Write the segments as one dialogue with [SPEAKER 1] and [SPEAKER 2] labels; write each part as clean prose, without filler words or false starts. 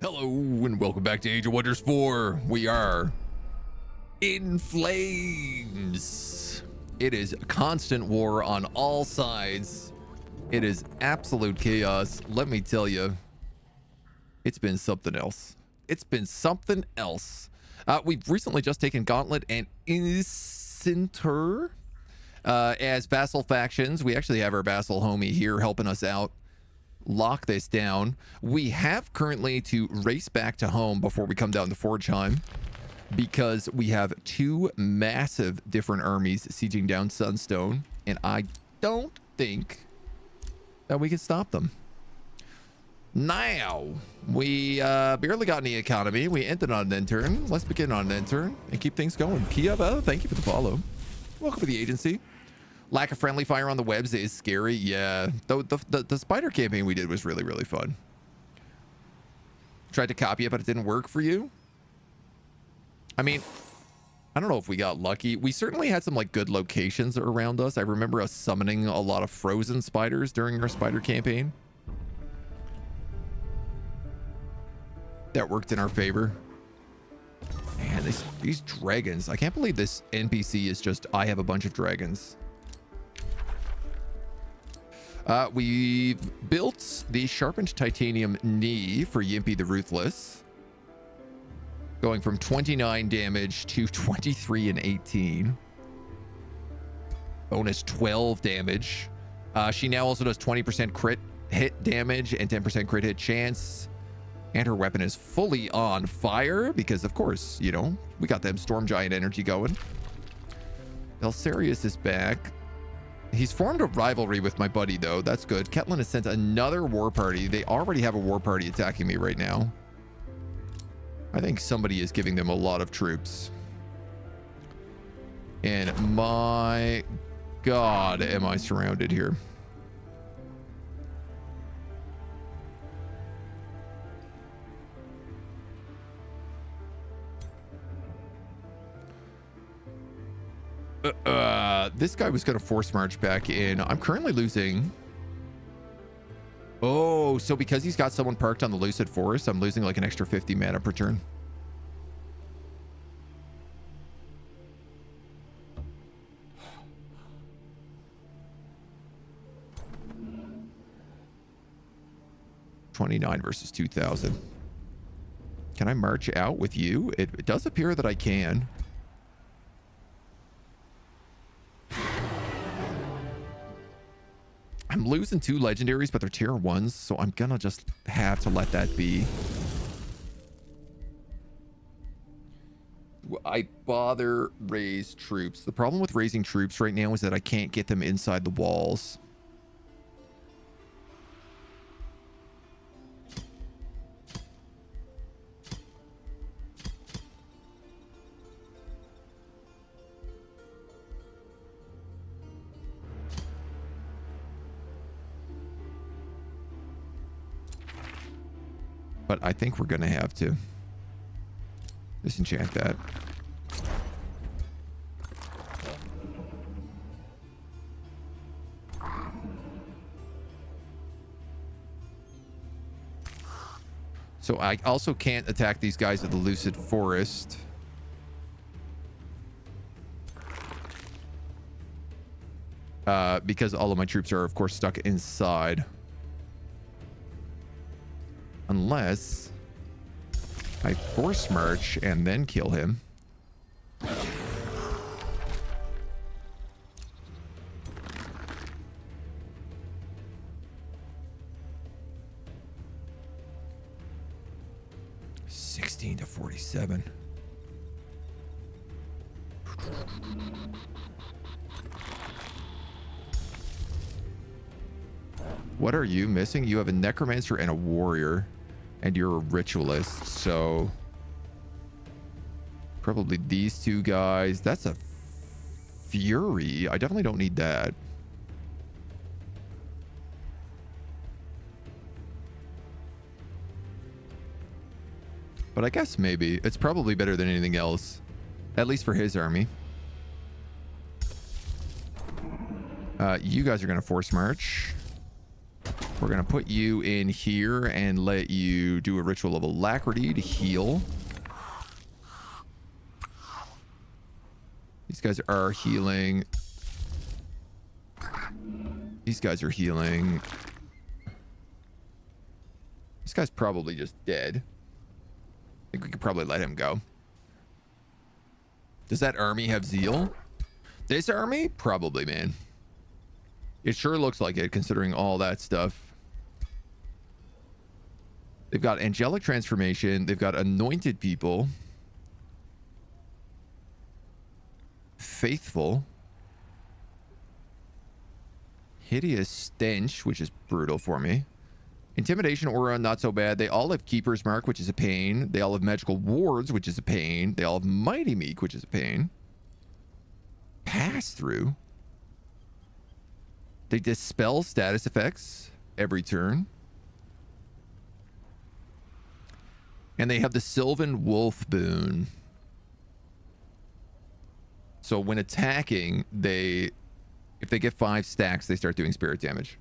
[SPEAKER 1] Hello and welcome back to Age of Wonders 4. We are in flames. It is a constant war on all sides. It is absolute chaos. Let me tell you, it's been something else. It's been something else. We've recently just taken Gauntlet and Incinter as vassal factions. We actually have our vassal homie here helping us out lock this down. We have currently to race back to home before we come down to Forgeheim because we have two massive different armies sieging down Sunstone, and I don't think that we can stop them. Now, we barely got any economy. We ended on an intern. Let's begin on an intern and keep things going. Kiava, thank you for the follow. Welcome to the agency. Lack of friendly fire on the webs is scary. Yeah, the spider campaign we did was really, really fun. Tried to copy it, but it didn't work for you. I mean, I don't know if we got lucky. We certainly had some like good locations around us. I remember us summoning a lot of frozen spiders during our spider campaign. That worked in our favor. Man, these dragons. I can't believe this NPC is just, I have a bunch of dragons. We built the sharpened titanium knee for Yimpy the Ruthless, going from 29 damage to 23 and 18. Bonus 12 damage. She now also does 20% crit hit damage and 10% crit hit chance. And her weapon is fully on fire because, of course, you know, we got them Storm Giant energy going. Belsarius is back. He's formed a rivalry with my buddy, though. That's good. Ketlin has sent another war party. They already have a war party attacking me right now. I think somebody is giving them a lot of troops. And my God, am I surrounded here. This guy was going to force march back in. I'm currently losing. Oh, so because he's got someone parked on the Lucid Forest, I'm losing like an extra 50 mana per turn. $29 versus 2,000. Can I march out with you? It does appear that I can. I'm losing two legendaries, but they're tier 1s, so I'm gonna just have to let that be. I bother raise troops. The problem with raising troops right now is that I can't get them inside the walls. But I think we're going to have to disenchant that. So I also can't attack these guys at the Lucid Forest. Because all of my troops are, of course, stuck inside. Unless I force march and then kill him. $16 to $47. What are you missing? You have a necromancer and a warrior. And you're a ritualist, so probably these two guys. That's a fury. I definitely don't need that. But I guess maybe it's probably better than anything else, at least for his army. You guys are going to force march. We're going to put you in here and let you do a ritual of alacrity to heal. These guys are healing. These guys are healing. This guy's probably just dead. I think we could probably let him go. Does that army have zeal? This army? Probably, man. It sure looks like it, considering all that stuff. They've got angelic transformation. They've got anointed people. Faithful. Hideous stench, which is brutal for me. Intimidation aura, not so bad. They all have keeper's mark, which is a pain. They all have magical wards, which is a pain. They all have mighty meek, which is a pain. Pass through. They dispel status effects every turn. And they have the Sylvan Wolf boon. So when attacking, if they get 5 stacks, they start doing spirit damage.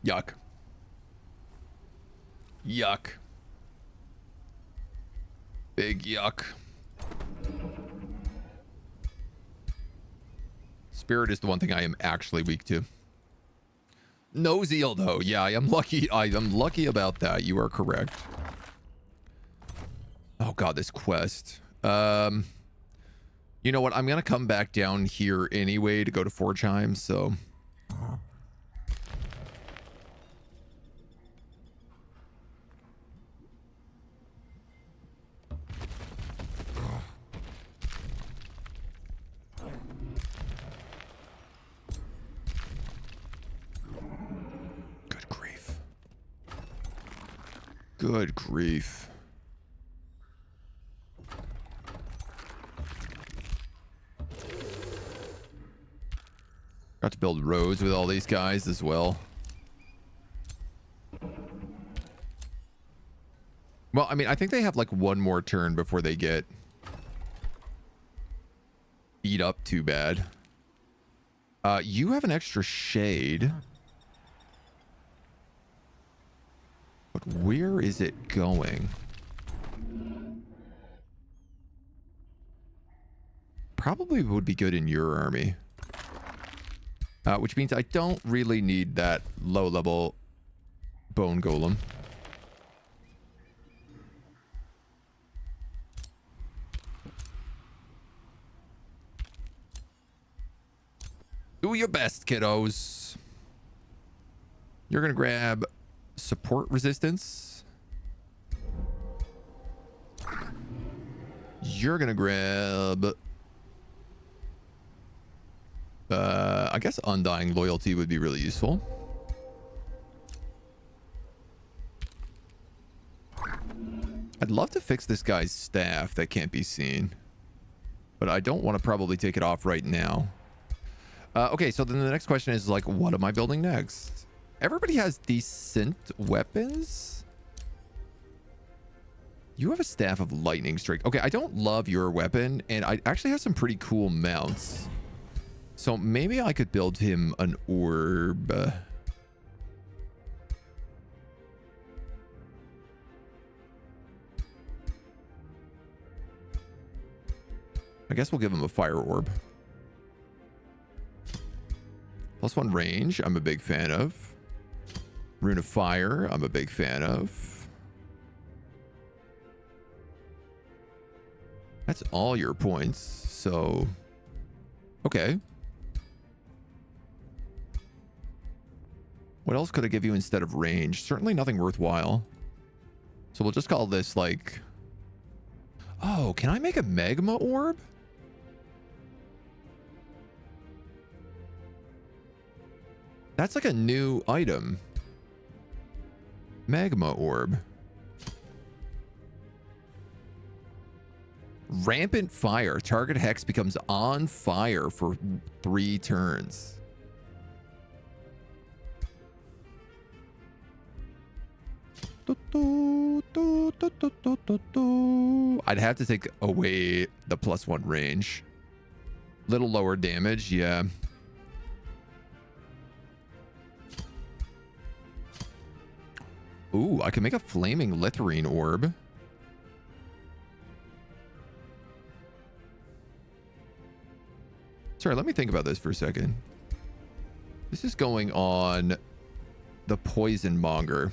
[SPEAKER 1] Yuck. Yuck. Big yuck. Spirit is the one thing I am actually weak to. No zeal, though. Yeah, I am lucky. I am lucky about that. You are correct. Oh, God, this quest. You know what? I'm going to come back down here anyway to go to Forgeheim, so... Good grief. Good grief. Got to build roads with all these guys as well. Well, I mean, I think they have like one more turn before they get beat up too bad. You have an extra shade. But where is it going? Probably would be good in your army. Which means I don't really need that low-level bone golem. Do your best, kiddos. You're going to grab support resistance. You're going to grab... I guess Undying Loyalty would be really useful. I'd love to fix this guy's staff that can't be seen, but I don't want to probably take it off right now. Okay, so then the next question is like, what am I building next? Everybody has decent weapons. You have a staff of lightning strike. Okay, I don't love your weapon, and I actually have some pretty cool mounts. So maybe I could build him an orb. I guess we'll give him a fire orb. +1 range, I'm a big fan of. Rune of Fire, I'm a big fan of. That's all your points, so... Okay. What else could I give you instead of range? Certainly nothing worthwhile. So we'll just call this like... Oh, can I make a magma orb? That's like a new item. Magma orb. Rampant fire. Target hex becomes on fire for 3 turns. I'd have to take away the +1 range. Little lower damage, yeah. Ooh, I can make a flaming litharine orb. Sorry, let me think about this for a second. This is going on the poison monger.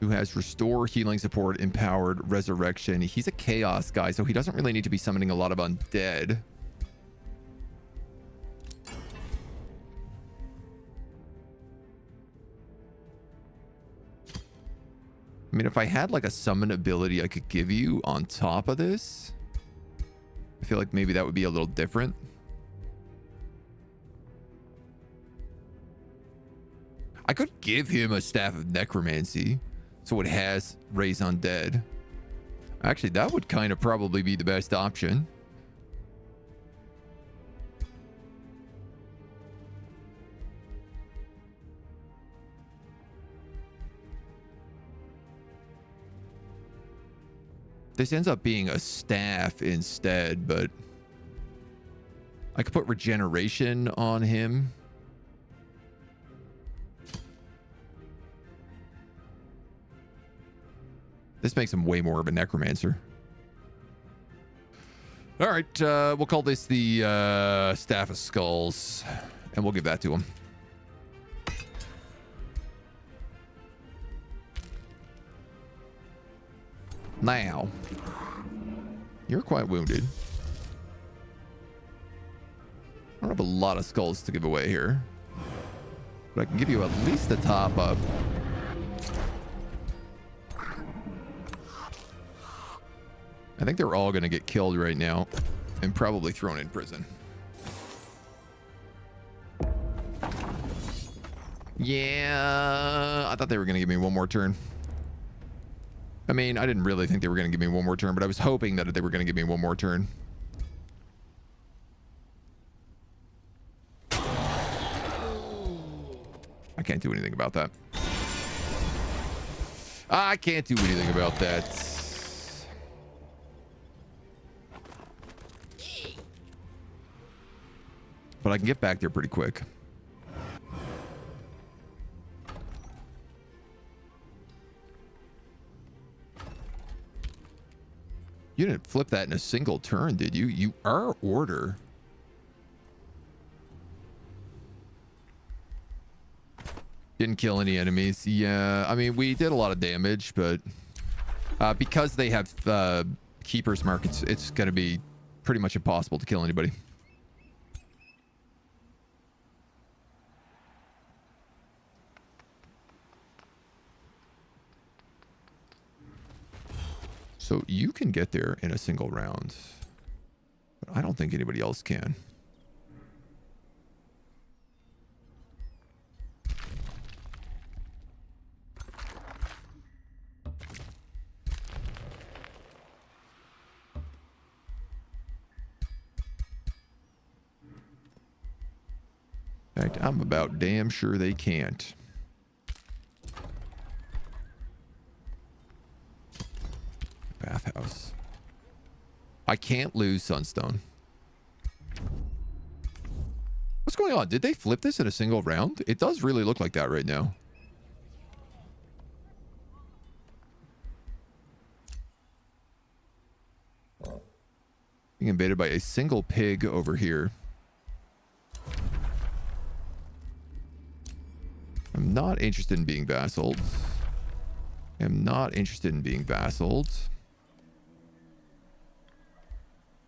[SPEAKER 1] Who has restore, healing support, empowered, resurrection. He's a chaos guy, so he doesn't really need to be summoning a lot of undead. I mean, if I had like a summon ability I could give you on top of this, I feel like maybe that would be a little different. I could give him a staff of necromancy, so it has raise undead. Actually, that would kind of probably be the best option. This ends up being a staff instead, but I could put regeneration on him. This makes him way more of a necromancer. All right, we'll call this the Staff of Skulls, and we'll give that to him. Now, you're quite wounded. I don't have a lot of skulls to give away here, but I can give you at least the top up. I think they're all going to get killed right now and probably thrown in prison. Yeah, I thought they were going to give me one more turn. I mean, I didn't really think they were going to give me one more turn, but I was hoping that they were going to give me one more turn. I can't do anything about that. I can't do anything about that. But I can get back there pretty quick. You didn't flip that in a single turn, did you? You are order. Didn't kill any enemies. Yeah, I mean, we did a lot of damage, but because they have Keeper's Mark, it's going to be pretty much impossible to kill anybody. So you can get there in a single round, but I don't think anybody else can. In fact, I'm about damn sure they can't. Bathhouse. I can't lose Sunstone. What's going on? Did they flip this in a single round? It does really look like that right now. Being invaded by a single pig over here. I'm not interested in being vassaled. I'm not interested in being vassaled.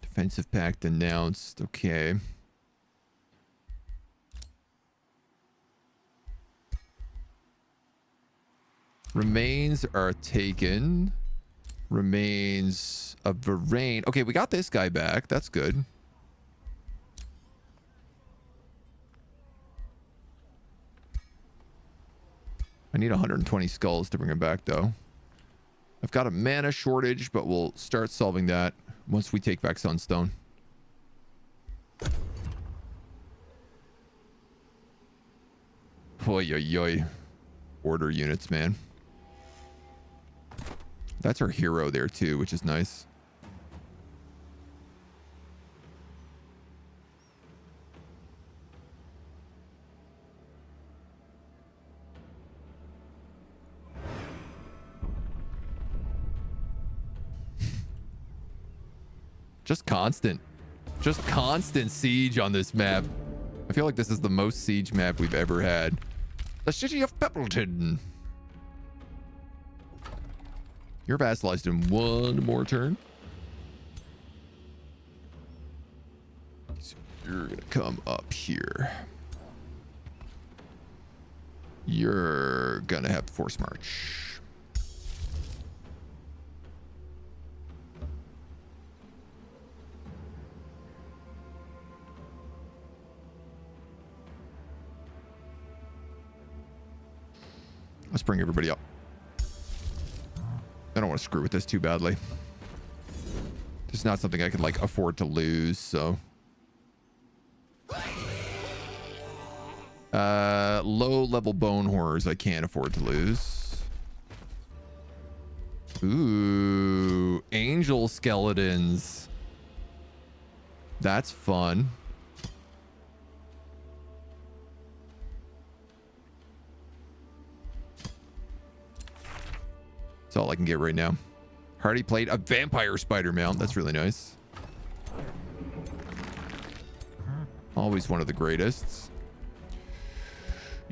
[SPEAKER 1] Defensive pact announced. Okay. Remains are taken. Remains of Varane. Okay, we got this guy back. That's good. I need 120 skulls to bring him back, though. I've got a mana shortage, but we'll start solving that once we take back Sunstone. Oy, oy, oy. Order units, man. That's our hero there, too, which is nice. Just constant siege on this map. I feel like this is the most siege map we've ever had. The city of Peppleton. You're vassalized in one more turn. So you're gonna come up here. You're gonna have to force march. Let's bring everybody up. I don't want to screw with this too badly. This is not something I could like afford to lose, so. Low level bone horrors I can't afford to lose. Ooh, angel skeletons. That's fun. That's all I can get right now. Hardy plate, a vampire spider mount. That's really nice. Always one of the greatest.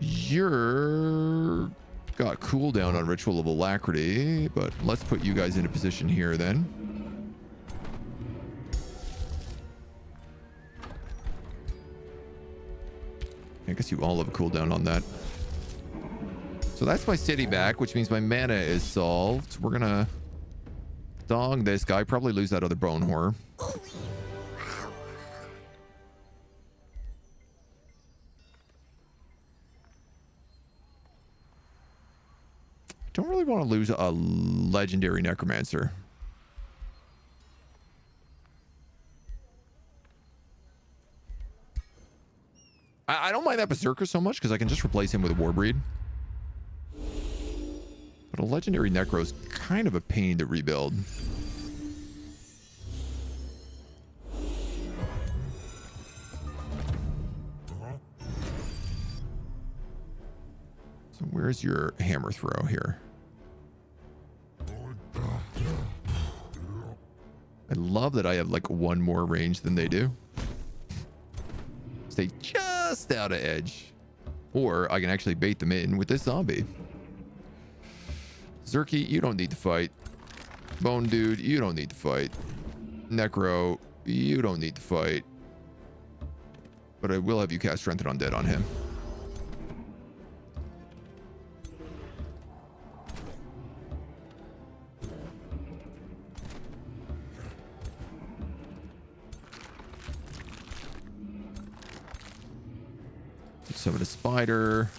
[SPEAKER 1] You're got cooldown on Ritual of Alacrity, but let's put you guys in a position here then. I guess you all have a cooldown on that. So that's my city back, which means my mana is solved. We're gonna dong this guy, probably lose that other bone horror. Don't really want to lose a legendary necromancer. I don't mind that berserker so much because I can just replace him with a warbreed. But a legendary necro is kind of a pain to rebuild. So where's your hammer throw here? I love that I have like one more range than they do. Stay just out of edge. Or I can actually bait them in with this zombie. Zerky, you don't need to fight. Bone Dude, you don't need to fight. Necro, you don't need to fight. But I will have you cast Strength and Undead on him. Summon a spider.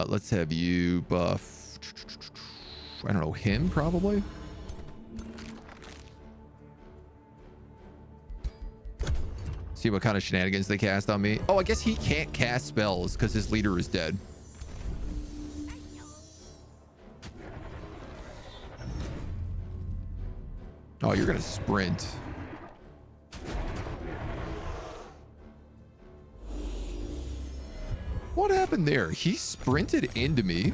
[SPEAKER 1] Let's have you buff, I don't know, him probably? See what kind of shenanigans they cast on me. Oh, I guess he can't cast spells because his leader is dead. Oh, you're gonna sprint. What happened there? He sprinted into me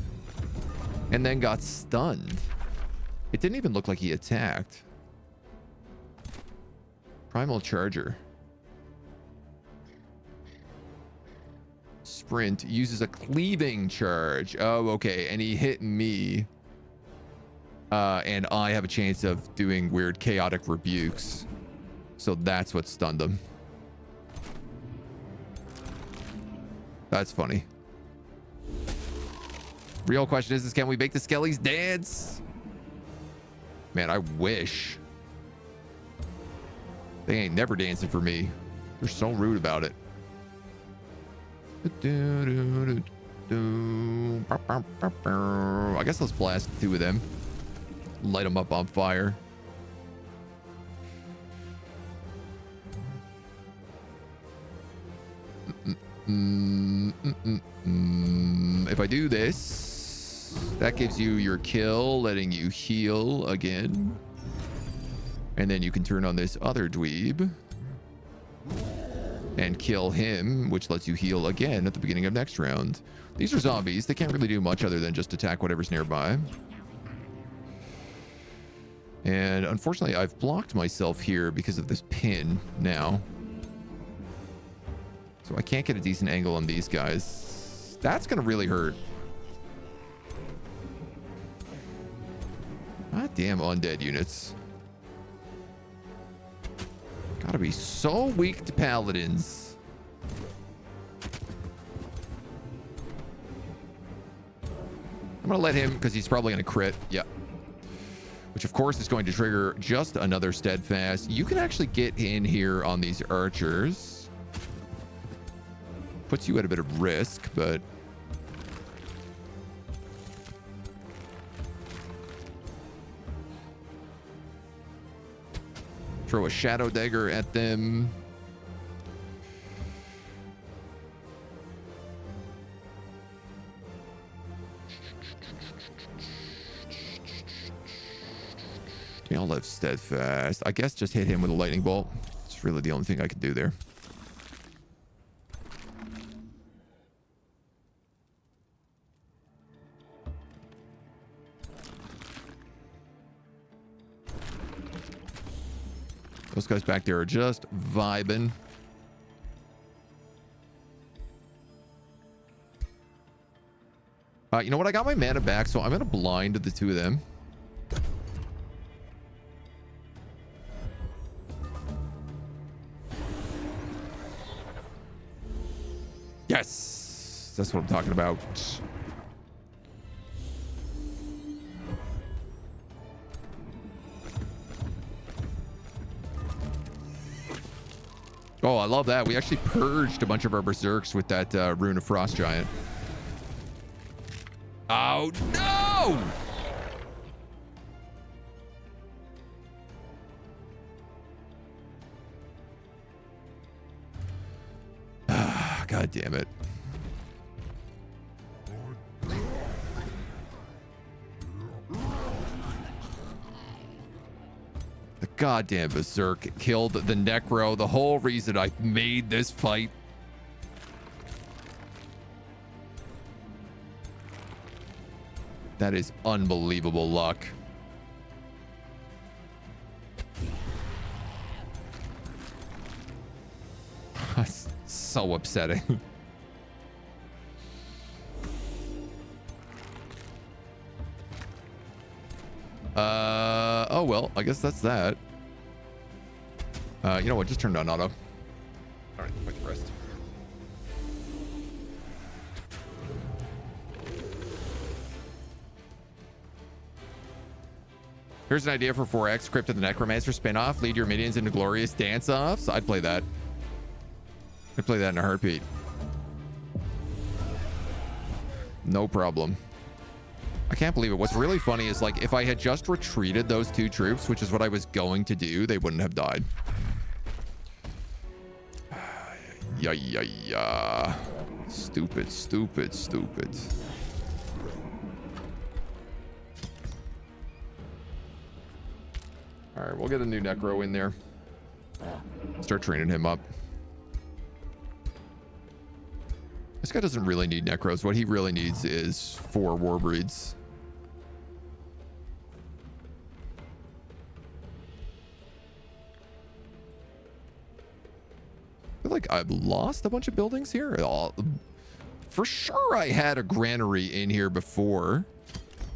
[SPEAKER 1] and then got stunned. It didn't even look like he attacked. Primal Charger. Sprint uses a cleaving charge. Oh, okay. And he hit me. And I have a chance of doing weird chaotic rebukes. So that's what stunned him. That's funny. Real question is can we make the skellies dance? Man, I wish. They ain't never dancing for me. They're so rude about it. I guess let's blast two of them. Light them up on fire. If I do this, that gives you your kill, letting you heal again. And then you can turn on this other dweeb and kill him, which lets you heal again at the beginning of next round. These are zombies. They can't really do much other than just attack whatever's nearby. And unfortunately, I've blocked myself here because of this pin now. So I can't get a decent angle on these guys. That's going to really hurt. God damn undead units. Gotta be so weak to paladins. I'm gonna let him, because he's probably gonna crit. Yeah. Which of course is going to trigger just another steadfast. You can actually get in here on these archers. Puts you at a bit of risk, but throw a shadow dagger at them. They all have steadfast. I guess just hit him with a lightning bolt. It's really the only thing I can do there. Those guys back there are just vibing. You know what? I got my mana back, so I'm going to blind the two of them. Yes! That's what I'm talking about. Oh, I love that. We actually purged a bunch of our berserks with that Rune of Frost Giant. Oh, no! God damn it. The goddamn berserk killed the necro. The whole reason I made this fight. That is unbelievable luck. That's so upsetting. Oh well, I guess that's that. You know what? Just turned on auto. All right, quick rest. Here's an idea for 4X. Crypt of the Necromancer spin-off. Lead your minions into glorious dance-offs. I'd play that. I'd play that in a heartbeat. No problem. I can't believe it. What's really funny is, like, if I had just retreated those two troops, which is what I was going to do, they wouldn't have died. Yeah. Stupid, stupid, stupid. All right, we'll get a new necro in there. Start training him up. This guy doesn't really need necros. What he really needs is 4 war breeds. I feel like I've lost a bunch of buildings here. For sure I had a granary in here before.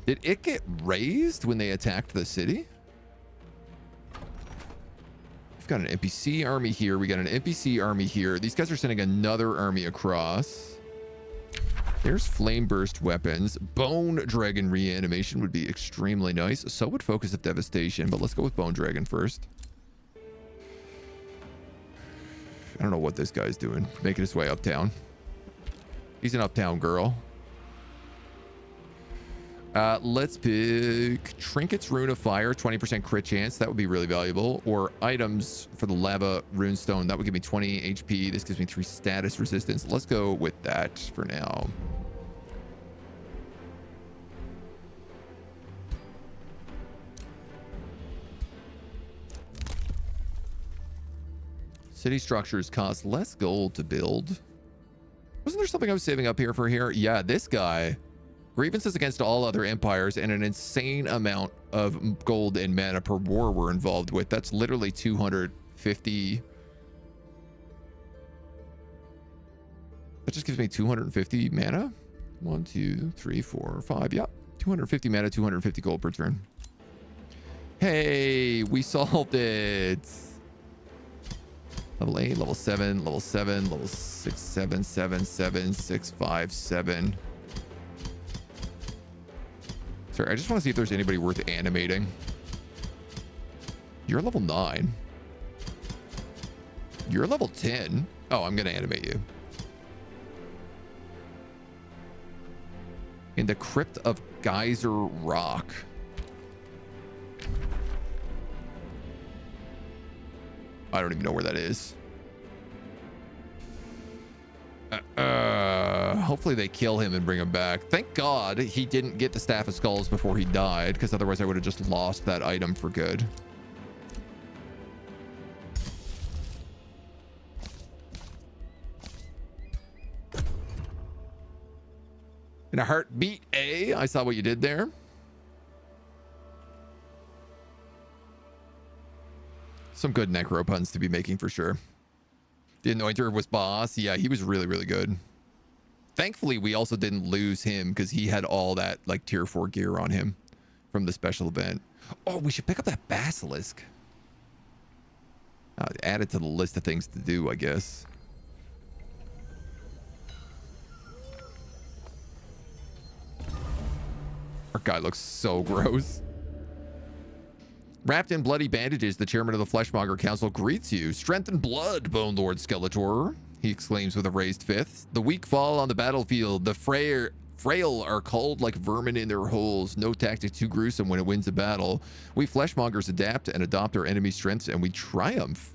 [SPEAKER 1] Did it get raised when they attacked the city? We've got an NPC army here. We got an NPC army here. These guys are sending another army across. There's flame burst weapons. Bone dragon reanimation would be extremely nice. So would focus of devastation, but let's go with bone dragon first. I don't know what this guy's doing. Making his way uptown. He's an uptown girl. Let's pick Trinkets Rune of Fire, 20% crit chance. That would be really valuable. Or items for the Lava Runestone. That would give me 20 HP. This gives me 3 status resistance. Let's go with that for now. City structures cost less gold to build. Wasn't there something I was saving up here for here? Yeah, this guy. Grievances against all other empires and an insane amount of gold and mana per war we're involved with. That's literally 250. That just gives me 250 mana. 1, 2, 3, 4, 5. Yep. 250 mana, 250 gold per turn. Hey, we solved it. Level 8, level 7, level 7, level 6, 7, 7, 7, 6, 5, 7. Sorry, I just want to see if there's anybody worth animating. You're level 9. You're level 10. Oh, I'm going to animate you. In the Crypt of Geyser Rock. I don't even know where that is. Hopefully they kill him and bring him back. Thank God he didn't get the Staff of Skulls before he died, because otherwise I would have just lost that item for good. In a heartbeat, eh? I saw what you did there. Some good necro puns to be making for sure. The Anointer was boss. Yeah, he was really, really good. Thankfully, we also didn't lose him because he had all that like tier 4 gear on him from the special event. Oh, we should pick up that Basilisk. Add it to the list of things to do, I guess. Our guy looks so gross. Wrapped in bloody bandages, the chairman of the Fleshmonger Council greets you. Strength and blood, Bone Lord Skeletor, he exclaims with a raised fist. The weak fall on the battlefield. The frail are culled like vermin in their holes. No tactic too gruesome when it wins a battle. We Fleshmongers adapt and adopt our enemy's strengths, and we triumph.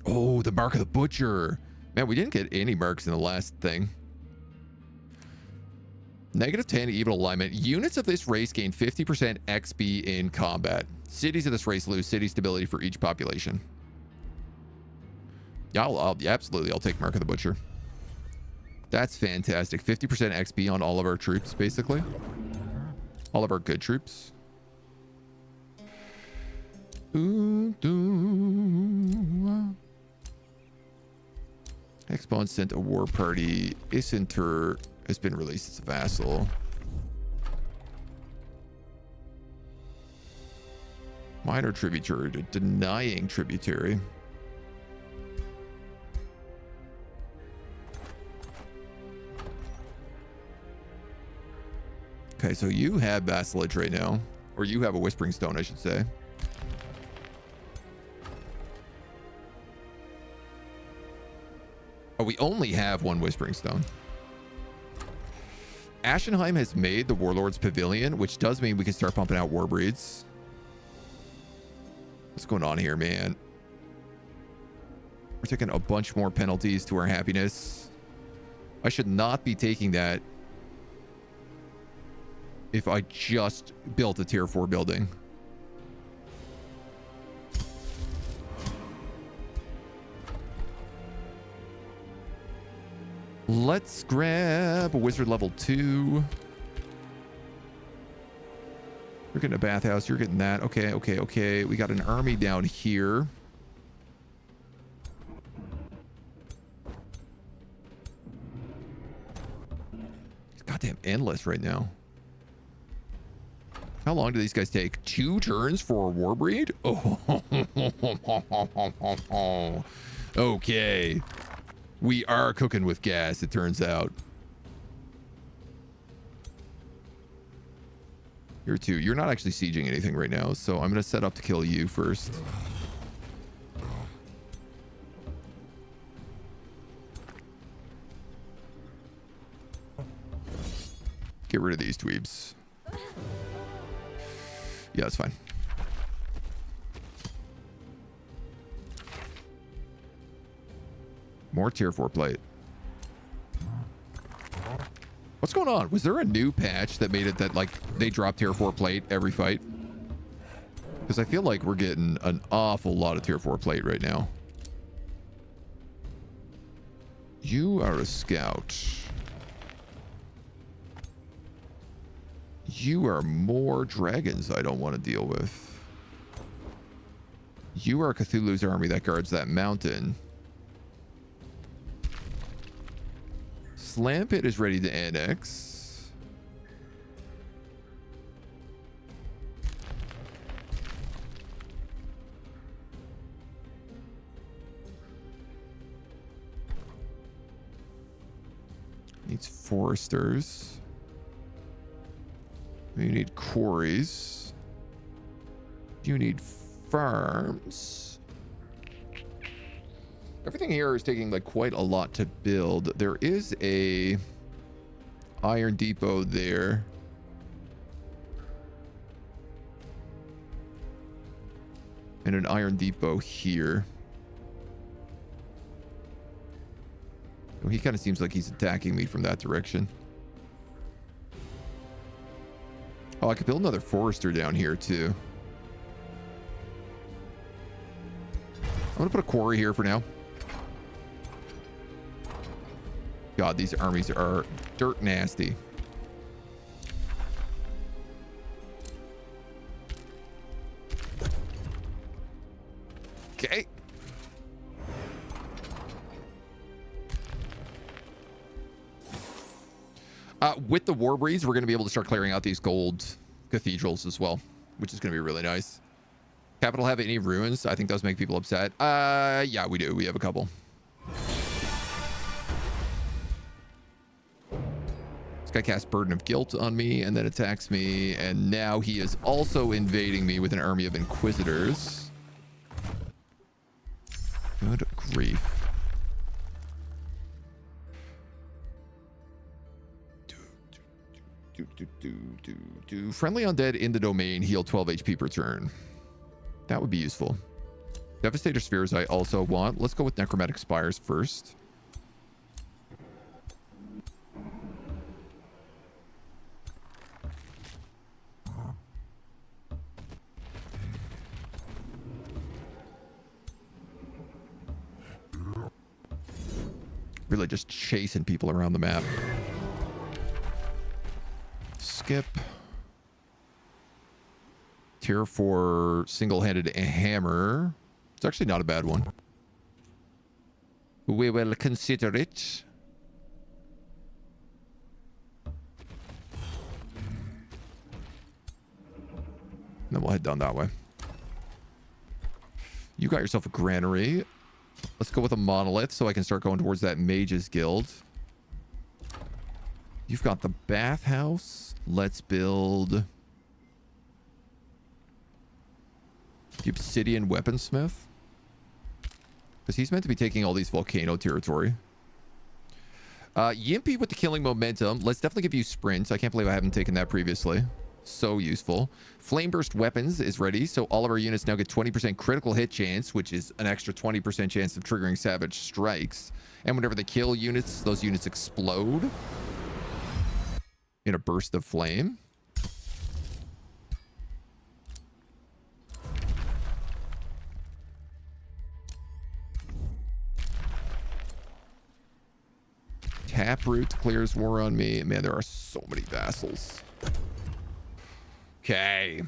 [SPEAKER 1] Oh, the Mark of the Butcher. Man, we didn't get any marks in the last thing. Negative 10 evil alignment. Units of this race gain 50% XP in combat. Cities of this race lose city stability for each population. Yeah, absolutely. I'll take Mark of the Butcher. That's fantastic. 50% XP on all of our troops, basically. All of our good troops. Expawn sent a war party. Isinter has been released as a vassal. Minor tributary to denying tributary. Okay, so you have Vassalage right now. Or you have a Whispering Stone, I should say. Oh, we only have one Whispering Stone. Ashenheim has made the Warlord's Pavilion, which does mean we can start pumping out war breeds. What's going on here, man? We're taking a bunch more penalties to our happiness. I should not be taking that if I just built a tier 4 building. Let's grab a wizard level 2. You're getting a bathhouse. You're getting that. Okay, okay, okay. We got an army down here. It's goddamn endless right now. How long do these guys take? 2 turns for a war breed? Oh, okay. We are cooking with gas, it turns out. You're 2. You're not actually sieging anything right now, so I'm going to set up to kill you first. Get rid of these dweebs. Yeah, that's fine. More tier 4 plate. What's going on? Was there a new patch that made it that like they drop tier 4 plate every fight? Because I feel like we're getting an awful lot of tier 4 plate right now. You are a scout. You are more dragons I don't want to deal with. You are Cthulhu's army that guards that mountain. Slam Pit is ready to annex. Needs foresters. You need quarries. You need farms. Everything here is taking like quite a lot to build. There is a iron depot there. And an iron depot here. Oh, he kind of seems like he's attacking me from that direction. Oh, I could build another forester down here too. I'm gonna put a quarry here for now. God, these armies are dirt nasty. Okay. With the war breeze, we're going to be able to start clearing out these gold cathedrals as well, which is going to be really nice. Capital have any ruins? I think those make people upset. Yeah, we do. We have a couple. This guy casts Burden of Guilt on me and then attacks me. And now he is also invading me with an army of Inquisitors. Good grief. Friendly undead in the domain heal 12 HP per turn. That would be useful. Devastator spheres I also want. Let's go with necromantic spires first. Really just chasing people around the map. Skip. Tier 4 single-handed hammer. It's actually not a bad one. We will consider it. Then we'll head down that way. You got yourself a granary. Let's go with a monolith so I can start going towards that mage's guild. You've got the bathhouse. Let's build the obsidian weaponsmith, because he's meant to be taking all these volcano territory. Yimpy with the killing momentum. Let's definitely give you sprints. I can't believe I haven't taken that previously. So useful. Flame burst weapons is ready, so all of our units now get 20% critical hit chance, which is an extra 20% chance of triggering savage strikes. And whenever they kill units, those units explode in a burst of flame. Taproot clears war on me. Man, there are so many vassals. Okay.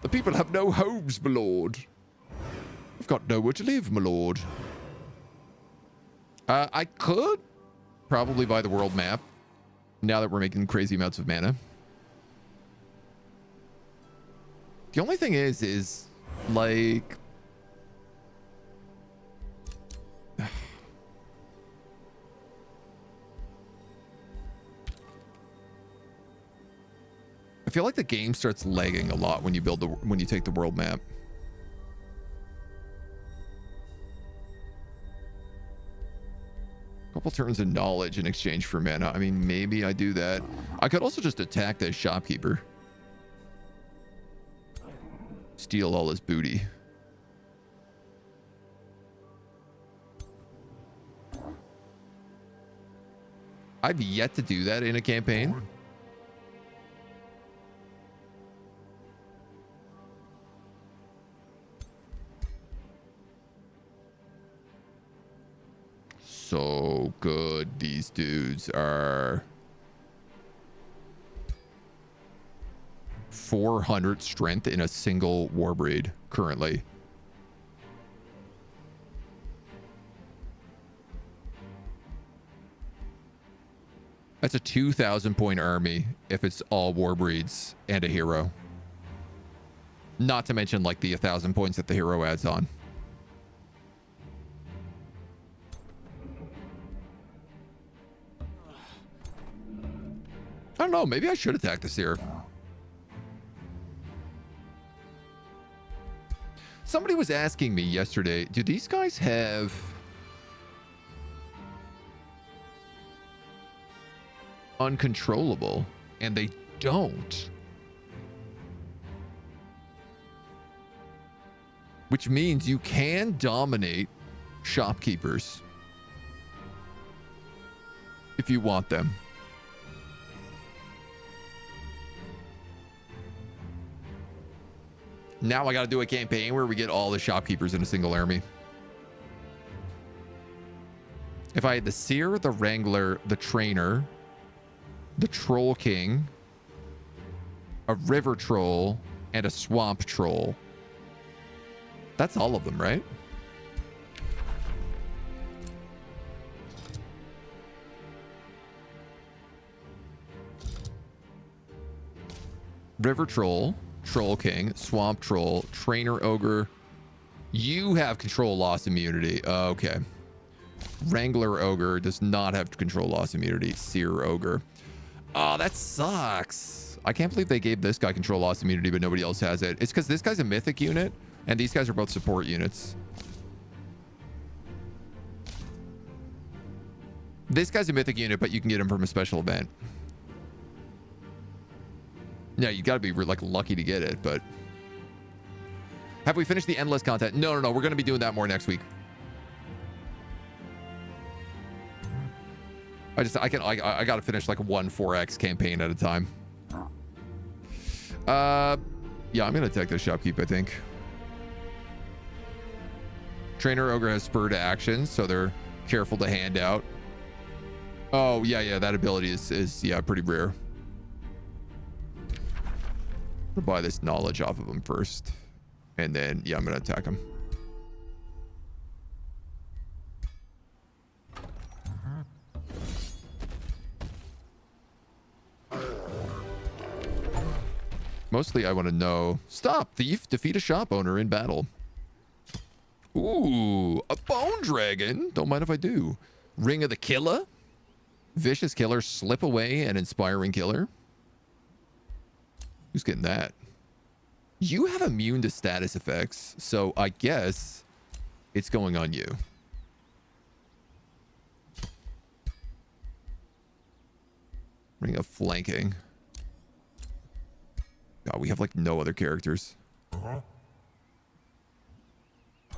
[SPEAKER 1] The people have no homes, my lord. I've got nowhere to live, my lord. I could probably buy the world map now that we're making crazy amounts of mana. The only thing is like, I feel like the game starts lagging a lot when you build when you take the world map. Couple turns of knowledge in exchange for mana. I mean, maybe I do that. I could also just attack the shopkeeper. Steal all his booty. I've yet to do that in a campaign. So good. These dudes are 400 strength in a single war breed currently. That's a 2,000 point army if it's all war breeds and a hero. Not to mention like the 1,000 points that the hero adds on. I don't know. Maybe I should attack this here. Somebody was asking me yesterday, do these guys have uncontrollable? And they don't. Which means you can dominate shopkeepers if you want them. Now I got to do a campaign where we get all the shopkeepers in a single army. If I had the seer, the wrangler, the trainer, the troll king, a river troll, and a swamp troll. That's all of them, right? River troll, troll king, swamp troll, trainer ogre. You have control loss immunity. Okay. Wrangler ogre does not have control loss immunity. Seer ogre. Oh, that sucks. I can't believe they gave this guy control loss immunity, but nobody else has it. It's because this guy's a mythic unit, and these guys are both support units. This guy's a mythic unit, but you can get him from a special event. Yeah, you got to be like lucky to get it, but... Have we finished the endless content? No. We're going to be doing that more next week. I got to finish like one 4X campaign at a time. Yeah, I'm going to attack this shopkeep, I think. Trainer ogre has spur to action, so they're careful to hand out. Oh, yeah, that ability is yeah, pretty rare. I'll buy this knowledge off of him first. And then, yeah, I'm going to attack him. Mostly I want to know... Stop! Thief! Defeat a shop owner in battle. Ooh! A bone dragon! Don't mind if I do. Ring of the Killer. Vicious killer. Slip away. An inspiring killer. Who's getting that? You have immune to status effects, so I guess it's going on you. Ring of flanking. God, we have like no other characters. Where'd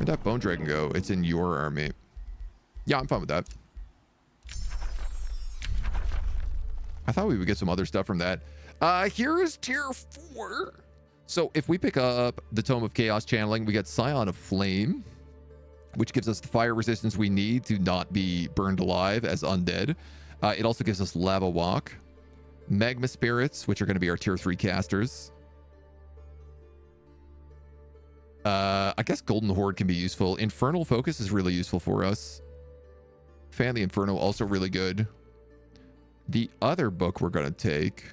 [SPEAKER 1] that bone dragon go? It's in your army. Yeah, I'm fine with that. I thought we would get some other stuff from that. Here is tier 4. So if we pick up the Tome of Chaos Channeling, we get Scion of Flame, which gives us the fire resistance we need to not be burned alive as undead. It also gives us Lava Walk. Magma Spirits, which are going to be our tier 3 casters. I guess Golden Horde can be useful. Infernal Focus is really useful for us. Fan the Inferno, also really good. The other book we're going to take,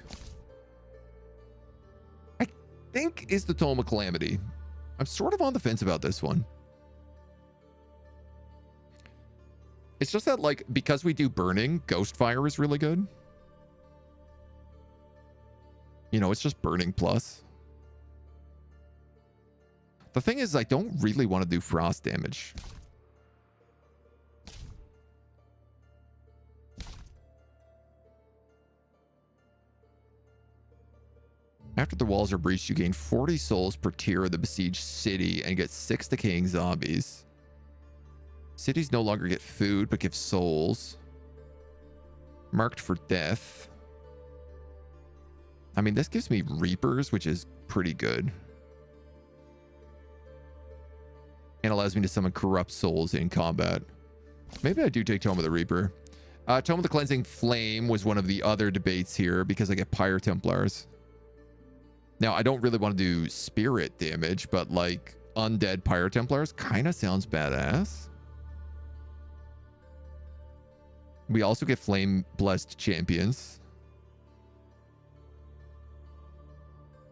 [SPEAKER 1] I think, is the Tome of Calamity. I'm sort of on the fence about this one. It's just that, like, because we do burning, Ghostfire is really good. You know, it's just burning plus. The thing is, I don't really want to do frost damage. After the walls are breached, you gain 40 souls per tier of the besieged city and get 6 decaying zombies. Cities no longer get food, but give souls. Marked for death. I mean, this gives me Reapers, which is pretty good. And allows me to summon corrupt souls in combat. Maybe I do take Tome of the Reaper. Tome of the Cleansing Flame was one of the other debates here because I get Pyre Templars. Now, I don't really want to do spirit damage, but like undead Pyro Templars kind of sounds badass. We also get flame blessed champions.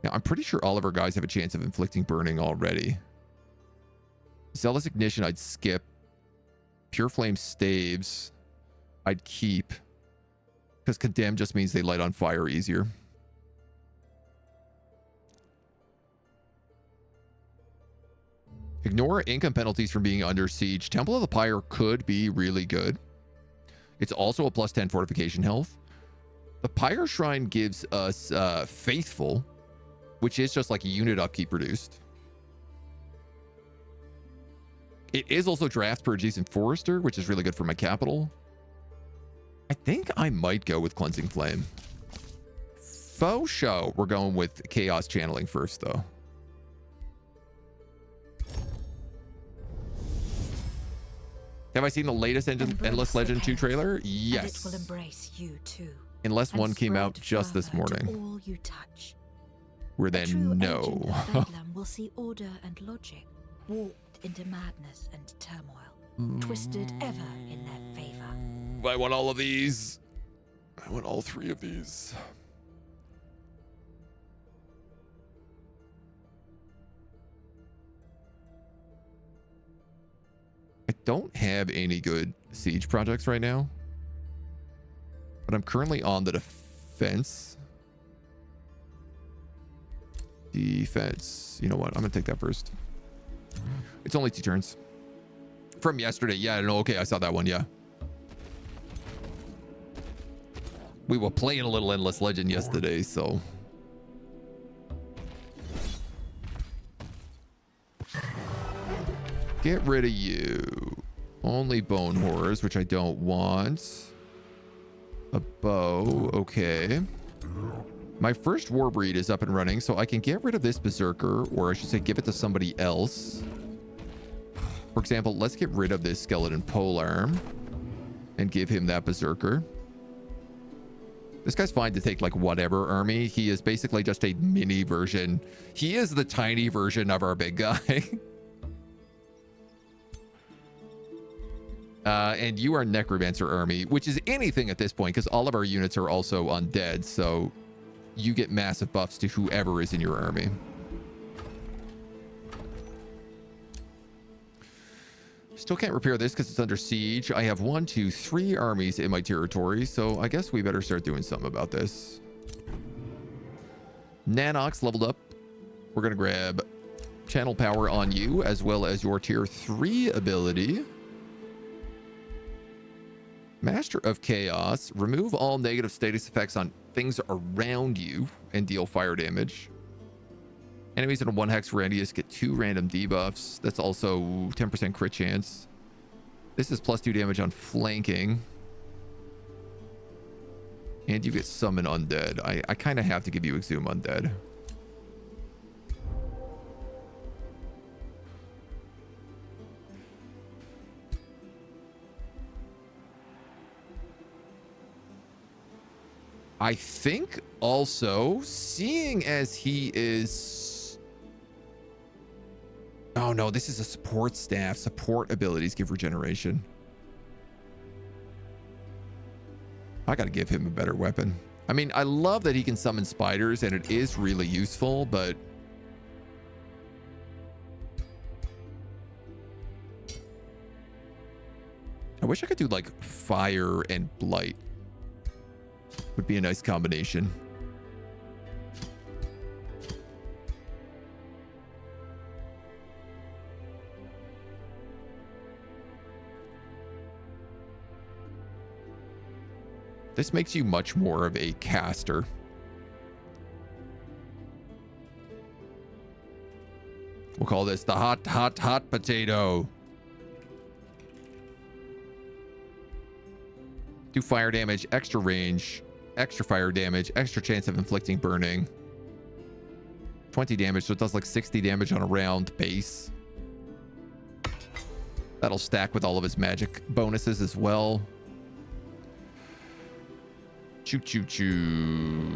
[SPEAKER 1] Now, I'm pretty sure all of our guys have a chance of inflicting burning already. Zealous Ignition, I'd skip. Pure Flame Staves, I'd keep. Because Condemn just means they light on fire easier. Ignore income penalties from being under siege. Temple of the Pyre could be really good. It's also a plus 10 fortification health. The Pyre Shrine gives us Faithful, which is just like a unit upkeep reduced. It is also Draft Purges and Forester, which is really good for my capital. I think I might go with Cleansing Flame. Faux show. We're going with Chaos Channeling first, though. Have I seen the latest Endless Legend 2 trailer? Yes.
[SPEAKER 2] And it will embrace you too.
[SPEAKER 1] Unless one came out just this morning.
[SPEAKER 2] All you touch.
[SPEAKER 1] Where then no.
[SPEAKER 2] Agent of Bedlam will see order and logic warped into madness and turmoil, twisted ever in their favor.
[SPEAKER 1] I want all of these. I want all 3 of these. I don't have any good siege projects right now, but I'm currently on the defense. Defense. You know what? I'm gonna take that first. It's only 2 turns. From yesterday. Yeah, no, okay, I saw that one, yeah. We were playing a little Endless Legend yesterday, so... Get rid of you. Only bone horrors, which I don't want. A bow, okay. My first Warbreed is up and running, so I can get rid of this Berserker, or I should say give it to somebody else. For example, let's get rid of this Skeleton Polearm and give him that Berserker. This guy's fine to take like whatever army. He is basically just a mini version. He is the tiny version of our big guy. And you are Necromancer army, which is anything at this point because all of our units are also undead. So you get massive buffs to whoever is in your army. Still can't repair this because it's under siege. I have 1, 2, 3 armies in my territory, so I guess we better start doing something about this. Nanox leveled up. We're going to grab Channel Power on you, as well as your tier 3 ability. Master of Chaos. Remove all negative status effects on things around you and deal fire damage. Enemies in a 1 hex radius get 2 random debuffs. That's also 10% crit chance. This is plus 2 damage on flanking. And you get Summon Undead. I kind of have to give you Exhume Undead. I think also, seeing as he is... Oh no, this is a support staff. Support abilities give regeneration. I gotta give him a better weapon. I mean, I love that he can summon spiders and it is really useful, but... I wish I could do like fire and blight. Would be a nice combination. This makes you much more of a caster. We'll call this the hot potato. Do fire damage, extra range, extra fire damage, extra chance of inflicting burning. 20 damage, so it does like 60 damage on a round base. That'll stack with all of his magic bonuses as well. Choo choo choo.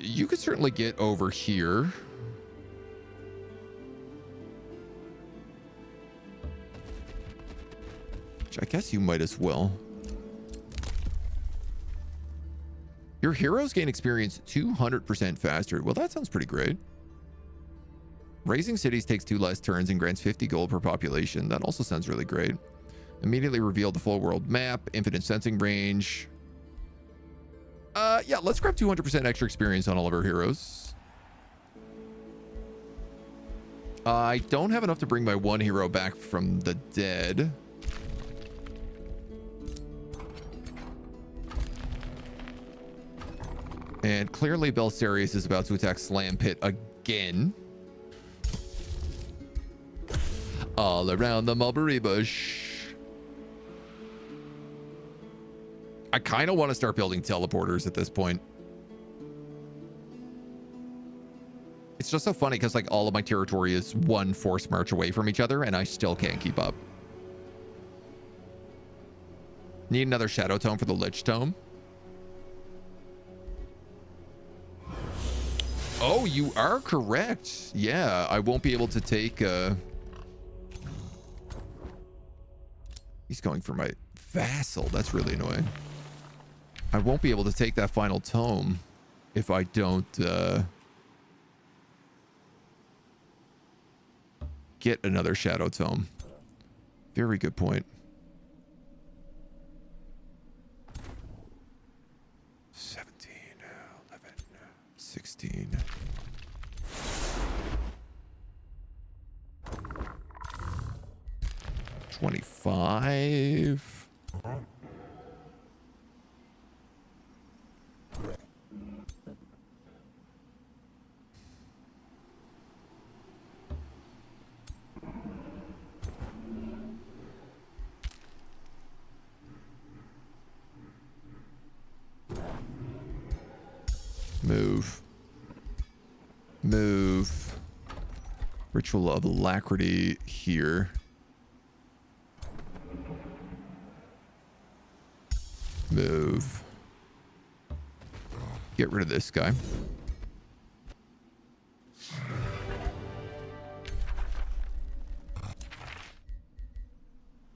[SPEAKER 1] You could certainly get over here. Which I guess you might as well. Your heroes gain experience 200% faster. Well, that sounds pretty great. Raising cities takes 2 less turns and grants 50 gold per population. That also sounds really great. Immediately reveal the full world map, infinite sensing range. Yeah, let's grab 200% extra experience on all of our heroes. I don't have enough to bring my 1 hero back from the dead. And clearly Belsarius is about to attack Slam Pit again. All around the mulberry bush. I kind of want to start building teleporters at this point. It's just so funny because like all of my territory is 1 force march away from each other and I still can't keep up. Need another Shadow Tome for the Lich Tome. Oh, you are correct. Yeah, I won't be able to take... He's going for my vassal. That's really annoying. I won't be able to take that final tome if I don't get another Shadow Tome. Very good point. 17, 11, 16. $25. Move. Ritual of Alacrity here. Move. Get rid of this guy.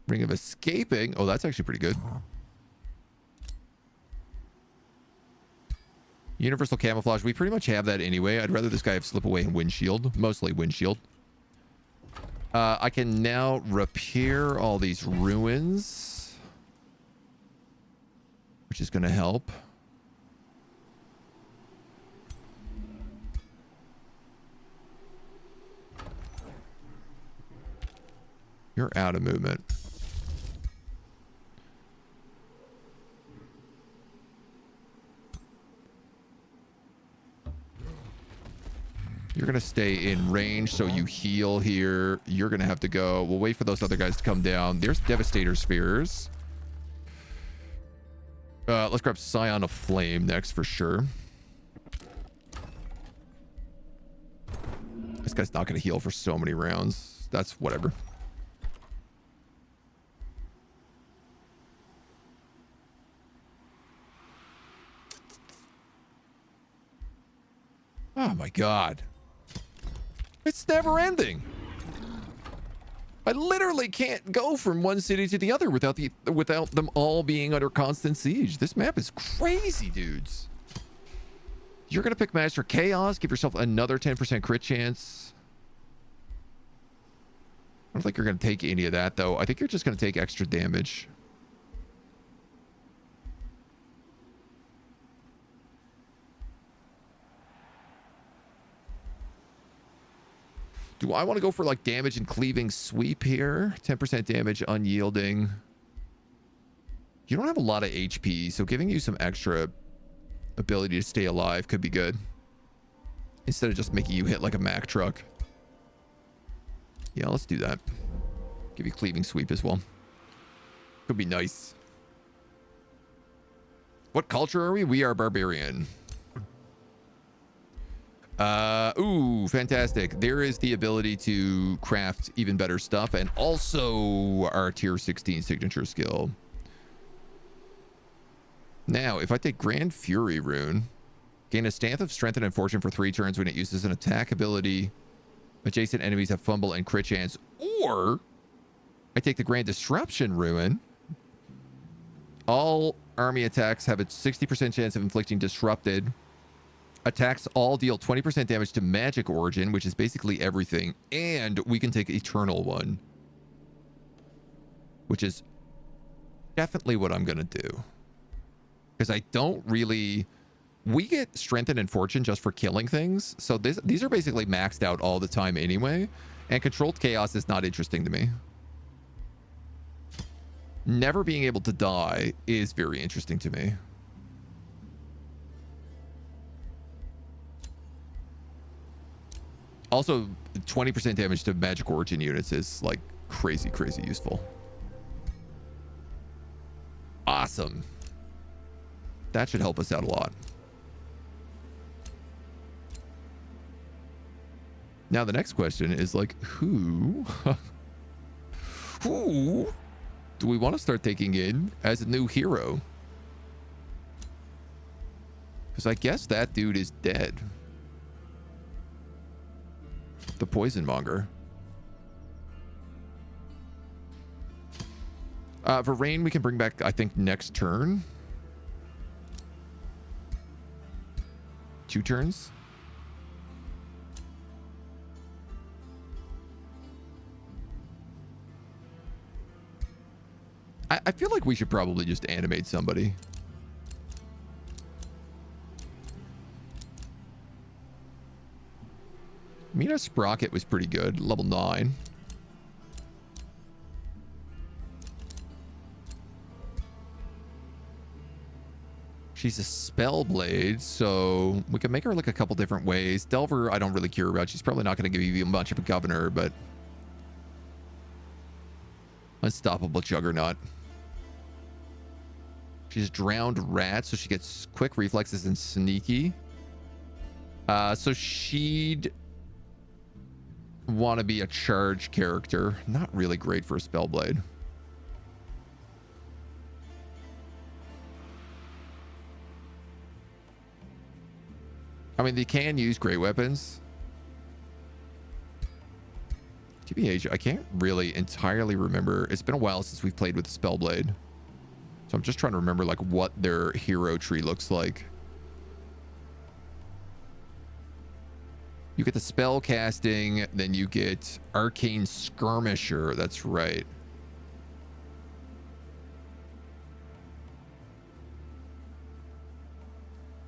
[SPEAKER 1] Ring of Escaping. Oh, that's actually pretty good. Universal Camouflage. We pretty much have that anyway. I'd rather this guy have Slip Away and Windshield. Mostly Windshield. I can now repair all these ruins, which is going to help. You're out of movement. You're going to stay in range, so you heal here. You're going to have to go. We'll wait for those other guys to come down. There's Devastator Spheres. Let's grab Scion of Flame next for sure. This guy's not going to heal for so many rounds. That's whatever. Oh my god. It's never ending. I literally can't go from one city to the other without them all being under constant siege. This map is crazy, dudes. You're going to pick Master Chaos, give yourself another 10% crit chance. I don't think you're going to take any of that, though. I think you're just going to take extra damage. Do I want to go for like damage and cleaving sweep here? 10% damage, unyielding. You don't have a lot of HP, so giving you some extra ability to stay alive could be good. Instead of just making you hit like a Mack truck. Yeah, let's do that. Give you cleaving sweep as well. Could be nice. What culture are we? We are barbarian. Ooh, fantastic. There is the ability to craft even better stuff and also our tier 16 signature skill. Now, if I take Grand Fury Rune, Gain a Staff of Strength and Fortune for 3 turns when it uses an attack ability. Adjacent enemies have fumble and crit chance. Or I take the Grand Disruption Ruin. All army attacks have a 60% chance of inflicting disrupted. Attacks all deal 20% damage to magic origin, which is basically everything. And we can take Eternal One, which is definitely what I'm going to do. Because I don't really... We get Strengthen and Fortune just for killing things. So these are basically maxed out all the time anyway. And Controlled Chaos is not interesting to me. Never being able to die is very interesting to me. Also, 20% damage to magic origin units is like crazy, crazy useful. Awesome. That should help us out a lot. Now the next question is like, who do we want to start taking in as a new hero? Because I guess that dude is dead. The Poison Monger. Varain we can bring back, I think, next turn. 2 turns. I feel like we should probably just animate somebody. Mina Sprocket was pretty good, level 9. She's a Spellblade, so we can make her look a couple different ways. Delver, I don't really care about. She's probably not going to give you much of a governor, but... Unstoppable Juggernaut. She's Drowned Rat, so she gets quick reflexes and sneaky. So she'd want to be a charge character. Not really great for a Spellblade. I mean, they can use great weapons. TBH, I can't really entirely remember. It's been a while since we've played with the Spellblade. So I'm just trying to remember like what their hero tree looks like. You get the spell casting, then you get Arcane Skirmisher. That's right.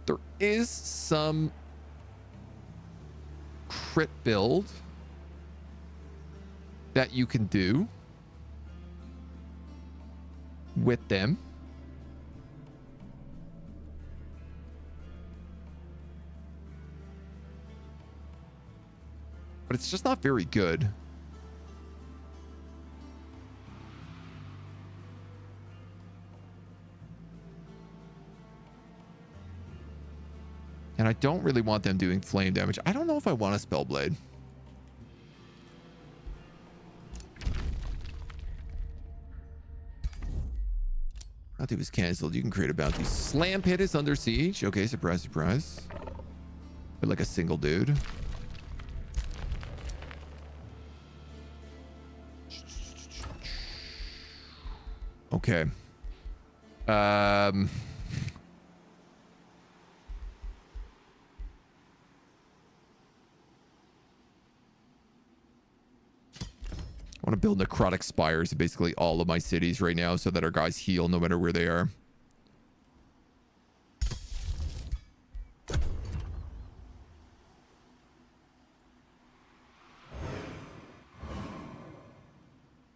[SPEAKER 1] There is some crit build that you can do with them. But it's just not very good. And I don't really want them doing flame damage. I don't know if I want a Spellblade. Bounty was canceled. You can create a bounty. Slam Pit is under siege. Okay, surprise, surprise. But like a single dude. Okay. I want to build necrotic spires in basically all of my cities right now so that our guys heal no matter where they are.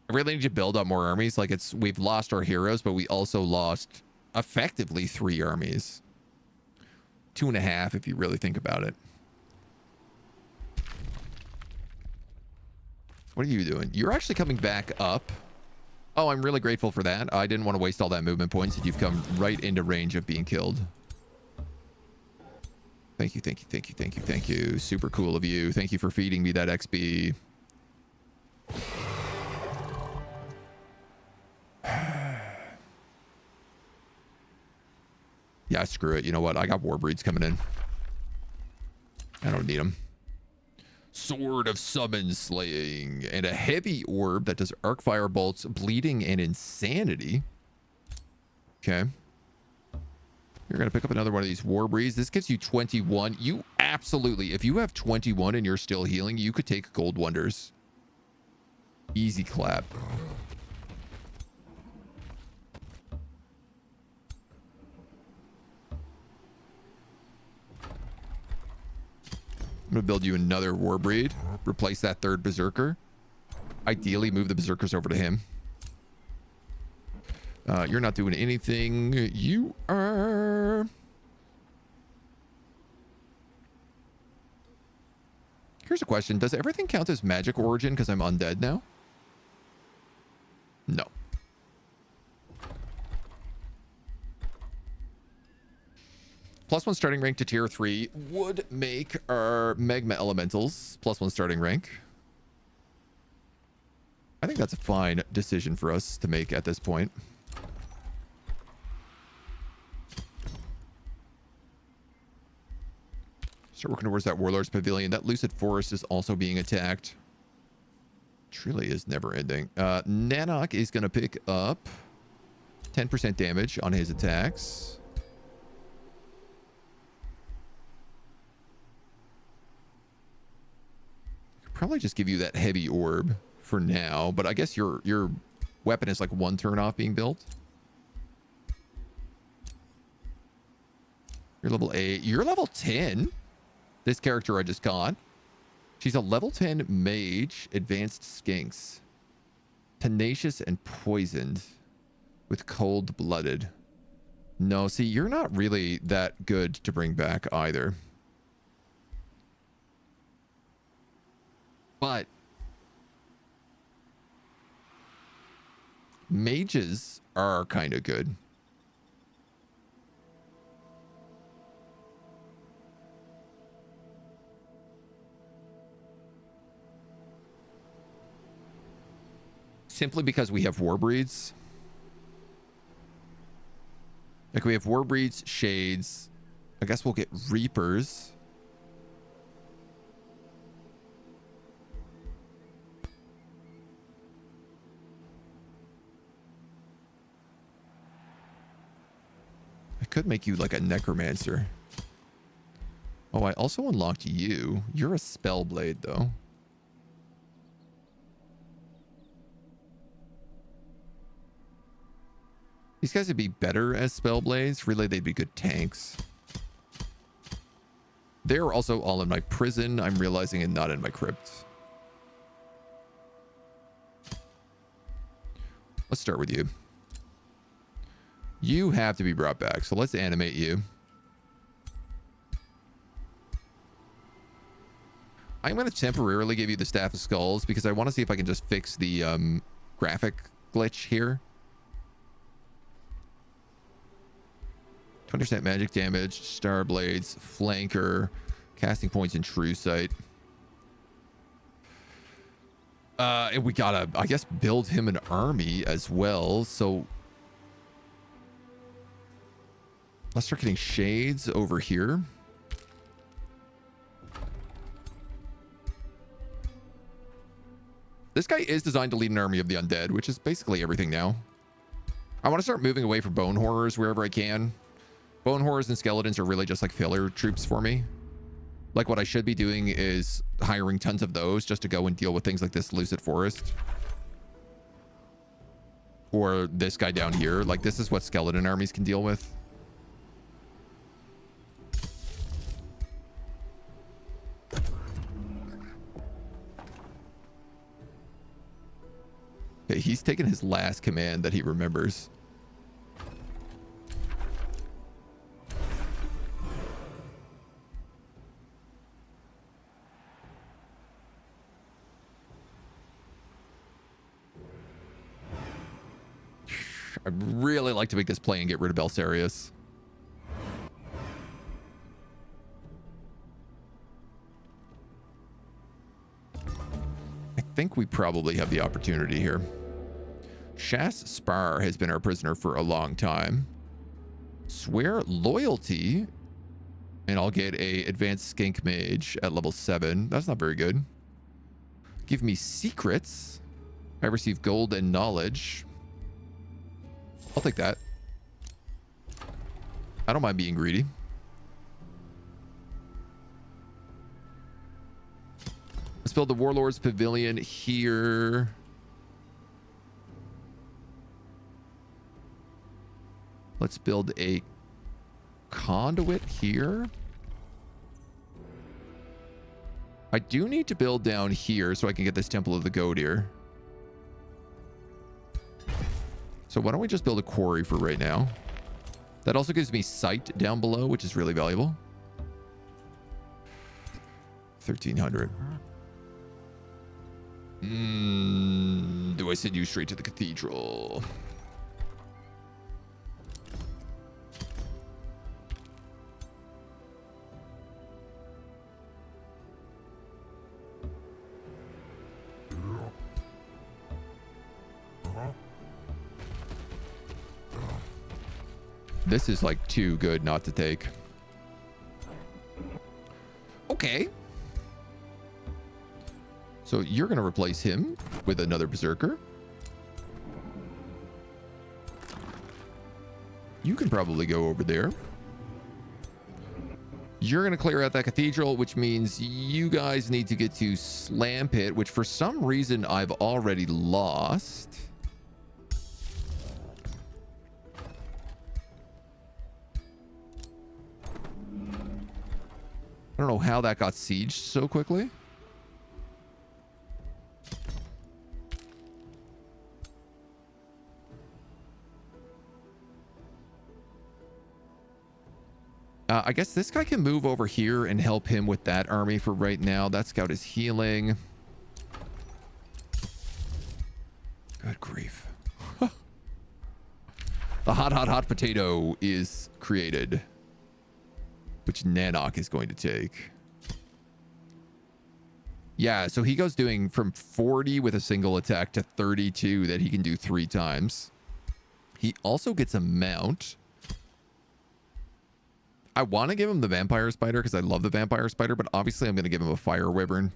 [SPEAKER 1] I really need to build up more armies. Like we've lost our heroes, but we also lost effectively 3 armies. 2.5 if you really think about it. What are you doing? You're actually coming back up. Oh, I'm really grateful for that. I didn't want to waste all that movement points, and you've come right into range of being killed. Thank you, thank you, thank you, thank you, thank you. Super cool of you. Thank you for feeding me that XP. Yeah, screw it. You know what? I got Warbreeds coming in. I don't need them. Sword of Summon Slaying. And a heavy orb that does arc fire bolts, bleeding, and insanity. Okay. You're going to pick up another one of these War Breeze. This gives you 21. You absolutely, if you have 21 and you're still healing, you could take Gold Wonders. Easy clap. I'm going to build you another Warbreed. Replace that third Berserker. Ideally, move the Berserkers over to him. You're not doing anything. You are... Here's a question. Does everything count as magic origin because I'm undead now? No. +1 starting rank to tier 3 would make our magma elementals +1 starting rank. I think that's a fine decision for us to make at this point. Start working towards that Warlord's Pavilion. That Lucid Forest is also being attacked. Truly is never ending. Nanok is going to pick up 10% damage on his attacks. Probably just give you that heavy orb for now, but I guess your weapon is like 1 turn off being built. You're level 8. You're level 10. This character I just got. She's a level 10 mage, advanced skinks. Tenacious and poisoned with cold-blooded. No, see, you're not really that good to bring back either. But mages are kind of good. Simply because we have Warbreeds. Like we have Warbreeds, Shades. I guess we'll get Reapers. Could make you like a necromancer. Oh, I also unlocked you. You're a spellblade though. These guys would be better as spellblades. Really, they'd be good tanks. They're also all in my prison, I'm realizing, and not in my crypt. Let's start with you. You have to be brought back, so let's animate you. I'm going to temporarily give you the Staff of Skulls because I want to see if I can just fix the graphic glitch here. 20% magic damage, Star Blades, Flanker, casting points, and True Sight. And we gotta, I guess, build him an army as well, so... Let's start getting Shades over here. This guy is designed to lead an army of the undead, which is basically everything now. I want to start moving away from bone horrors wherever I can. Bone horrors and skeletons are really just like filler troops for me. Like what I should be doing is hiring tons of those just to go and deal with things like this Lucid Forest. Or this guy down here. Like this is what skeleton armies can deal with. Okay, he's taken his last command that he remembers. I'd really like to make this play and get rid of Belsarius. I think we probably have the opportunity here. Shas Spar has been our prisoner for a long time. Swear loyalty And I'll get a advanced skink mage at level 7. That's not very good. Give me secrets. I receive gold and knowledge. I'll take that. I don't mind being greedy. Let's build the Warlord's Pavilion here. Let's build a conduit here. I do need to build down here so I can get this Temple of the Goat here. So why don't we just build a quarry for right now? That also gives me sight down below, which is really valuable. 1,300. Do I send you straight to the cathedral? This is like too good not to take. Okay. So you're going to replace him with another berserker. You can probably go over there. You're going to clear out that cathedral, which means you guys need to get to Slam Pit, which for some reason I've already lost. I don't know how that got sieged so quickly. I guess this guy can move over here and help him with that army for right now. That scout is healing. Good grief. The hot potato is created, which Nanok is going to take. Yeah, so he goes doing from 40 with a single attack to 32 that he can do 3 times. He also gets a mount. I want to give him the vampire spider because I love the vampire spider, but obviously I'm going to give him a fire wyvern.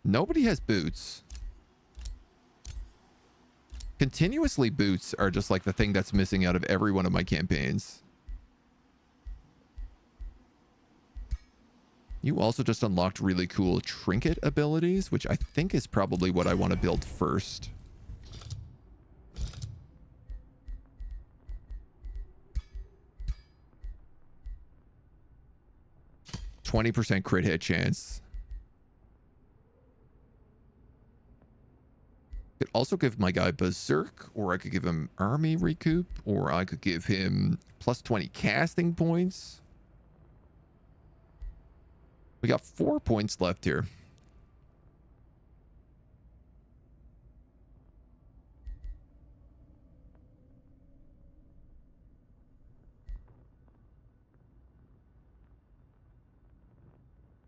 [SPEAKER 1] Nobody has boots. Continuously boots are just like the thing that's missing out of every one of my campaigns. You also just unlocked really cool trinket abilities, which I think is probably what I want to build first. %20 crit hit chance. Could also give my guy Berserk, or I could give him Army Recoup, or I could give him +20 casting points. We got 4 points left here.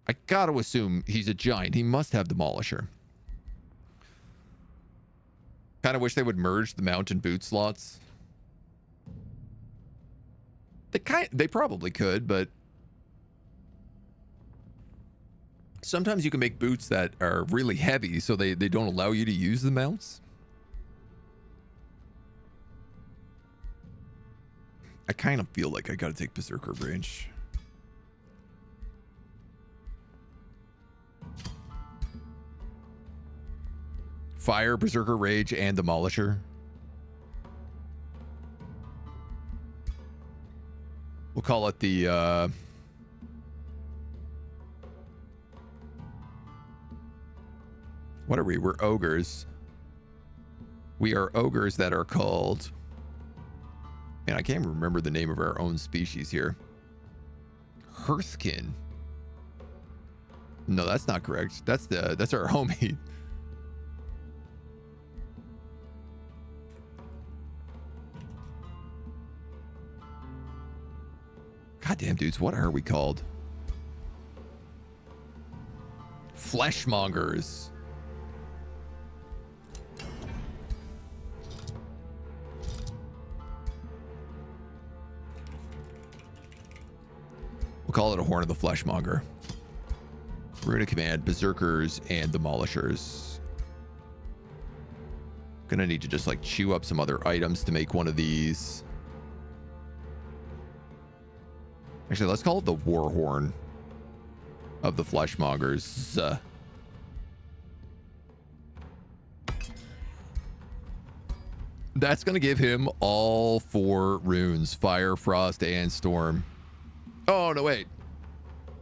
[SPEAKER 1] I gotta assume he's a giant. He must have Demolisher. Kind of wish they would merge the mount and boot slots. They probably could, but sometimes you can make boots that are really heavy, so they don't allow you to use the mounts. I kind of feel like I gotta take Berserker Range. Fire, Berserker Rage, and Demolisher. We'll call it the what are we? We're ogres. We are ogres that are called, and I can't remember the name of our own species here. Hearthkin. No, that's not correct. That's our homie. Goddamn, dudes, what are we called? Fleshmongers. We'll call it a Horn of the Fleshmonger. Rune of Command, Berserkers, and Demolishers. Gonna need to just like chew up some other items to make one of these. Actually, let's call it the War Horn of the Fleshmongers. That's going to give him all 4 runes. Fire, Frost, and Storm. Oh, no, wait.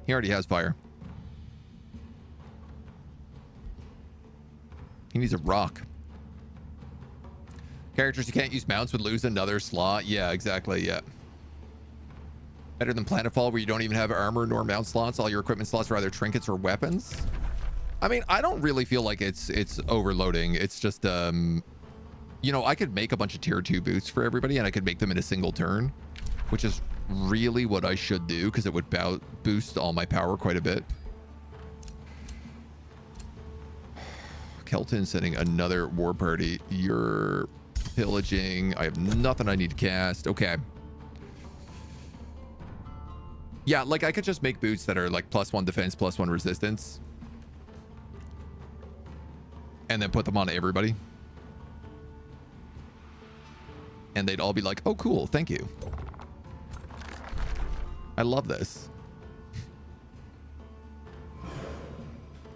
[SPEAKER 1] He already has Fire. He needs a rock. Characters you can't use mounts would lose another slot. Yeah, exactly, yeah. Better than Planetfall, where you don't even have armor nor mount slots. All your equipment slots are either trinkets or weapons. I mean, I don't really feel like it's overloading. It's just, you know, I could make a bunch of tier 2 boots for everybody, and I could make them in a single turn, which is really what I should do, because it would boost all my power quite a bit. Kelton sending another war party. You're pillaging. I have nothing I need to cast. Okay. Yeah, like I could just make boots that are like +1 defense, +1 resistance. And then put them on everybody. And they'd all be like, oh, cool. Thank you. I love this.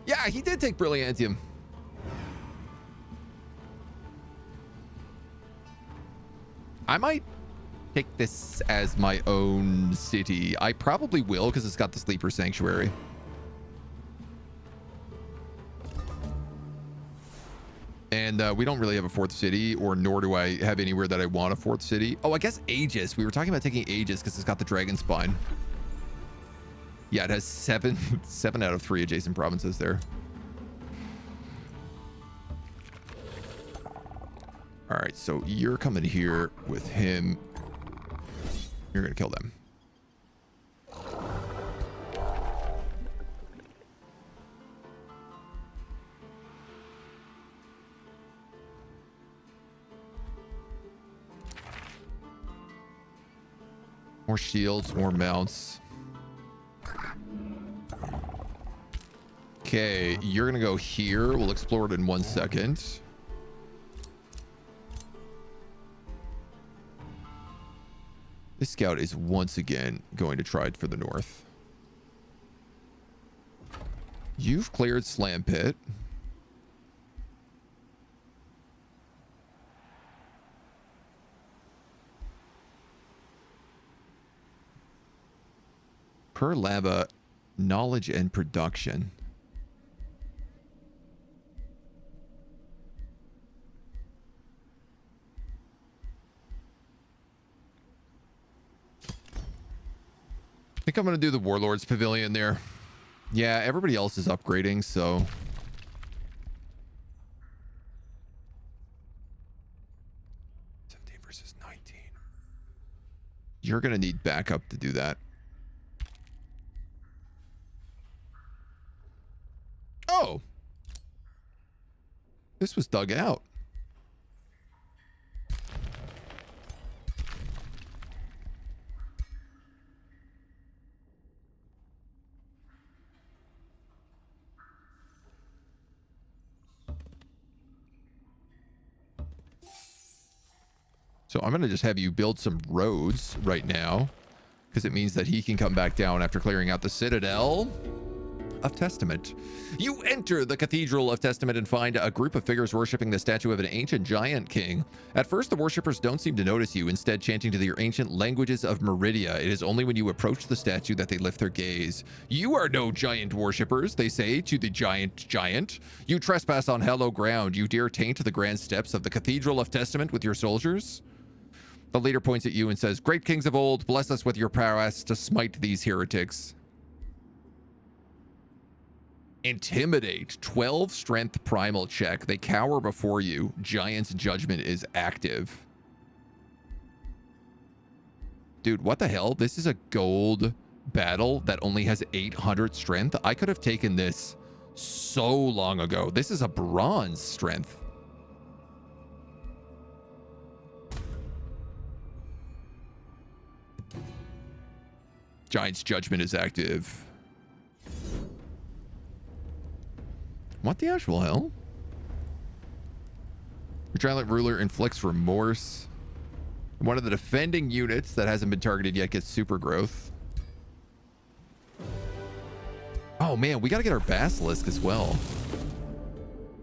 [SPEAKER 1] Yeah, he did take Brilliantium. I might take this as my own city. I probably will, because it's got the Sleeper Sanctuary. And we don't really have a 4th city, or nor do I have anywhere that I want a 4th city. Oh, I guess Aegis. We were talking about taking Aegis because it's got the Dragon Spine. Yeah, it has 7 out of 3 adjacent provinces there. All right, so you're coming here with him. You're going to kill them. More shields, more mounts. Okay, you're going to go here. We'll explore it in 1 second. This scout is once again going to try for the north. You've cleared Slam Pit. Per lava, knowledge and production. I think I'm going to do the Warlord's Pavilion there. Yeah, everybody else is upgrading, so... versus 19. You're going to need backup to do that. Oh! This was dug out. So I'm going to just have you build some roads right now, because it means that he can come back down after clearing out the Citadel of Testament. You enter the Cathedral of Testament and find a group of figures worshiping the statue of an ancient giant king. At first, the worshippers don't seem to notice you, instead chanting to their ancient languages of Meridia. It is only when you approach the statue that they lift their gaze. You are no giant worshippers, they say to the giant. You trespass on hallowed ground. You dare taint the grand steps of the Cathedral of Testament with your soldiers? The leader points at you and says, "Great kings of old, bless us with your prowess to smite these heretics." Intimidate. 12 strength primal check. They cower before you. Giant's judgment is active. Dude, what the hell? This is a gold battle that only has 800 strength. I could have taken this so long ago. This is a bronze strength. Giant's Judgment is active. What the actual hell? The Giant Ruler inflicts remorse. One of the defending units that hasn't been targeted yet gets super growth. Oh man, we gotta get our Basilisk as well.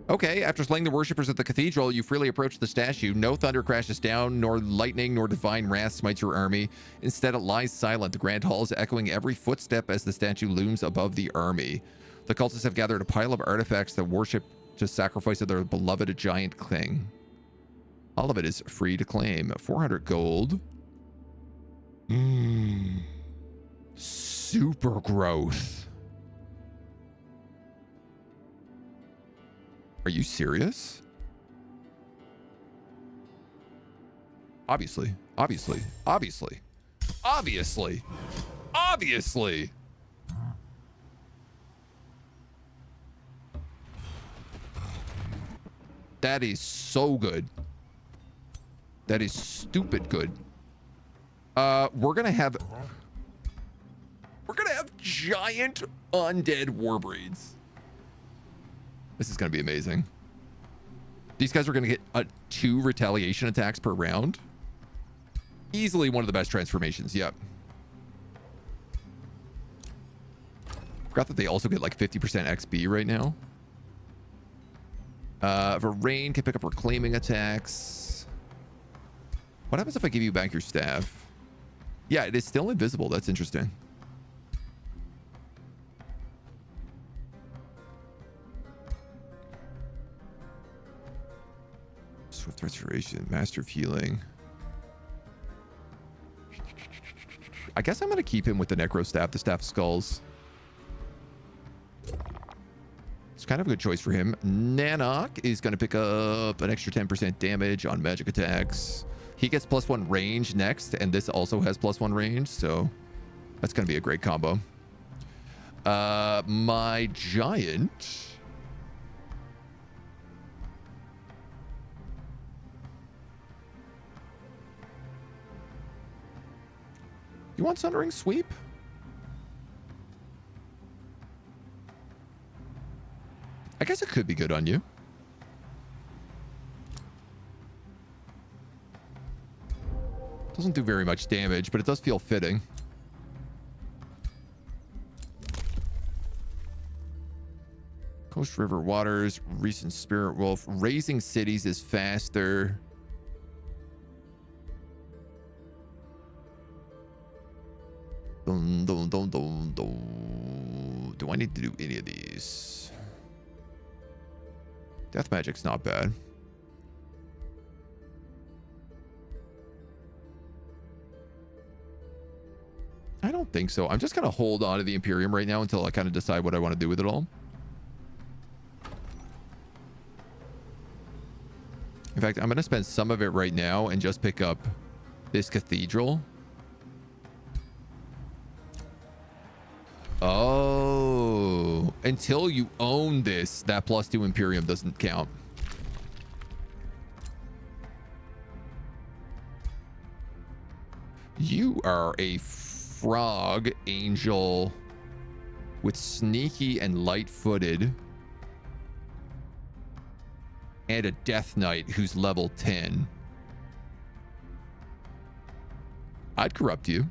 [SPEAKER 1] Okay, after slaying the worshippers at the cathedral, you freely approach the statue. No thunder crashes down, nor lightning, nor divine wrath smites your army. Instead, it lies silent, the grand halls echoing every footstep as the statue looms above the army. The cultists have gathered a pile of artifacts that worship to sacrifice of their beloved giant king. All of it is free to claim. 400 gold. Super growth. Are you serious? Obviously. That is so good. That is stupid good. We're gonna have giant undead warbreeds. This is going to be amazing. These guys are going to get 2 retaliation attacks per round. Easily one of the best transformations. Yep. Forgot that they also get like 50% XP right now. Varain can pick up reclaiming attacks. What happens if I give you back your staff? Yeah, it is still invisible. That's interesting. Swift restoration, master of healing. I guess I'm going to keep him with the necro staff, the staff of skulls. It's kind of a good choice for him. Nanok is going to pick up an extra 10% damage on magic attacks. He gets +1 range next, and this also has +1 range, so that's going to be a great combo. My giant... You want Sundering Sweep? I guess it could be good on you. Doesn't do very much damage, but it does feel fitting. Coast River Waters, recent Spirit Wolf. Raising Cities is faster. Do I need to do any of these? Death Magic's not bad. I don't think so. I'm just going to hold on to the Imperium right now until I kind of decide what I want to do with it all. In fact, I'm going to spend some of it right now and just pick up this cathedral. Oh, until you own this, that +2 Imperium doesn't count. You are a frog angel with sneaky and light-footed and a death knight who's level 10. I'd corrupt you.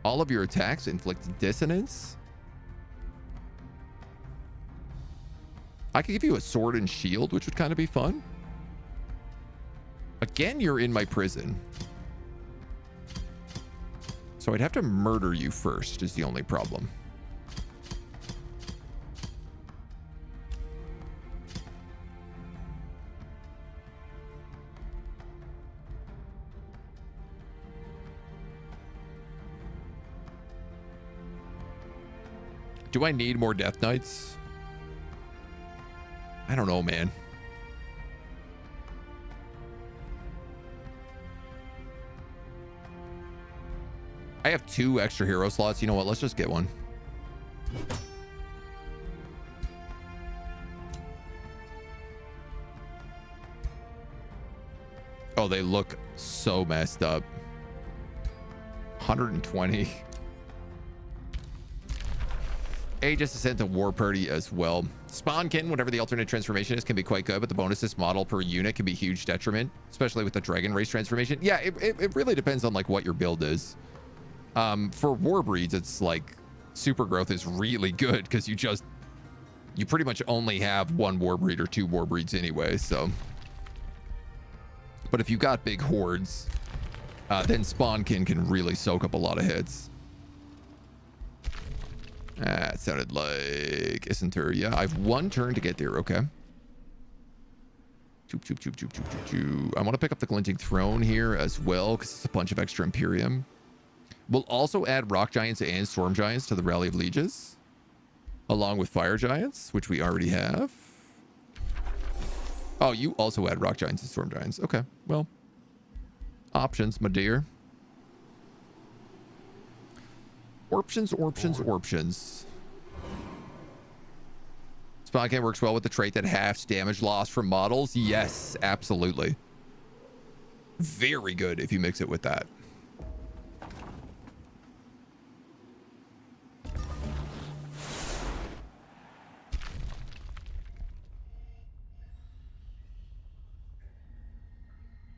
[SPEAKER 1] All of your attacks inflict dissonance. I could give you a sword and shield, which would kind of be fun. Again, you're in my prison. So I'd have to murder you first is the only problem. Do I need more Death Knights? I don't know, man. I have 2 extra hero slots. You know what? Let's just get one. Oh, they look so messed up. 120. Aegis is sent to War Party as well. Spawnkin, whatever the alternate transformation is, can be quite good, but the bonuses model per unit can be huge detriment, especially with the Dragon Race transformation. Yeah, it really depends on like what your build is. For War Breeds, it's like super growth is really good because you pretty much only have one War Breed or two War Breeds anyway, so. But if you got big hordes, then Spawnkin can really soak up a lot of hits. It sounded like Isentur. Yeah, I have one turn to get there. Okay. Choop, choop, choop, choop, choop, choop, choop. I want to pick up the Glinting Throne here as well because it's a bunch of extra Imperium. We'll also add Rock Giants and Storm Giants to the Rally of Lieges, along with Fire Giants, which we already have. Oh, you also add Rock Giants and Storm Giants. Okay, well, options, my dear. Options. Spawnkin works well with the trait that halves damage loss from models. Yes, absolutely. Very good if you mix it with that.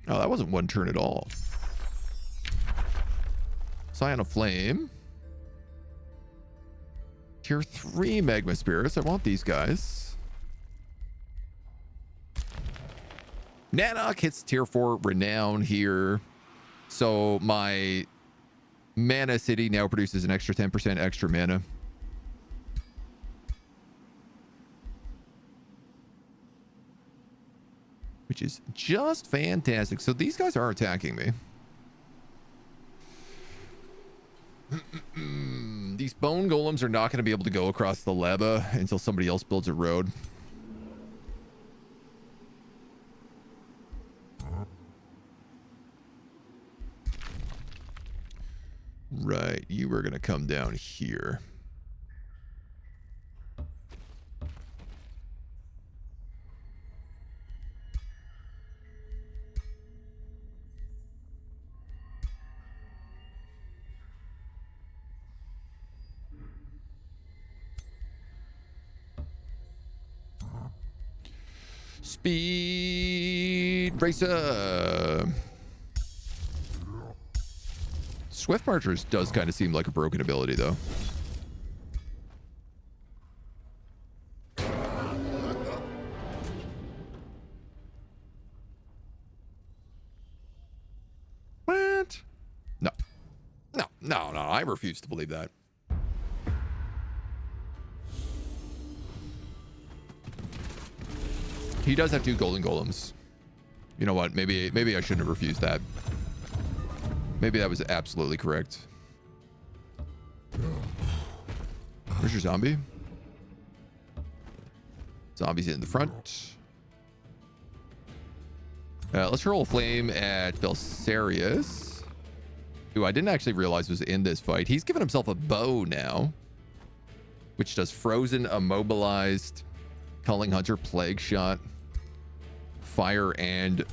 [SPEAKER 1] Oh, that wasn't one turn at all. Scion of Flame. Tier 3 Magma Spirits. I want these guys. Nanok hits Tier 4 Renown here. So my Mana City now produces an extra 10% extra mana. Which is just fantastic. So these guys are attacking me. These bone golems are not going to be able to go across the lava until somebody else builds a road. Right, you were going to come down here. Speed Racer. Swift Marchers does kind of seem like a broken ability, though. What? No. No, I refuse to believe that. He does have 2 golden golems. You know what? Maybe I shouldn't have refused that. Maybe that was absolutely correct. Where's your zombie? Zombie's in the front. Let's roll a flame at Belsarius, who I didn't actually realize was in this fight. He's given himself a bow now, which does frozen, immobilized, Culling Hunter, Plague Shot, Fire, and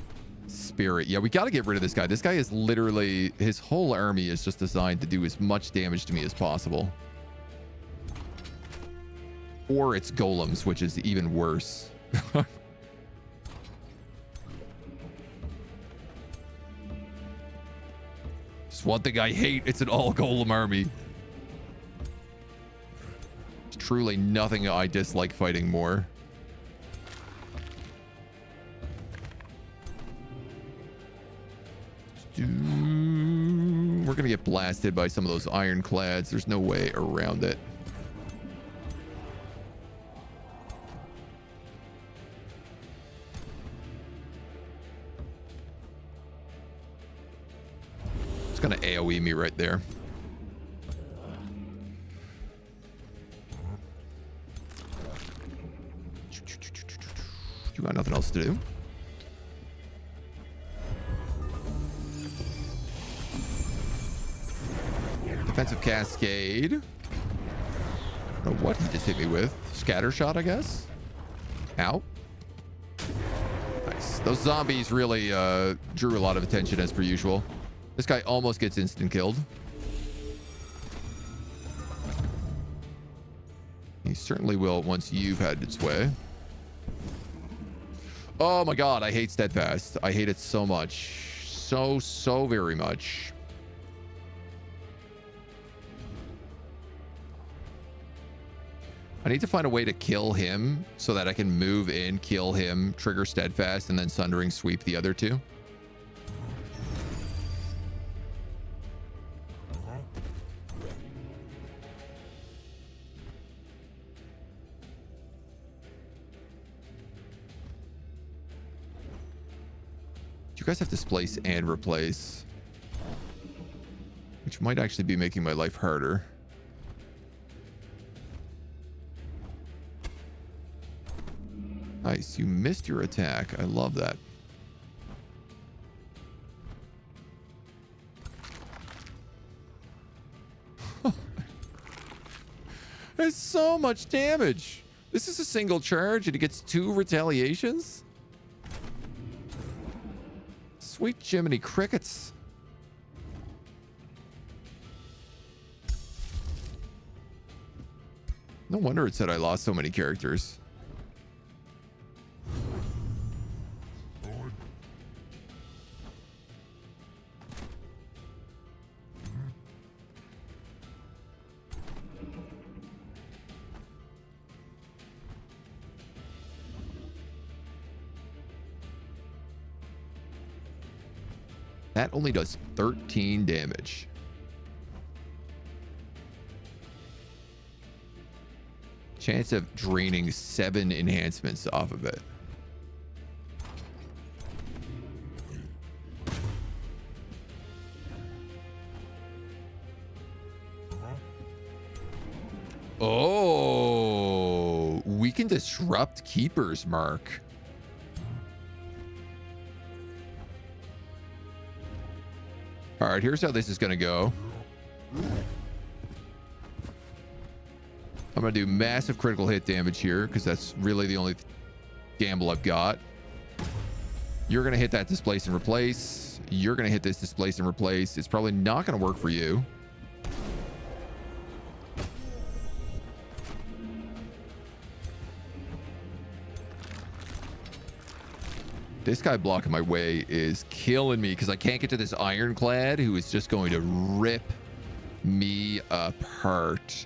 [SPEAKER 1] Spirit. Yeah, we got to get rid of this guy. This guy is literally, his whole army is just designed to do as much damage to me as possible. Or it's golems, which is even worse. Just one thing I hate, it's an all golem army. There's truly nothing I dislike fighting more. We're gonna get blasted by some of those ironclads. There's no way around it. It's gonna AoE me right there. You got nothing else to do? Defensive Cascade. I don't know what he just hit me with. Scatter Shot, I guess. Ow. Nice. Those zombies really drew a lot of attention as per usual. This guy almost gets instant killed. He certainly will once you've had its way. Oh my god, I hate steadfast. I hate it so much. So very much. I need to find a way to kill him so that I can move in, kill him, trigger steadfast, and then sundering sweep the other two. You guys have displace and replace, which might actually be making my life harder. Nice, you missed your attack. I love that. There's so much damage. This is a single charge and it gets 2 retaliations. Sweet Jiminy Crickets. No wonder it said I lost so many characters. That only does 13 damage. Chance of draining 7 enhancements off of it. Oh, we can disrupt Keeper's Mark. All right, here's how this is going to go. I'm going to do massive critical hit damage here because that's really the only gamble I've got. You're going to hit that displace and replace. You're going to hit this displace and replace. It's probably not going to work for you. This guy blocking my way is killing me because I can't get to this ironclad who is just going to rip me apart.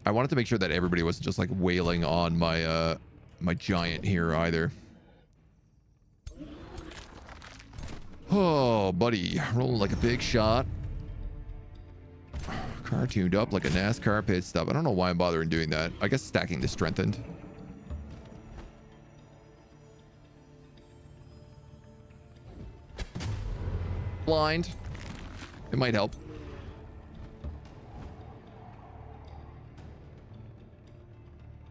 [SPEAKER 1] I wanted to make sure that everybody wasn't just like wailing on my my giant here either. Oh, buddy, rolling like a big shot. Car tuned up like a NASCAR pit stop. I don't know why I'm bothering doing that. I guess stacking the strengthened. Blind. It might help.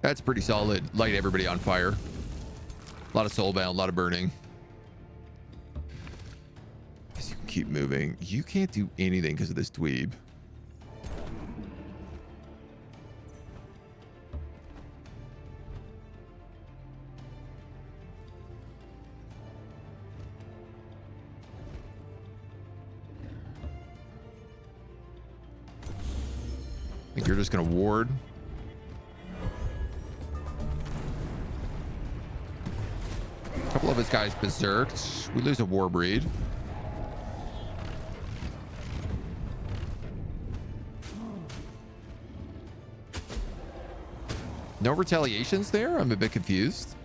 [SPEAKER 1] That's pretty solid. Light everybody on fire. A lot of soulbound, a lot of burning. Guess you can keep moving. You can't do anything because of this dweeb. I think you're just going to ward. A couple of his guys berserked. We lose a war breed. No retaliations there? I'm a bit confused.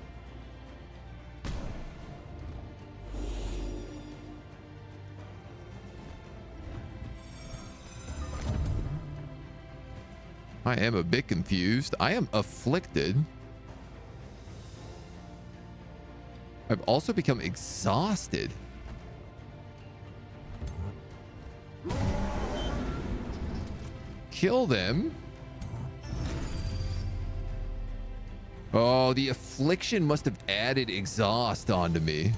[SPEAKER 1] I am a bit confused. I am afflicted. I've also become exhausted. Kill them. Oh, the affliction must have added exhaust onto me.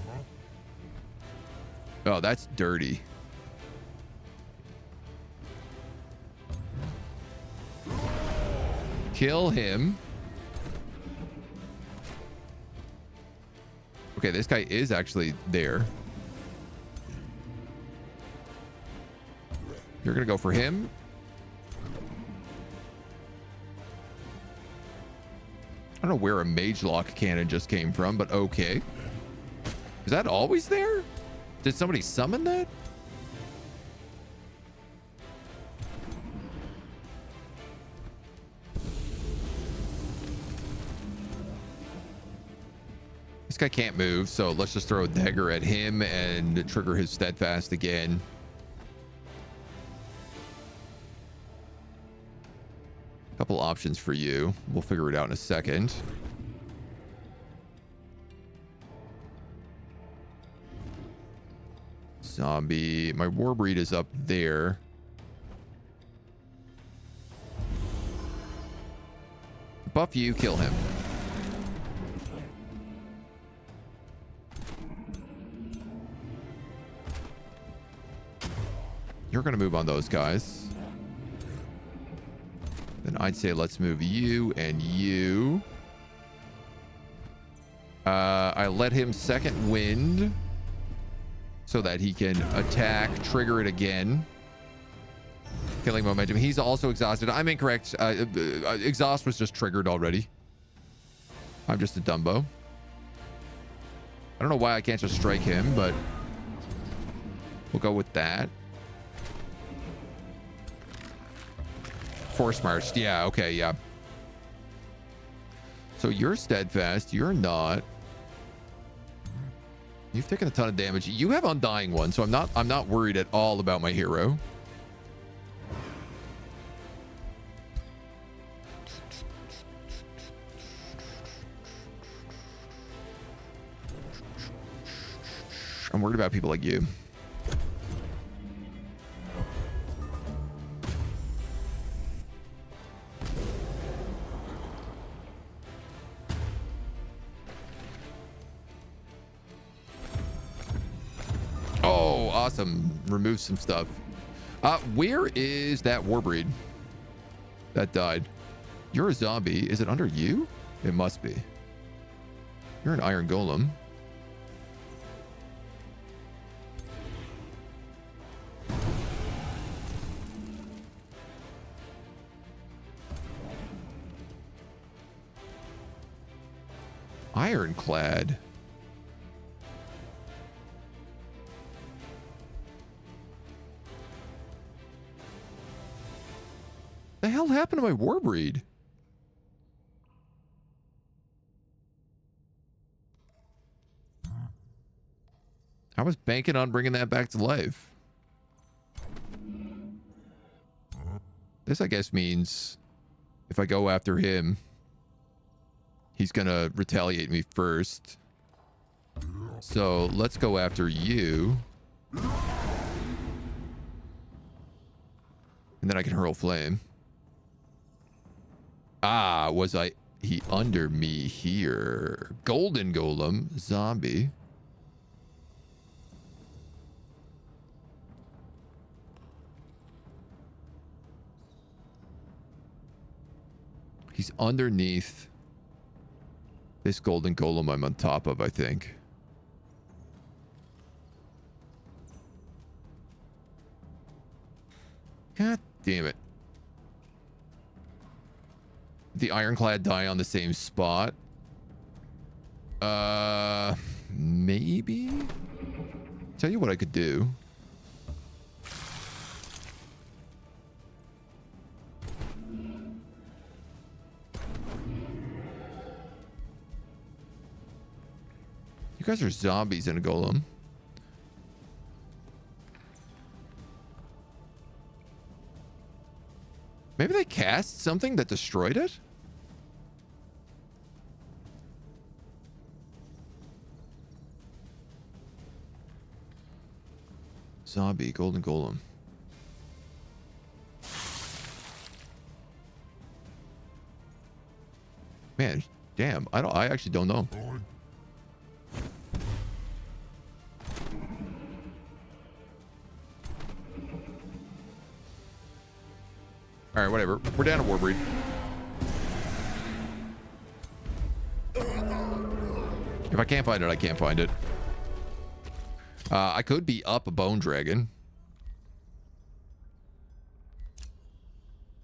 [SPEAKER 1] Oh, that's dirty. Kill him. Okay, this guy is actually there. You're gonna go for him. I don't know where a mage lock cannon just came from, but okay. Is that always there? Did somebody summon that? This guy can't move, so let's just throw a dagger at him and trigger his steadfast again. Couple options for you. We'll figure it out in a second. Zombie. My Warbreed is up there. Buff you, kill him. You're going to move on those guys. Then I'd say let's move you and you. I let him second wind so that he can attack, trigger it again. Killing momentum. He's also exhausted. I'm incorrect. Exhaust was just triggered already. I'm just a Dumbo. I don't know why I can't just strike him, but we'll go with that. Force marched. Yeah, okay, yeah. So you're steadfast. You're not. You've taken a ton of damage. You have Undying One, so I'm not worried at all about my hero. I'm worried about people like you. Oh, awesome. Remove some stuff. Where is that Warbreed that died? You're a zombie. Is it under you? It must be. You're an Iron Golem. Ironclad. The hell happened to my Warbreed? I was banking on bringing that back to life. This, I guess, means if I go after him, he's gonna retaliate me first. So let's go after you. And then I can hurl flame. Ah, was he under me here? Golden Golem, zombie. He's underneath this Golden Golem I'm on top of, I think. God damn it. The Ironclad die on the same spot? Maybe? Tell you what I could do. You guys are zombies in a golem. Maybe they cast something that destroyed it? Zombie, golden golem. Man, damn, I actually don't know. All right, whatever. We're down to Warbreed. If I can't find it, I can't find it. I could be up a Bone Dragon.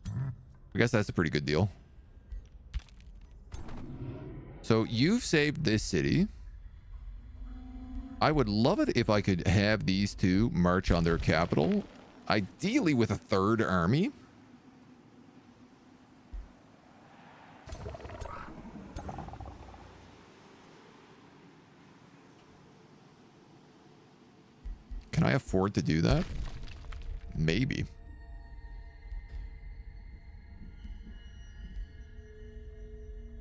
[SPEAKER 1] I guess that's a pretty good deal. So you've saved this city. I would love it if I could have these two march on their capital, ideally with a third army. Can I afford to do that? Maybe.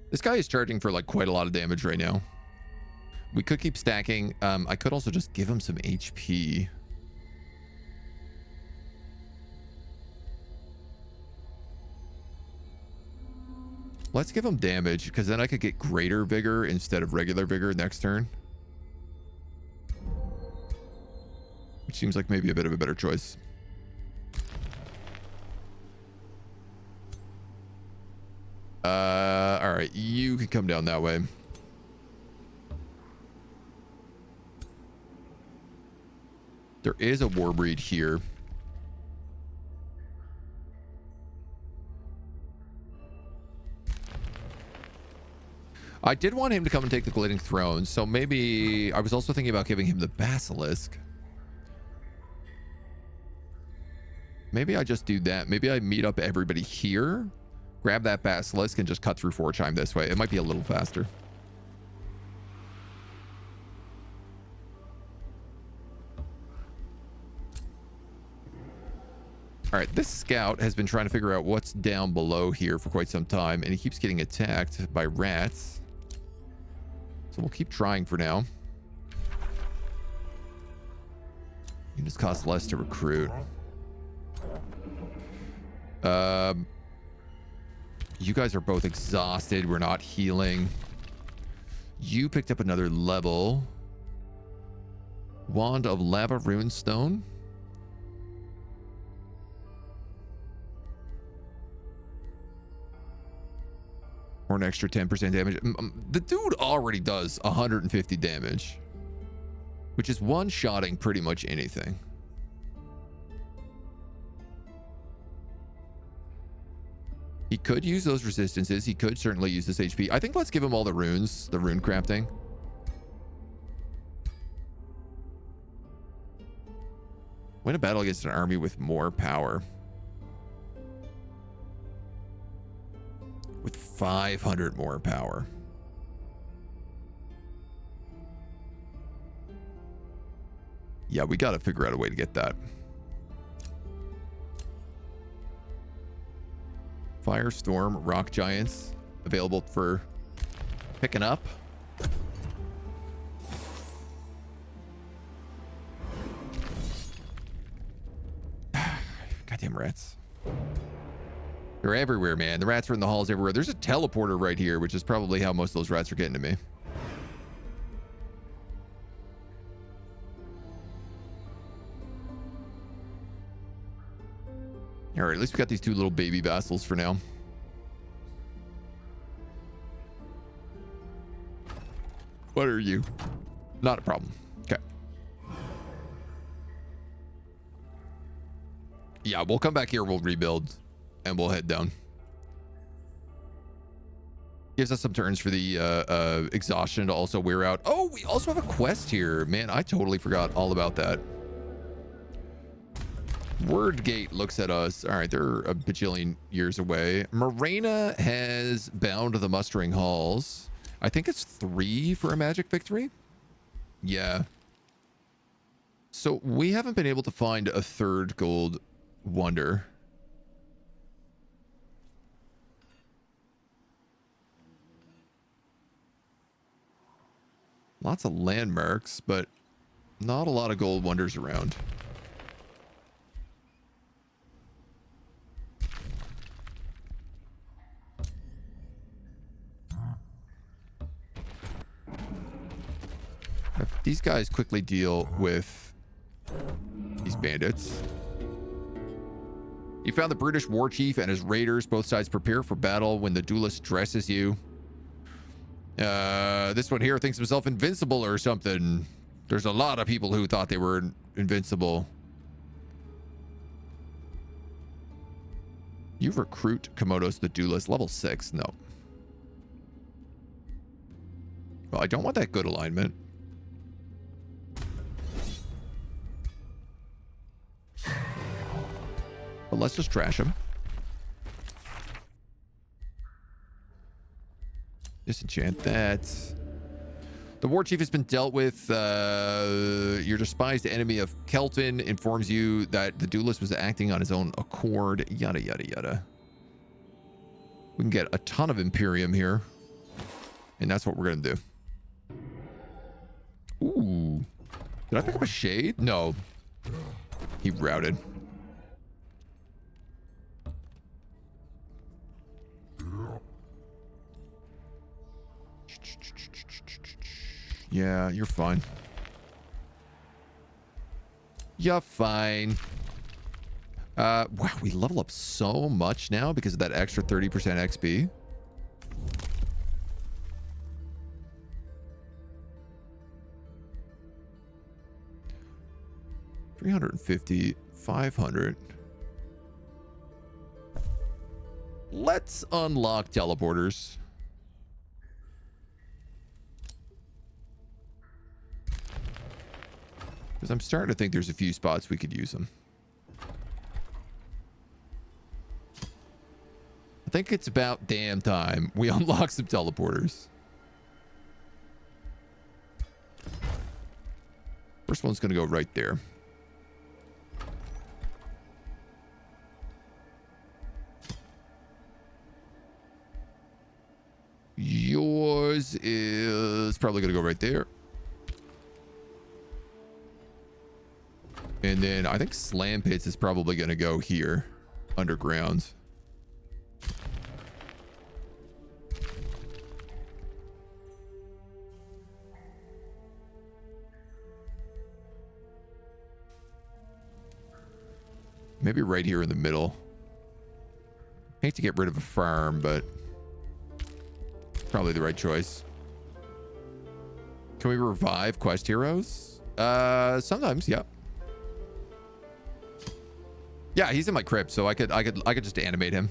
[SPEAKER 1] This guy is charging for like quite a lot of damage right now. We could keep stacking. I could also just give him some HP. Let's give him damage, because then I could get greater vigor instead of regular vigor next turn. Which seems like maybe a bit of a better choice. All right, you can come down that way. There is a Warbreed here. I did want him to come and take the Gliding Throne, so maybe I was also thinking about giving him the Basilisk. Maybe I just do that. Maybe I meet up everybody here, grab that Basilisk, and just cut through Forchheim this way. It might be a little faster. All right, this scout has been trying to figure out what's down below here for quite some time, and he keeps getting attacked by rats. So we'll keep trying for now. Units cost less to recruit. You guys are both exhausted. We're not healing. You picked up another level. Wand of Lava Runestone. Or an extra 10% damage. The dude already does 150 damage, which is one-shotting pretty much anything. He could use those resistances. He could certainly use this HP. I think let's give him all the runes, the rune crafting. Win a battle against an army with more power. With 500 more power. Yeah, we got to figure out a way to get that. Firestorm, Rock Giants, available for picking up. Goddamn rats. They're everywhere, man. The rats are in the halls everywhere. There's a teleporter right here, which is probably how most of those rats are getting to me. All right, at least we got these two little baby vassals for now. What are you? Not a problem. Okay. Yeah, we'll come back here. We'll rebuild. And we'll head down. Gives us some turns for the exhaustion to also wear out. Oh, we also have a quest here. Man, I totally forgot all about that. Wordgate looks at us. All right, they're a bajillion years away. Morena has bound the mustering halls. I think it's 3 for a magic victory. Yeah. So we haven't been able to find a third gold wonder. Lots of landmarks, but not a lot of gold wonders around. If these guys quickly deal with these bandits. You found the British war chief and his raiders. Both sides prepare for battle when the duelist dresses you. This one here thinks himself invincible or something. There's a lot of people who thought they were invincible. You recruit Komodos the duelist, level 6. No. Well, I don't want that good alignment. But let's just trash him. Disenchant that. The war chief has been dealt with. Your despised enemy of Kelton informs you that the duelist was acting on his own accord. Yada, yada, yada. We can get a ton of Imperium here. And that's what we're going to do. Ooh. Did I pick up a shade? No. He routed. Yeah, you're fine. You're fine. Wow, we level up so much now because of that extra 30% XP. $350, $500. Let's unlock teleporters. Because I'm starting to think there's a few spots we could use them. I think it's about damn time we unlock some teleporters. First one's going to go right there. Yours is probably going to go right there. And then I think Slam Pits is probably going to go here, underground. Maybe right here in the middle. Hate to get rid of a farm, but probably the right choice. Can we revive quest heroes? Sometimes, yeah. Yeah, he's in my crypt, so I could just animate him.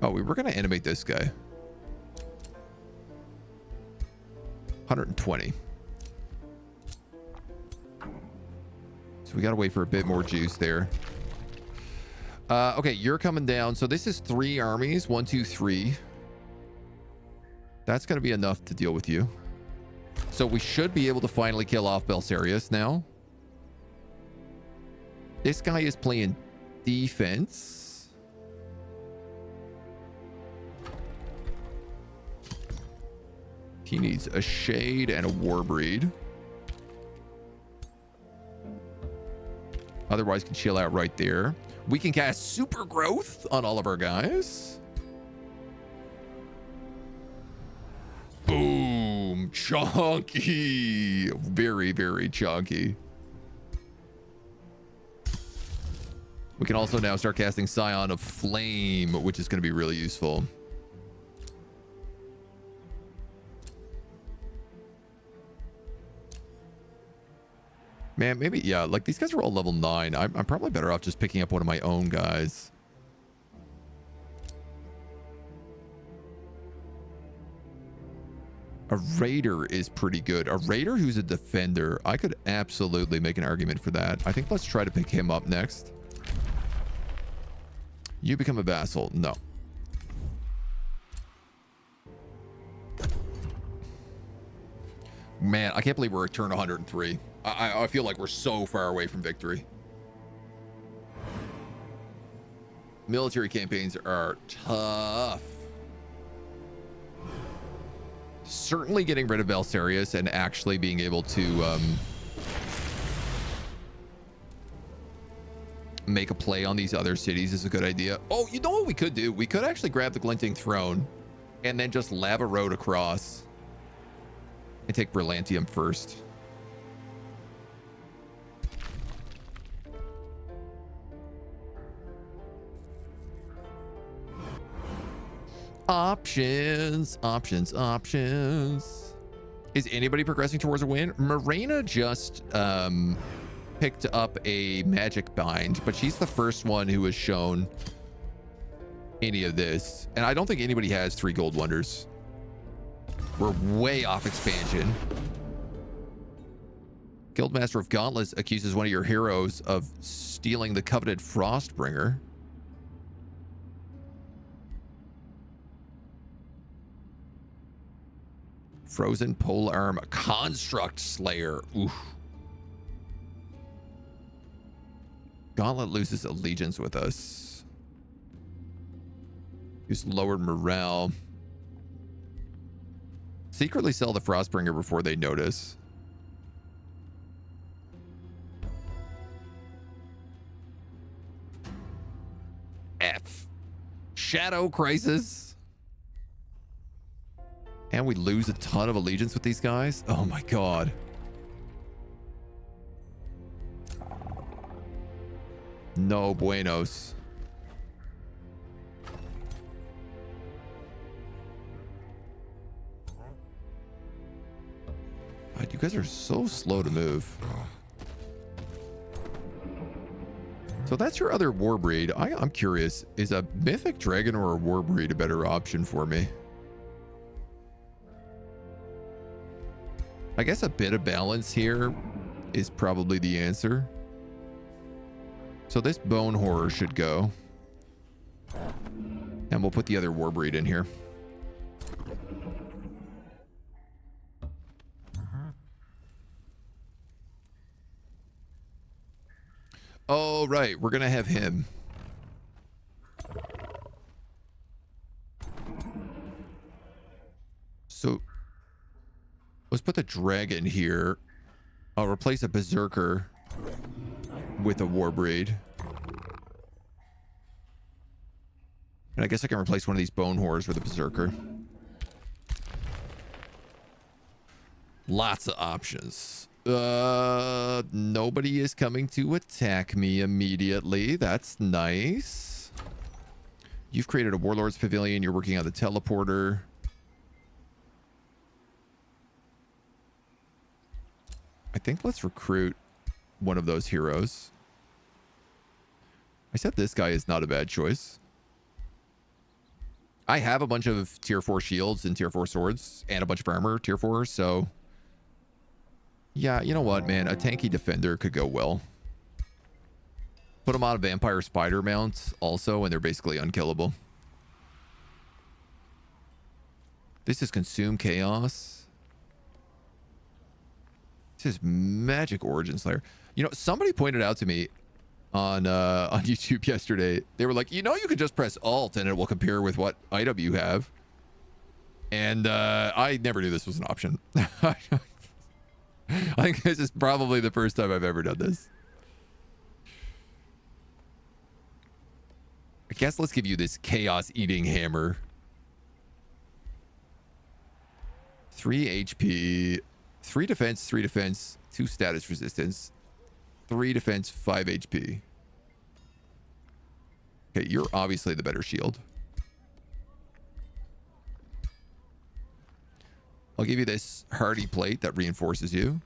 [SPEAKER 1] Oh, we were gonna animate this guy. 120. So we gotta wait for a bit more juice there. Okay, you're coming down. So this is 3 armies. 1, 2, 3. That's gonna be enough to deal with you. So we should be able to finally kill off Belsarius now. This guy is playing defense. He needs a shade and a warbreed. Otherwise can chill out right there. We can cast super growth on all of our guys. Boom. Chunky. Very, very chunky. We can also now start casting Scion of Flame, which is going to be really useful. Man, maybe, yeah, like these guys are all level 9. I'm probably better off just picking up one of my own guys. A raider is pretty good. A raider who's a defender. I could absolutely make an argument for that. I think let's try to pick him up next. You become a vassal. No. Man, I can't believe we're at turn 103. I feel like we're so far away from victory. Military campaigns are tough. Certainly getting rid of Belsarius and actually being able to make a play on these other cities is a good idea. Oh, you know what we could do? We could actually grab the Glinting Throne and then just lava road across and take Brillantium first. Options, options, options. Is anybody progressing towards a win? Marina just picked up a magic bind, but she's the first one who has shown any of this. And I don't think anybody has 3 gold wonders. We're way off expansion. Guildmaster of Gauntlets accuses one of your heroes of stealing the coveted Frostbringer. Frozen Polearm Construct Slayer. Oof. Gauntlet loses allegiance with us. Just lowered morale. Secretly sell the Frostbringer before they notice. F. Shadow Crisis. And we lose a ton of allegiance with these guys. Oh my god. No buenos. God, you guys are so slow to move. So that's your other war breed. I'm curious, is a mythic dragon or a war breed a better option for me? I guess a bit of balance here is probably the answer. So this bone horror should go. And we'll put the other war breed in here. Oh, right. We're going to have him. So let's put the dragon here. I'll replace a berserker with a war breed. And I guess I can replace one of these bone horrors with a berserker. Lots of options. Nobody is coming to attack me immediately. That's nice. You've created a warlord's pavilion. You're working on the teleporter. I think let's recruit one of those heroes. I said this guy is not a bad choice. I have a bunch of tier 4 shields and tier 4 swords and a bunch of armor tier 4, so yeah, you know what, man? A tanky defender could go well. Put them on a vampire spider mount also, and they're basically unkillable. This is Consume Chaos. This is Magic Origin Slayer. You know, somebody pointed out to me on YouTube yesterday. They were like, you know, you could just press Alt and it will compare with what item you have. And I never knew this was an option. I think this is probably the first time I've ever done this. I guess let's give you this Chaos Eating Hammer. 3 HP, 3 defense, 2 status resistance, 3 defense, 5 HP. Okay, you're obviously the better shield. I'll give you this hardy plate that reinforces you.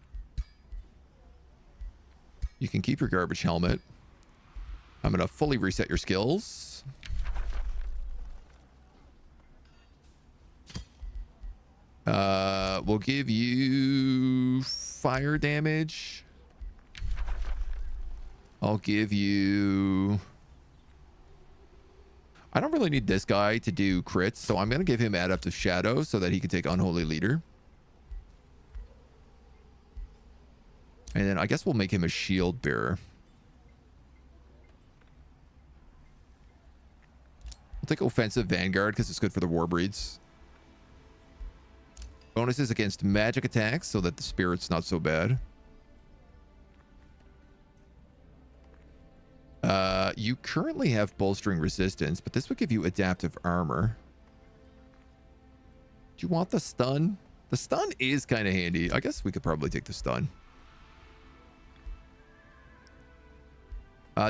[SPEAKER 1] You can keep your garbage helmet. I'm going to fully reset your skills. We'll give you fire damage. I'll give you... I don't really need this guy to do crits, so I'm going to give him Adaptive Shadow so that he can take Unholy Leader. And then I guess we'll make him a shield bearer. We'll take Offensive Vanguard because it's good for the war breeds. Bonuses against magic attacks so that the spirit's not so bad. You currently have bolstering resistance, but this would give you adaptive armor. Do you want the stun? The stun is kind of handy. I guess we could probably take the stun.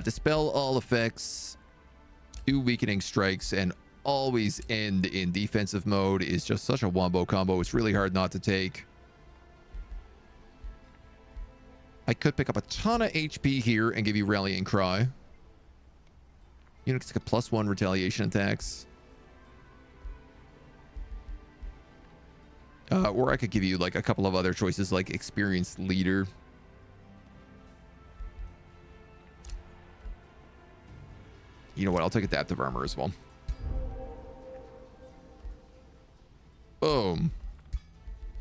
[SPEAKER 1] Dispel all effects, 2 weakening strikes, and always end in defensive mode is just such a wombo combo. It's really hard not to take. I could pick up a ton of HP here and give you Rallying Cry. Unix get +1 retaliation attacks. Or I could give you like a couple of other choices like experienced leader. You know what? I'll take adaptive armor as well. Boom.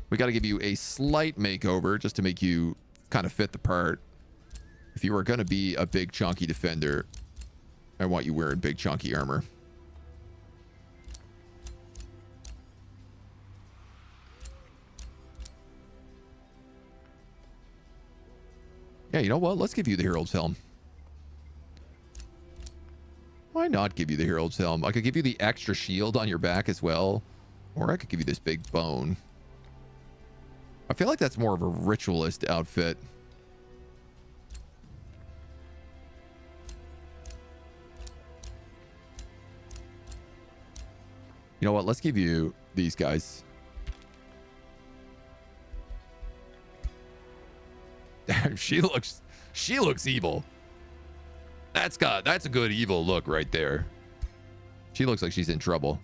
[SPEAKER 1] We got to give you a slight makeover just to make you kind of fit the part. If you are going to be a big chunky defender, I want you wearing big chunky armor. Yeah, you know what? Let's give you the Herald's Helm. Why not give you the Herald's Helm? I could give you the extra shield on your back as well. Or I could give you this big bone. I feel like that's more of a ritualist outfit. You know what? Let's give you these guys. she looks evil. That's a good evil look right there. She looks like she's in trouble.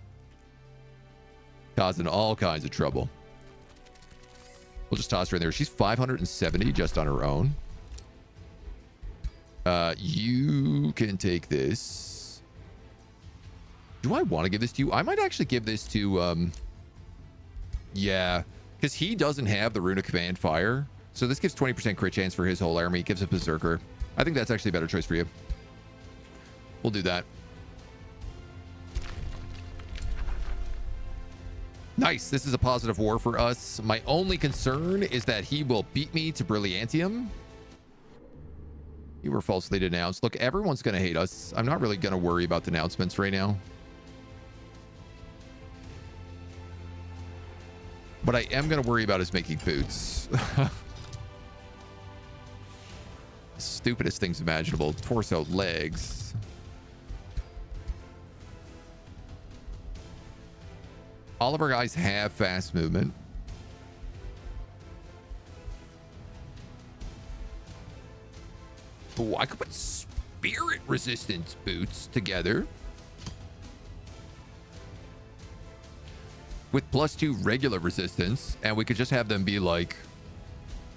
[SPEAKER 1] Causing all kinds of trouble. We'll just toss her in there. She's 570 just on her own. You can take this. Do I want to give this to you? I might actually give this to, yeah, because he doesn't have the Rune of Command Fire. So this gives 20% crit chance for his whole army. It gives a Berserker. I think that's actually a better choice for you. We'll do that. Nice. This is a positive war for us. My only concern is that he will beat me to Brilliantium. You were falsely denounced. Look, everyone's going to hate us. I'm not really going to worry about denouncements right now. What I am going to worry about is making boots. Stupidest things imaginable. Torso, legs. All of our guys have fast movement. Oh, I could put spirit resistance boots together. With +2 regular resistance. And we could just have them be like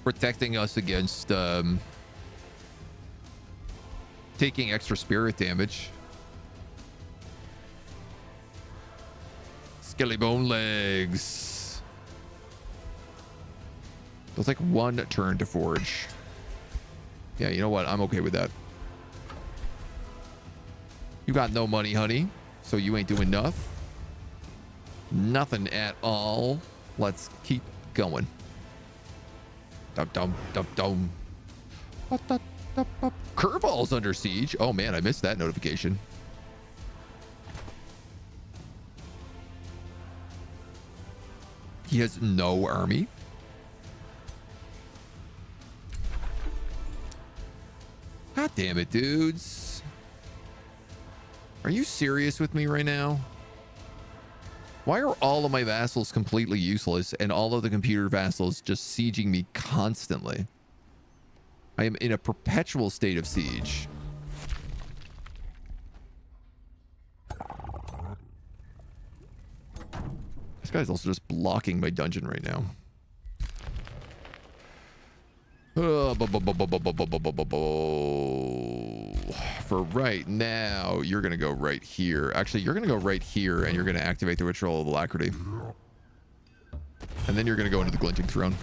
[SPEAKER 1] protecting us against taking extra spirit damage. Skelly bone legs. They'll take 1 turn to forge. Yeah, you know what? I'm okay with that. You got no money, honey. So you ain't doing enough. Nothing at all. Let's keep going. Dum dum dum dum. Curveball's under siege. Oh man, I missed that notification. He has no army. God damn it, dudes. Are you serious with me right now? Why are all of my vassals completely useless and all of the computer vassals just sieging me constantly? I am in a perpetual state of siege. This guy's also just blocking my dungeon right now. For right now, you're going to go right here. Actually, you're going to go right here and you're going to activate the Ritual of Alacrity. And then you're going to go into the Glinting Throne.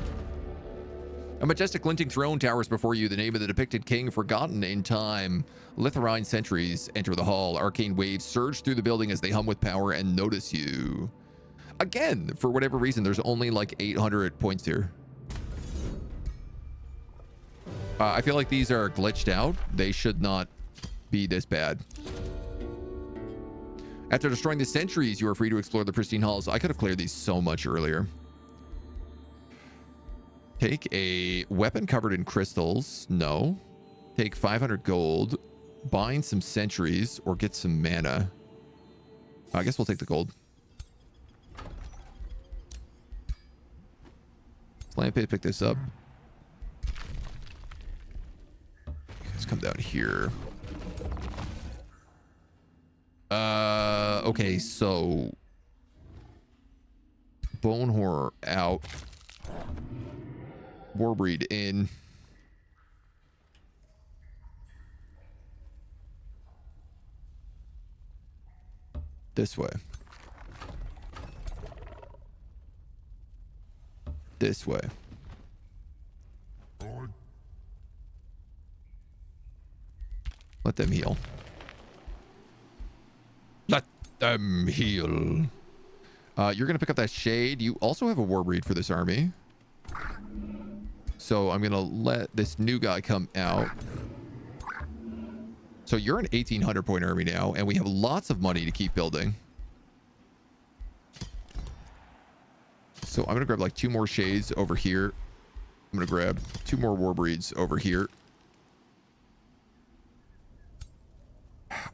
[SPEAKER 1] A majestic glinting throne towers before you, the name of the depicted king forgotten in time. Litharine sentries enter the hall. Arcane waves surge through the building as they hum with power and notice you. Again, for whatever reason, there's only like 800 points here. I feel like these are glitched out. They should not be this bad. After destroying the sentries, you are free to explore the pristine halls. I could have cleared these so much earlier. Take a weapon covered in crystals. No. Take 500 gold. Bind some sentries or get some mana. I guess we'll take the gold. Slam pit, pick this up. Let's come down here. Okay, so Bone Horror out. Warbreed in. This way. This way. Let them heal. Let them heal. You're going to pick up that shade. You also have a warbreed for this army. So I'm going to let this new guy come out. So you're an 1,800 point army now, and we have lots of money to keep building. So I'm going to grab like 2 more shades over here. I'm going to grab 2 more warbreeds over here.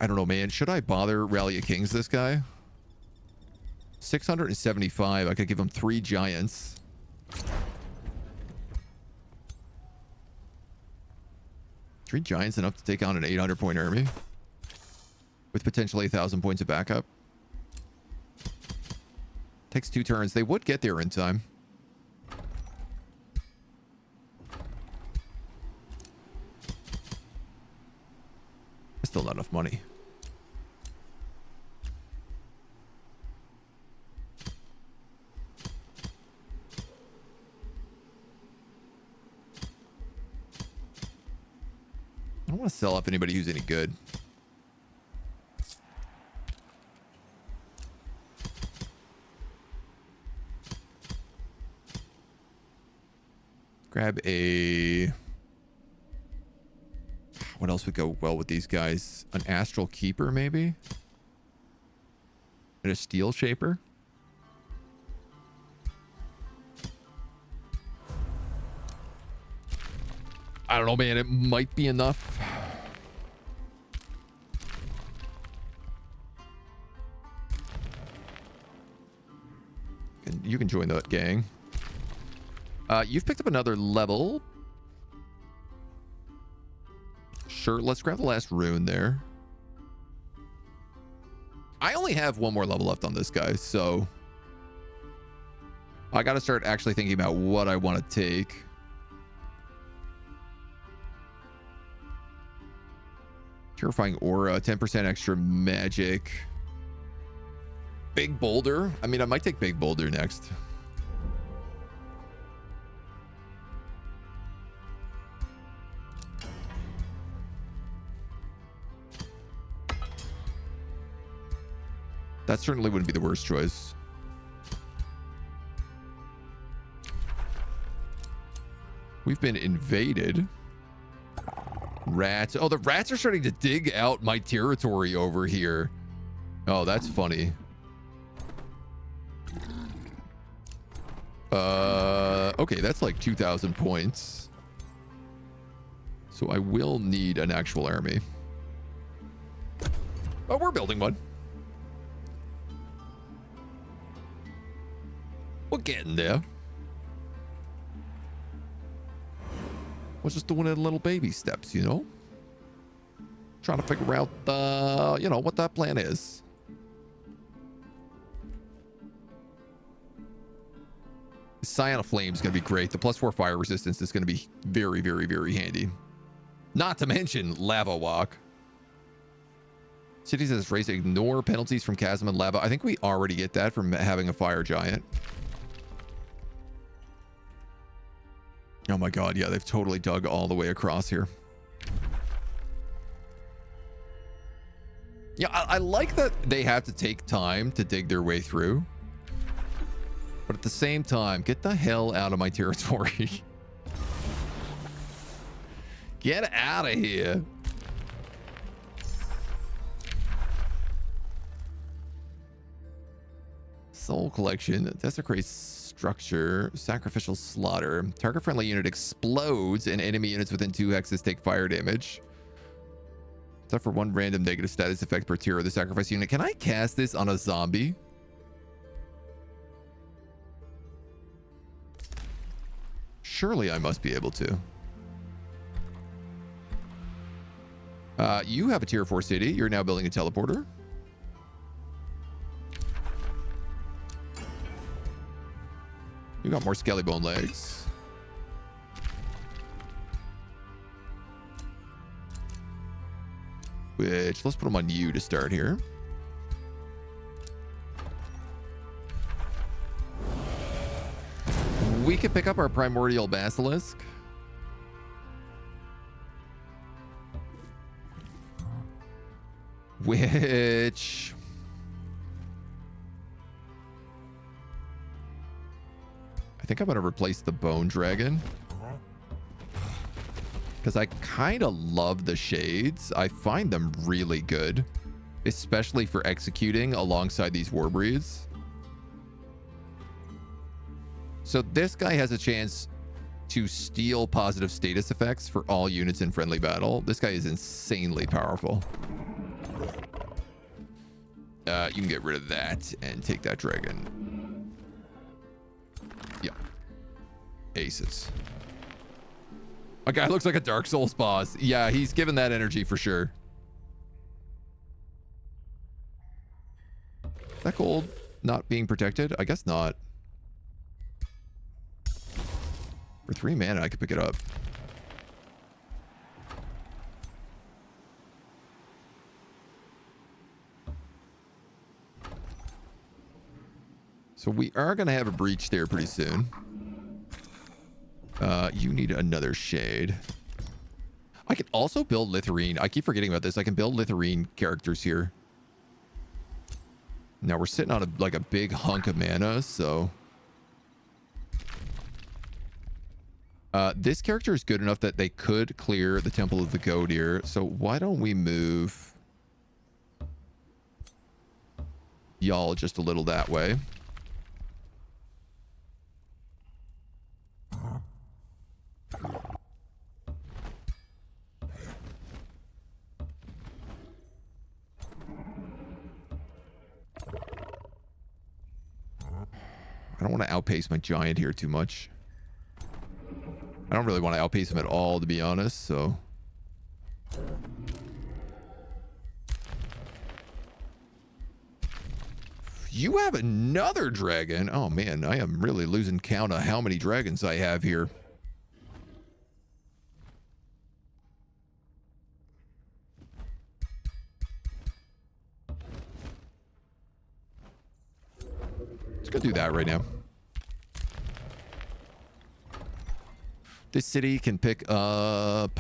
[SPEAKER 1] I don't know, man. Should I bother Rally of Kings this guy? 675. I could give him 3 giants. Three giants enough to take on an 800 point army with potentially 1,000 points of backup. Takes 2 turns. They would get there in time. Still not enough money. I don't want to sell off anybody who's any good. Grab a... What else would go well with these guys? An astral keeper, maybe? And a steel shaper? I don't know, man. It might be enough. You can join that gang. You've picked up another level. Sure, let's grab the last rune there. I only have 1 more level left on this guy, so I got to start actually thinking about what I want to take. Terrifying aura, 10% extra magic. Big boulder. I mean, I might take big boulder next. That certainly wouldn't be the worst choice. We've been invaded. Rats. Oh, the rats are starting to dig out my territory over here. Oh, that's funny. Okay, that's like 2,000 points. So I will need an actual army. Oh, we're building one. We're getting there. We're just doing it in little baby steps, you know? Trying to figure out, you know, what that plan is. Scion of Flame is going to be great. The +4 fire resistance is going to be very, very, very handy. Not to mention Lava Walk. City says race ignore penalties from chasm and lava. I think we already get that from having a fire giant. Oh my god, yeah, they've totally dug all the way across here. Yeah, I like that they have to take time to dig their way through. But at the same time, get the hell out of my territory. Get out of here. Soul collection. Desecrates structure. Sacrificial slaughter. Target friendly unit explodes and enemy units within 2 hexes take fire damage. Suffer 1 random negative status effect per tier of the sacrifice unit. Can I cast this on a zombie? Surely I must be able to. You have a tier 4 city. You're now building a teleporter. You got more skelly bone legs. Which, let's put them on you to start here. We could pick up our primordial basilisk. Which... I think I'm going to replace the bone dragon. Because I kind of love the shades. I find them really good. Especially for executing alongside these war breeds. So this guy has a chance to steal positive status effects for all units in friendly battle. This guy is insanely powerful. You can get rid of that and take that dragon. Yeah. Aces. A guy looks like a Dark Souls boss. Yeah, he's given that energy for sure. Is that gold not being protected? I guess not. For 3 mana, I could pick it up. So we are going to have a breach there pretty soon. You need another shade. I can also build Litharine. I keep forgetting about this. I can build Litharine characters here. Now we're sitting on a big hunk of mana, so... this character is good enough that they could clear the Temple of the Goat here. So why don't we move y'all just a little that way? I don't want to outpace my giant here too much. I don't really want to outpace him at all, to be honest, so... You have another dragon? Oh, man, I am really losing count of how many dragons I have here. Let's go do that right now. This city can pick up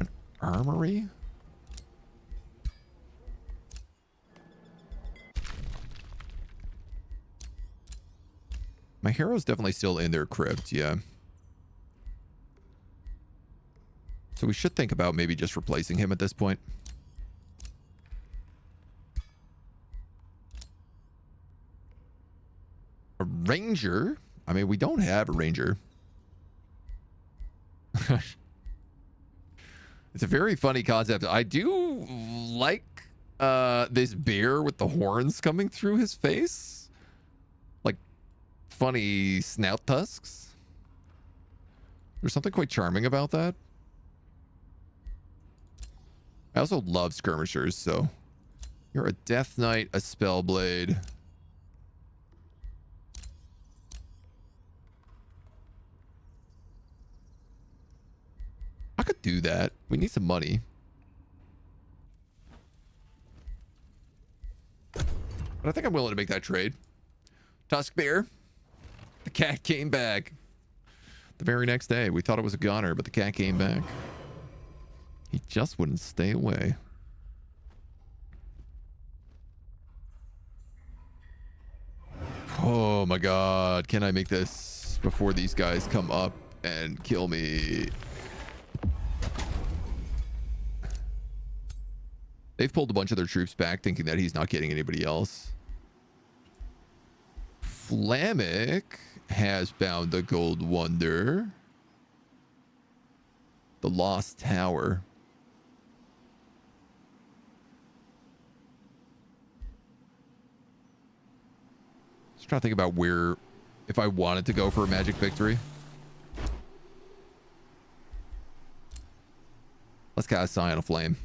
[SPEAKER 1] an armory. My hero's definitely still in their crypt, yeah. So we should think about maybe just replacing him at this point. A ranger? I mean, we don't have a ranger. It's a very funny concept. I do like this bear with the horns coming through his face. Like funny snout tusks. There's something quite charming about that. I also love skirmishers, so you're a Death Knight, a Spellblade. I could do that. We need some money. But I think I'm willing to make that trade. Tusk Bear. The cat came back. The very next day, we thought it was a goner, but the cat came back. He just wouldn't stay away. Oh my god. Can I make this before these guys come up and kill me? They've pulled a bunch of their troops back, thinking that he's not getting anybody else. Flammic has bound the Gold Wonder. The Lost Tower. Just trying to think about where, if I wanted to go for a magic victory. Let's cast Scion of Flame.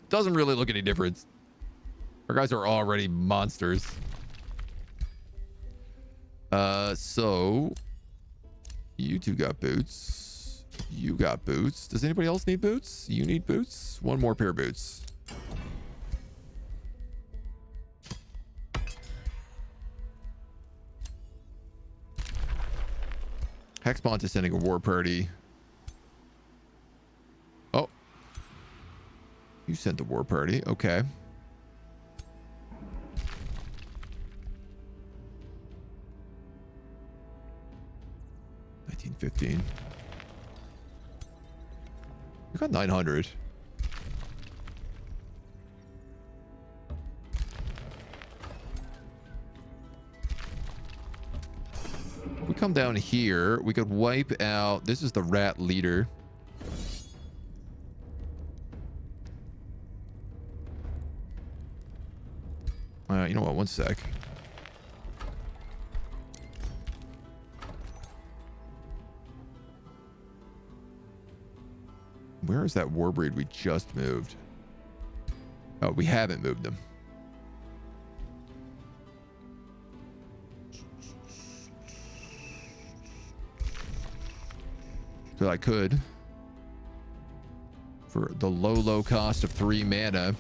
[SPEAKER 1] Doesn't really look any different. Our guys are already monsters. So you two got boots. You got boots. Does anybody else need boots? You need boots? One more pair of boots. Hexmont is sending a war party. Oh. You sent the war party. Okay. $19.15. We got 900. We come down here, we could wipe out. This is the rat leader. You know what? One sec. Where is that warbreed we just moved? Oh, we haven't moved them. So I could, for the low cost of 3 mana,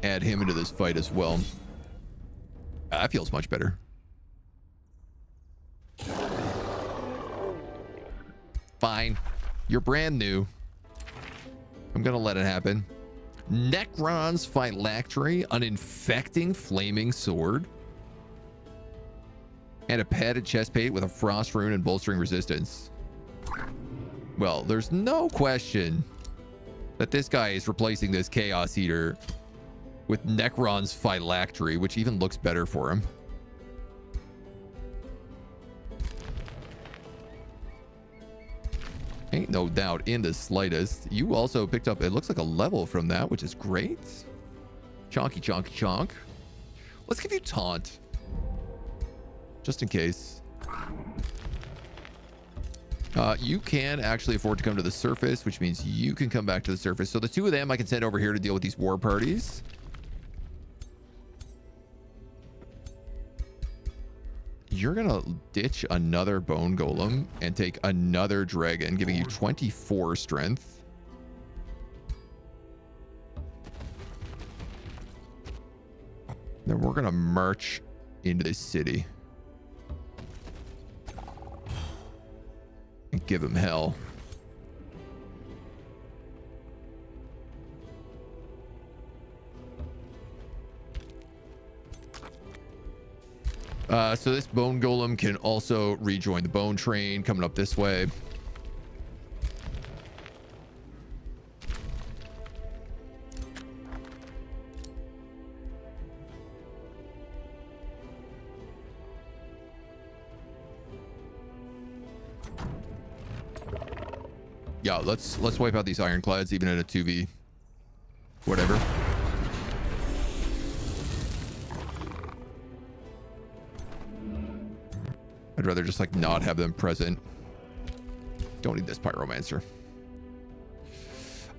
[SPEAKER 1] add him into this fight as well. That feels much better. Fine. You're brand new. I'm gonna let it happen. Necron's phylactery, an infecting flaming sword, and a padded chest plate with a frost rune and bolstering resistance. Well, there's no question that this guy is replacing this Chaos Eater with Necron's phylactery, which even looks better for him. Ain't no doubt in the slightest. You also picked up, it looks like a level from that, which is great. Chonky, chonky, chonk. Let's give you taunt. Just in case. You can actually afford to come to the surface, which means you can come back to the surface. So the two of them I can send over here to deal with these war parties. You're gonna ditch another bone golem and take another dragon, giving you 24 strength. Then we're gonna march into this city and give him hell. So this bone golem can also rejoin the bone train coming up this way. Yeah, let's wipe out these ironclads even in a 2v whatever. I'd rather just like not have them present. Don't need this pyromancer.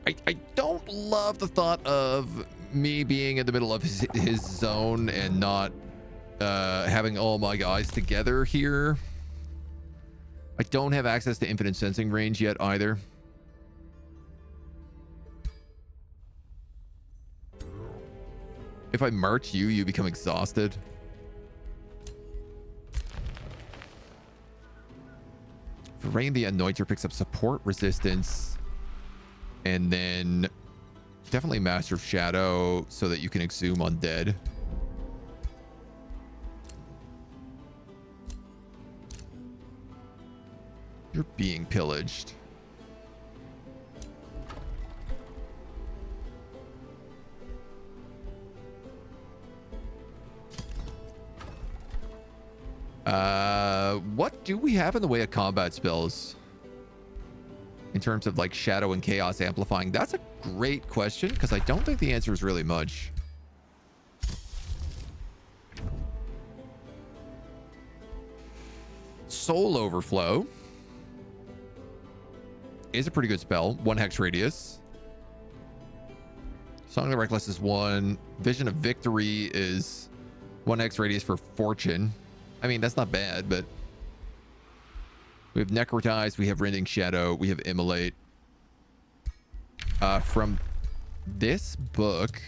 [SPEAKER 1] I don't love the thought of me being in the middle of his zone and not having all my guys together here. I don't have access to infinite sensing range yet either. If I march you, you become exhausted. Rain the Anointer picks up support resistance, and then definitely Master of Shadow so that you can exhume undead. You're being pillaged. What do we have in the way of combat spells in terms of like shadow and chaos amplifying? That's a great question, because I don't think the answer is really much. Soul Overflow is a pretty good spell. 1 hex radius. Song of the Reckless is 1. Vision of Victory is 1x radius for Fortune. I mean, that's not bad, but we have Necrotize, we have Rending Shadow, we have Immolate. From this book,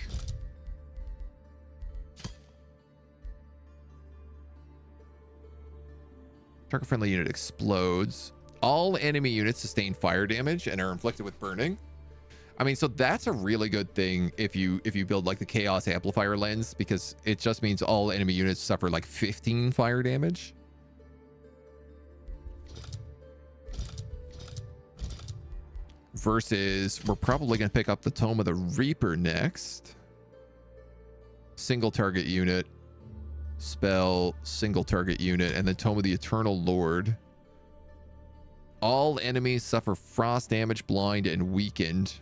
[SPEAKER 1] target-friendly unit explodes. All enemy units sustain fire damage and are inflicted with burning. I mean, so that's a really good thing if you build like the Chaos Amplifier lens, because it just means all enemy units suffer like 15 fire damage. Versus, we're probably going to pick up the Tome of the Reaper next. Single target unit. Spell, single target unit, and then Tome of the Eternal Lord. All enemies suffer frost damage, blind, and weakened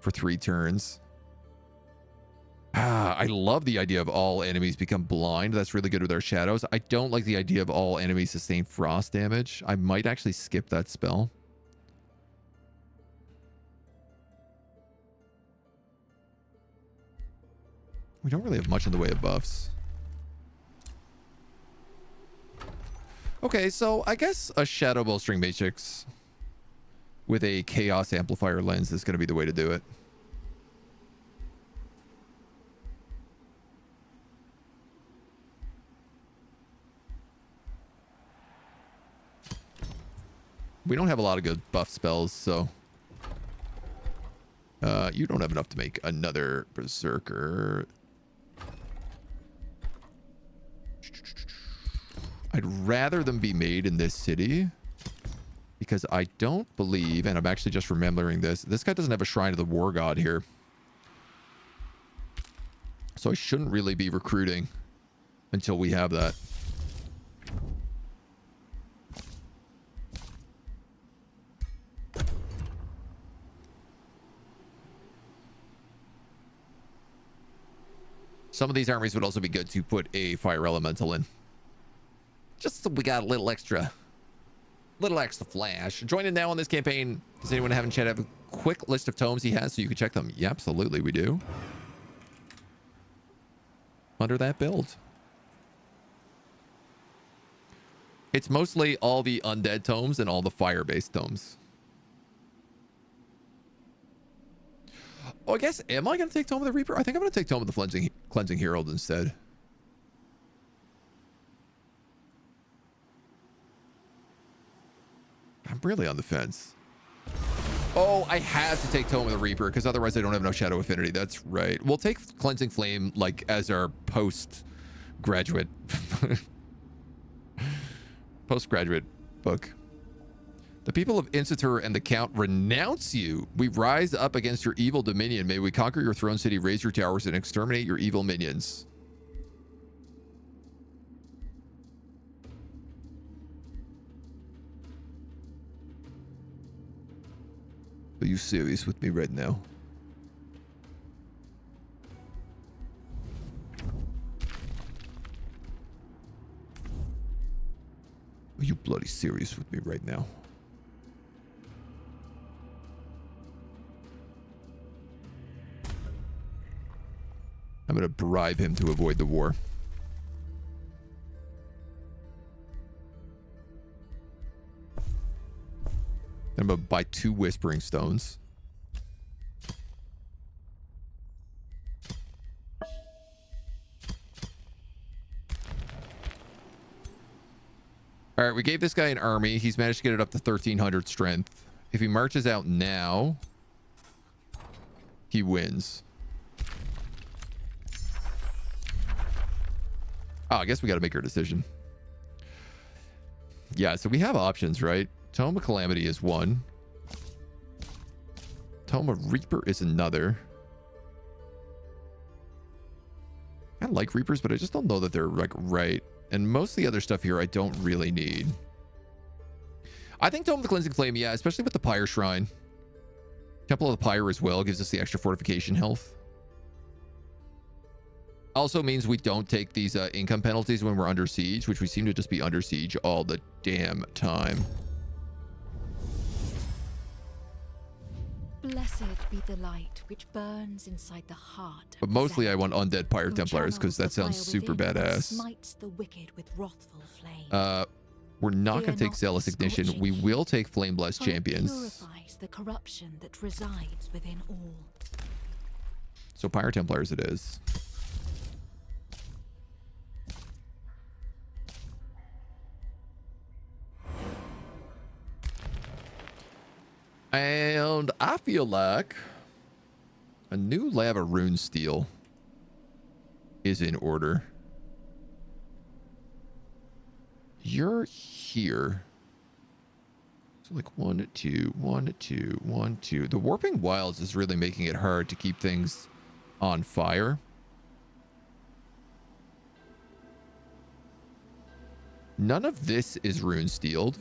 [SPEAKER 1] for 3 turns. I love the idea of all enemies become blind. That's really good with our shadows. I don't like the idea of all enemies sustain frost damage. I might actually skip that spell. We don't really have much in the way of buffs. Okay, so I guess a Shadow Bowstring Matrix with a Chaos Amplifier lens is going to be the way to do it. We don't have a lot of good buff spells, so... you don't have enough to make another Berserker. I'd rather them be made in this city, because I don't believe, and I'm actually just remembering this guy doesn't have a Shrine of the War God here. So I shouldn't really be recruiting until we have that. Some of these armies would also be good to put a Fire Elemental in. Just so we got a little extra flash. Join in now on this campaign. Does anyone have in chat have a quick list of tomes he has so you can check them? Yeah, absolutely, we do. Under that build. It's mostly all the undead tomes and all the fire-based tomes. Oh, I guess, am I going to take Tome of the Reaper? I think I'm going to take Tome of the Cleansing Herald instead. I'm really on the fence. Oh, I have to take Tome of the Reaper because otherwise I don't have enough Shadow Affinity. That's right. We'll take Cleansing Flame like as our postgraduate book. The people of Insitor and the Count renounce you. We rise up against your evil dominion. May we conquer your throne city, raise your towers, and exterminate your evil minions. Are you serious with me right now? Are you bloody serious with me right now? I'm going to bribe him to avoid the war. I'm going to buy 2 Whispering Stones. All right, we gave this guy an army. He's managed to get it up to 1300 strength. If he marches out now, he wins. Oh, I guess we got to make our decision. Yeah, so we have options, right? Tome of Calamity is one. Tome of Reaper is another. I like Reapers, but I just don't know that they're like right. And most of the other stuff here I don't really need. I think Tome of the Cleansing Flame, yeah, especially with the Pyre Shrine. Temple of the Pyre as well gives us the extra fortification health. Also means we don't take these income penalties when we're under siege, which we seem to just be under siege all the damn time.
[SPEAKER 2] Blessed be the light which burns inside the heart.
[SPEAKER 1] But mostly I want undead Pyre Templars because that sounds super badass.
[SPEAKER 2] Smites the wicked with wrathful flame.
[SPEAKER 1] We're not going to take
[SPEAKER 2] not
[SPEAKER 1] Zealous
[SPEAKER 2] the
[SPEAKER 1] Ignition. We
[SPEAKER 2] scorching
[SPEAKER 1] will take Flame Blessed
[SPEAKER 2] for it
[SPEAKER 1] Champions.
[SPEAKER 2] purifies the corruption that resides within all.
[SPEAKER 1] So Pyre Templars it is. And I feel like a new Lava Rune Steel is in order. You're here. So like 1, 2, 1, 2, 1, 2. The Warping Wilds is really making it hard to keep things on fire. None of this is rune steeled.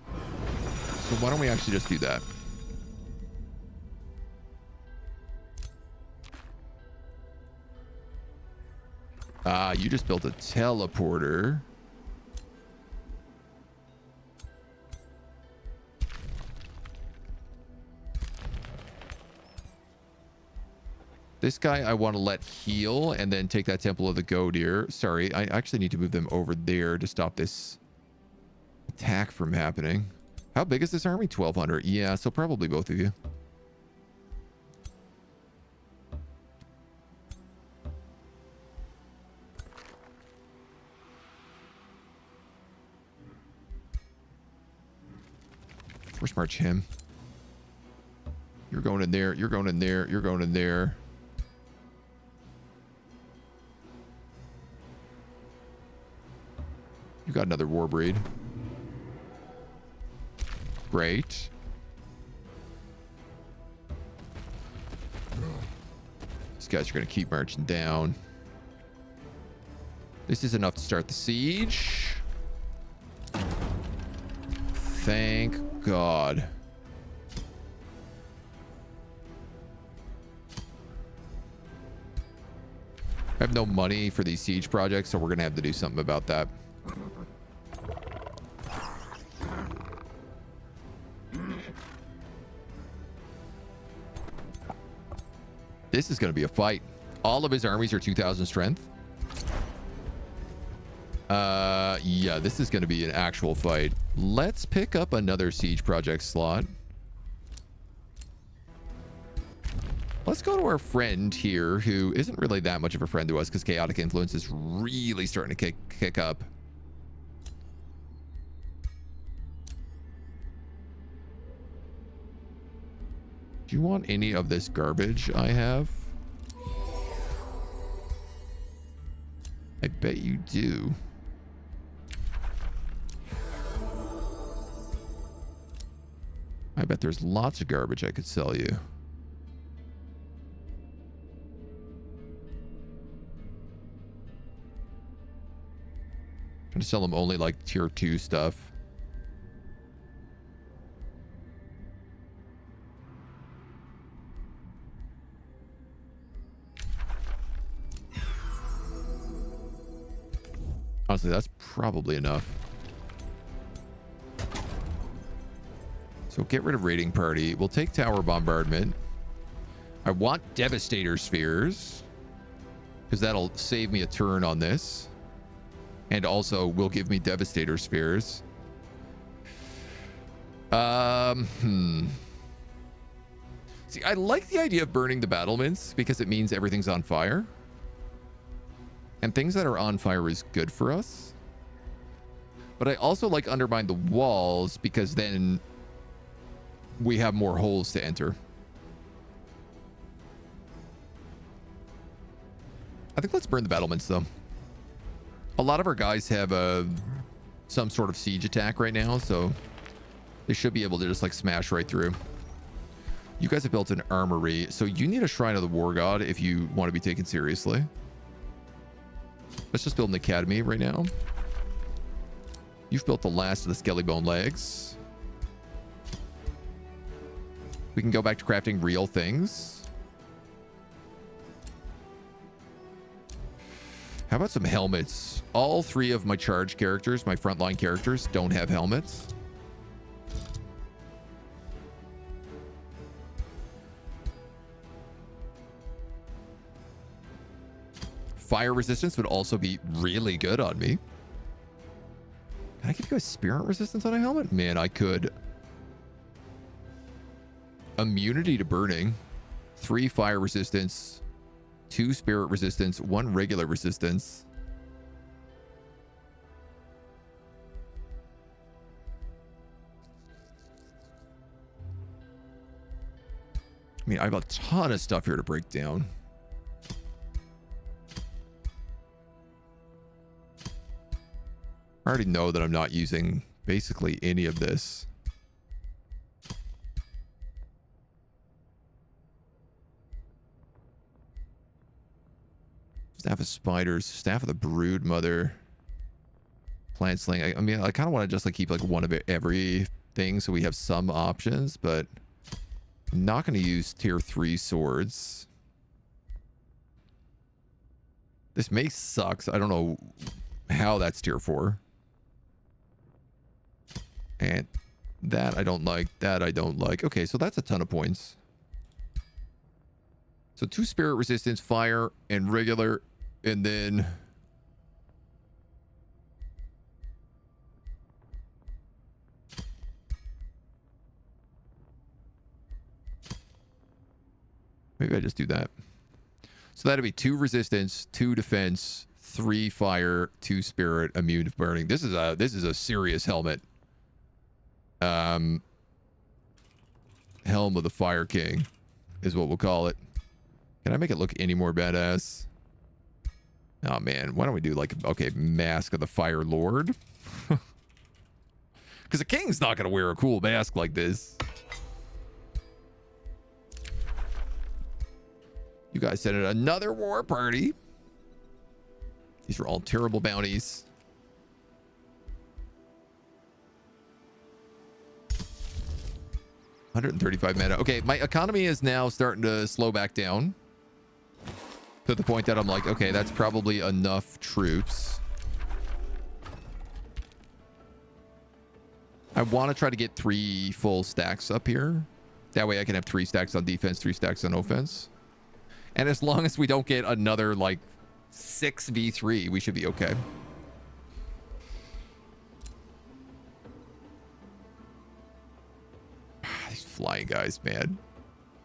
[SPEAKER 1] So why don't we actually just do that? Ah, you just built a teleporter. This guy I want to let heal and then take that Temple of the Godeer. Sorry, I actually need to move them over there to stop this attack from happening. How big is this army? 1,200. Yeah, so probably both of you. First march him. You're going in there. You're going in there. You're going in there. You got another Warbreed. Great. These guys are going to keep marching down. This is enough to start the siege. Thank God. I have no money for these siege projects, so we're going to have to do something about that. This is going to be a fight. All of his armies are 2,000 strength. Yeah, this is going to be an actual fight. Let's pick up another siege project slot. Let's go to our friend here, who isn't really that much of a friend to us because chaotic influence is really starting to kick up. Do you want any of this garbage I have? I bet you do. I bet there's lots of garbage I could sell you. Trying to sell them only like tier 2 stuff. Honestly, that's probably enough. So get rid of raiding party. We'll take tower bombardment. I want devastator spheres because that'll save me a turn on this. And also will give me devastator spheres. See, I like the idea of burning the battlements because it means everything's on fire. And things that are on fire is good for us. But I also like undermine the walls because then we have more holes to enter. I think let's burn the battlements though. A lot of our guys have some sort of siege attack right now, so they should be able to just like smash right through. You guys have built an armory, so you need a Shrine of the War God if you want to be taken seriously. Let's just build an academy right now. You've built the last of the skelly bone legs. We can go back to crafting real things. How about some helmets? All 3 of my charge characters, my frontline characters, don't have helmets. Fire resistance would also be really good on me. Can I give you guys spirit resistance on a helmet? Man, I could. Immunity to burning. 3 fire resistance. 2 spirit resistance. 1 regular resistance. I mean, I have a ton of stuff here to break down. I already know that I'm not using basically any of this. Staff of Spiders, Staff of the Brood Mother, Plant Sling. I mean, I kind of want to just like keep like one of everything so we have some options, but I'm not going to use tier 3 swords. This mace sucks. I don't know how that's tier 4. And that I don't like. That I don't like. Okay, so that's a ton of points. So 2 spirit resistance, fire, and regular. And then... maybe I just do that. So that'd be 2 resistance, 2 defense, 3 fire, 2 spirit, immune to burning. This is a serious helmet. Helm of the Fire King is what we'll call it. Can I make it look any more badass? Oh man, why don't we do like, okay, Mask of the Fire Lord? Because a king's not going to wear a cool mask like this. You guys sent in another war party. These are all terrible bounties. $135 mana. Okay, my economy is now starting to slow back down. To the point that I'm like, okay, that's probably enough troops. I want to try to get 3 full stacks up here. That way I can have 3 stacks on defense, 3 stacks on offense. And as long as we don't get another, like, 6v3, we should be okay. These flying guys, man.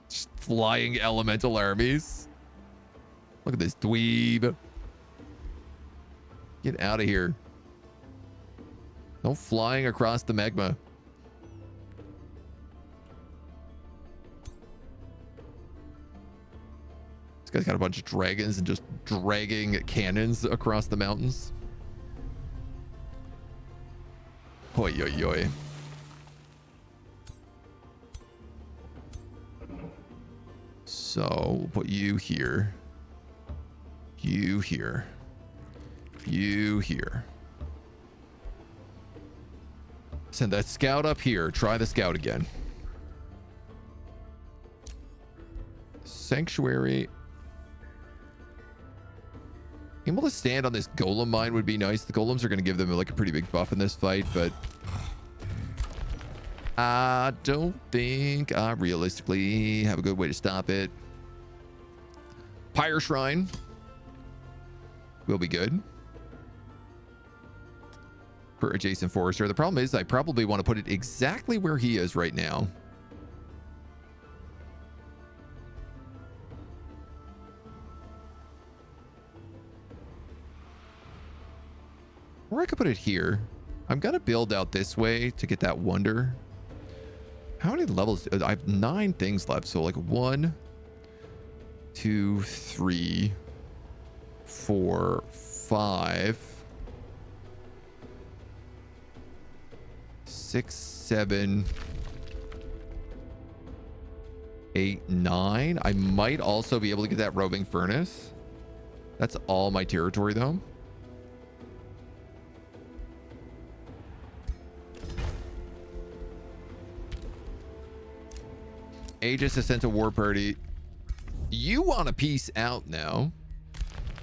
[SPEAKER 1] Just flying elemental armies. Look at this dweeb. Get out of here. No flying across the magma. This guy's got a bunch of dragons and just dragging cannons across the mountains. Oi, oi, oi. So we'll put you here. You here. You here. Send that scout up here. Try the scout again. Sanctuary. Able to stand on this golem mine would be nice. The golems are going to give them like a pretty big buff in this fight, but I don't think I realistically have a good way to stop it. Pyre Shrine will be good for adjacent forester. The problem is I probably want to put it exactly where he is right now. Or I could put it here. I'm going to build out this way to get that wonder. How many levels? I have 9 things left. So like 1, 2, 3, 4, 5, 6, 7, 8, 9. I might also be able to get that roving furnace. That's all my territory though. Aegis has sent a war party. You want to peace out now.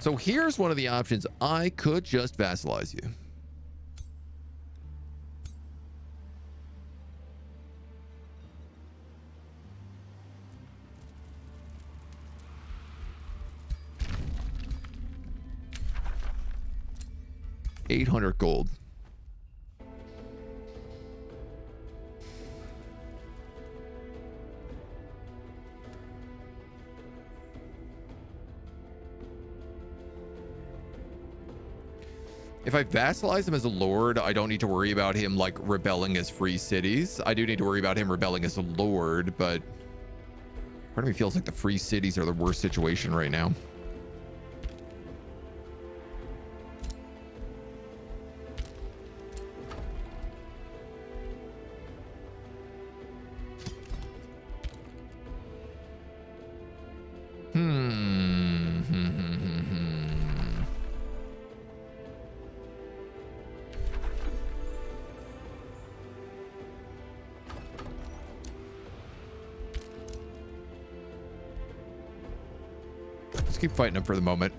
[SPEAKER 1] So here's one of the options. I could just vassalize you. $800 gold. If I vassalize him as a lord, I don't need to worry about him like rebelling as free cities. I do need to worry about him rebelling as a lord, but part of me feels like the free cities are the worst situation right now. Let's keep fighting him for the moment.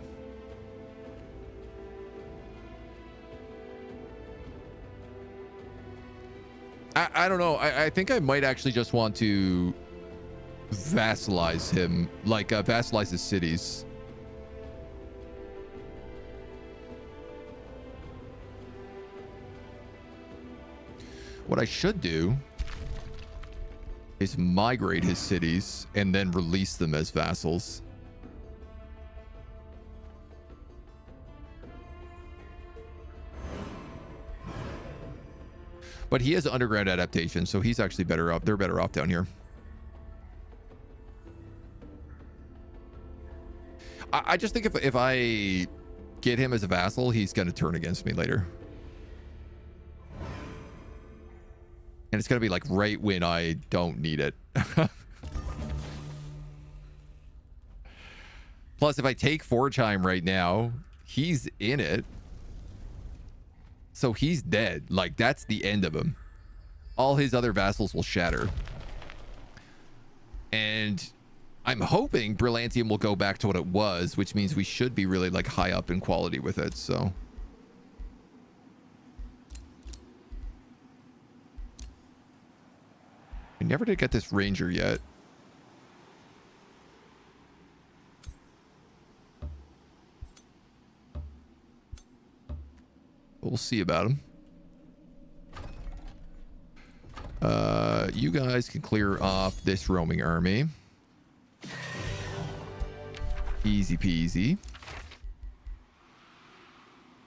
[SPEAKER 1] I don't know. I think I might actually just want to vassalize him, like vassalize his cities. What I should do is migrate his cities and then release them as vassals. But he has underground adaptation, so he's actually better off. They're better off down here. I just think if I get him as a vassal, he's going to turn against me later. And it's going to be like right when I don't need it. Plus, if I take Forgeheim right now, he's in it. So he's dead. Like, that's the end of him. All his other vassals will shatter. And I'm hoping Brillantium will go back to what it was, which means we should be really like high up in quality with it. So I never did get this ranger yet. We'll see about him. You guys can clear off this roaming army. Easy peasy.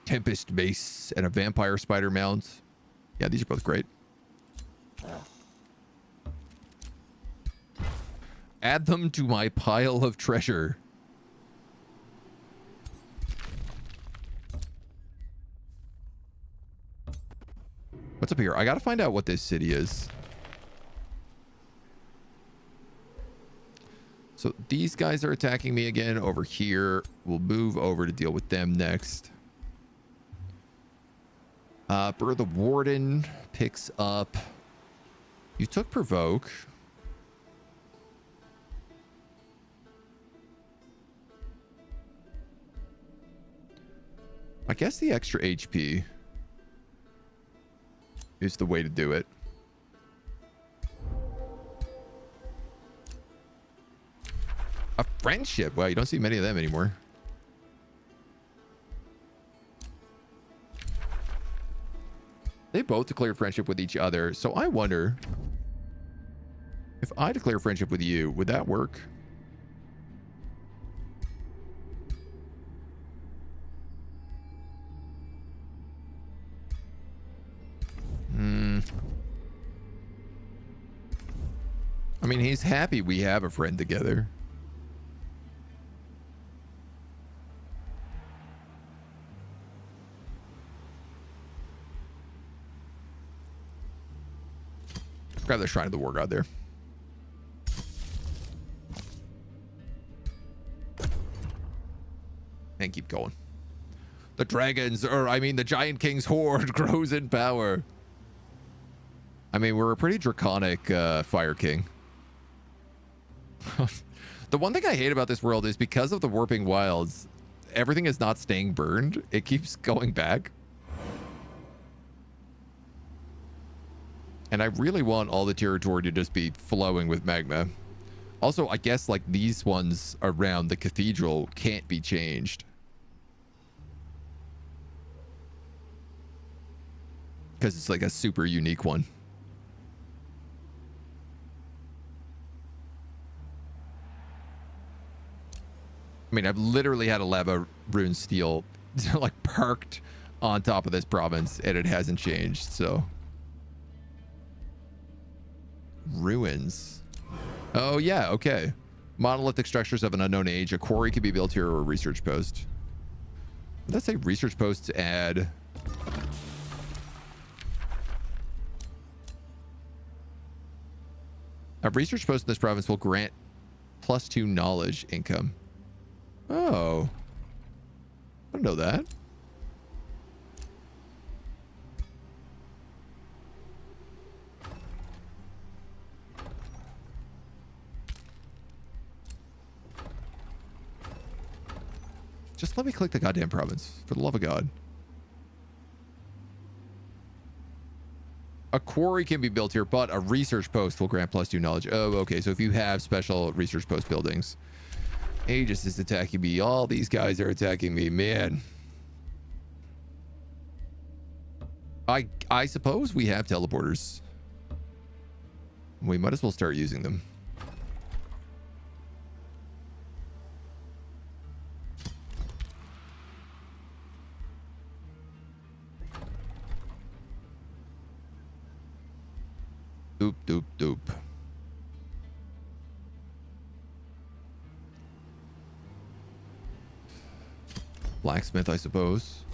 [SPEAKER 1] Tempest base and a vampire spider mount. Yeah, these are both great. Add them to my pile of treasure. What's up here? I gotta find out what this city is. So these guys are attacking me again over here. We'll move over to deal with them next. Burr the Warden picks up. You took Provoke. I guess the extra HP is the way to do it. A friendship. Wow, you don't see many of them anymore. They both declared friendship with each other. So I wonder if I declare friendship with you, would that work? I mean, he's happy we have a friend together. Grab the Shrine of the War God there. And keep going. The dragons, or I mean the Giant King's horde grows in power. I mean, we're a pretty draconic Fire King. The one thing I hate about this world is because of the Warping Wilds, everything is not staying burned. It keeps going back. And I really want all the territory to just be flowing with magma. Also, I guess like these ones around the cathedral can't be changed. Because it's like a super unique one. I mean, I've literally had a lava rune steel like parked on top of this province and it hasn't changed, so. Ruins. Oh yeah, okay. Monolithic structures of an unknown age. A quarry can be built here or a research post. Let's say research posts add. A research post in this province will grant +2 knowledge income. Oh. I don't know that. Just let me click the goddamn province, for the love of God. A quarry can be built here, but a research post will grant +2 knowledge. Oh, okay. So if you have special research post buildings. Aegis is attacking me. All these guys are attacking me, man. I suppose we have teleporters. We might as well start using them. Doop, doop, doop. Blacksmith, I suppose.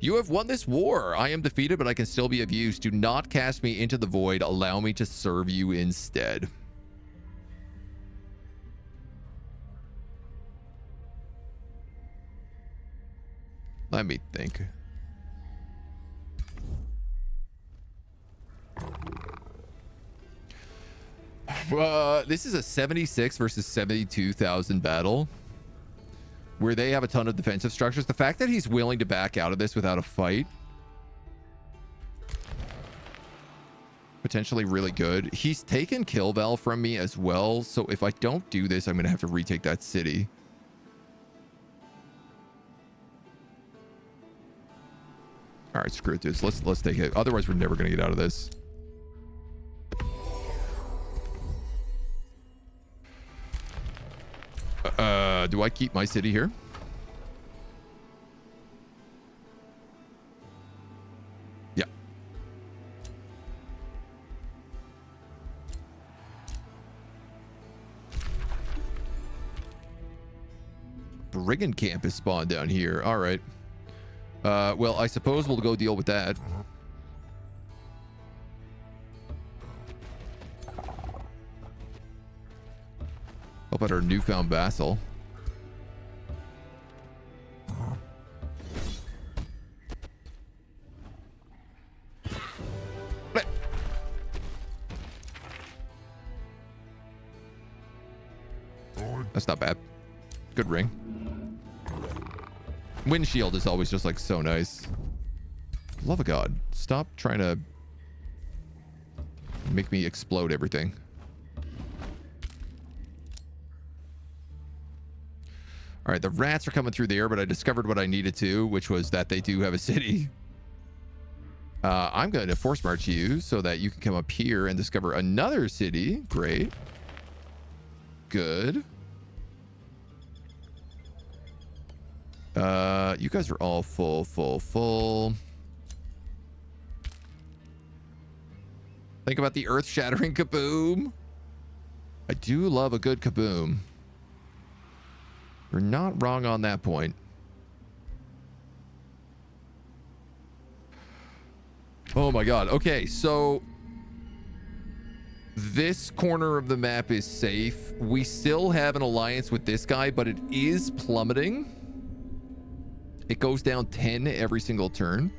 [SPEAKER 1] You have won this war. I am defeated, but I can still be of use. Do not cast me into the void. Allow me to serve you instead. Let me think. This is a 76 versus 72,000 battle where they have a ton of defensive structures. The fact that he's willing to back out of this without a fight, potentially really good. He's taken kill val from me as well, so if I don't do this, I'm gonna have to retake that city. All right, screw it, dudes. Let's take it. Otherwise, we're never gonna get out of this. Do I keep my city here? Yeah. Brigand camp is spawned down here. All right. Well, I suppose we'll go deal with that. How about our newfound vassal? That's not bad. Good ring. Windshield is always just like so nice. Love of God. Stop trying to make me explode everything. All right, the rats are coming through there, but I discovered what I needed to, which was that they do have a city. I'm going to force march you so that you can come up here and discover another city. Great. Good. You guys are all full. Think about the earth-shattering kaboom. I do love a good kaboom. You're not wrong on that point. Oh my God. Okay, so this corner of the map is safe. We still have an alliance with this guy, but it is plummeting. It goes down 10 every single turn.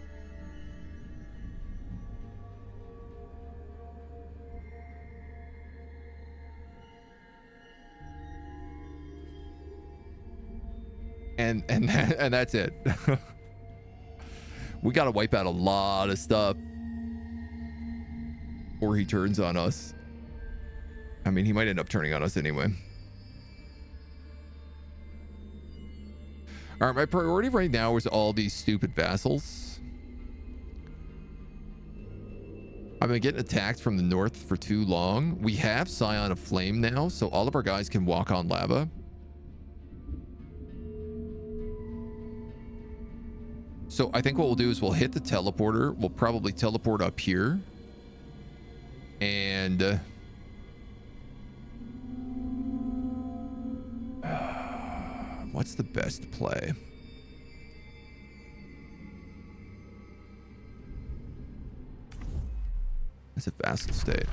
[SPEAKER 1] and that's it. We got to wipe out a lot of stuff or he turns on us. I mean, he might end up turning on us anyway. All right, my priority right now is all these stupid vassals. I've been getting attacked from the north for too long. We have Scion of Flame now, so all of our guys can walk on lava. So I think what we'll do is we'll hit the teleporter. We'll probably teleport up here. And... what's the best play? It's a vassal state.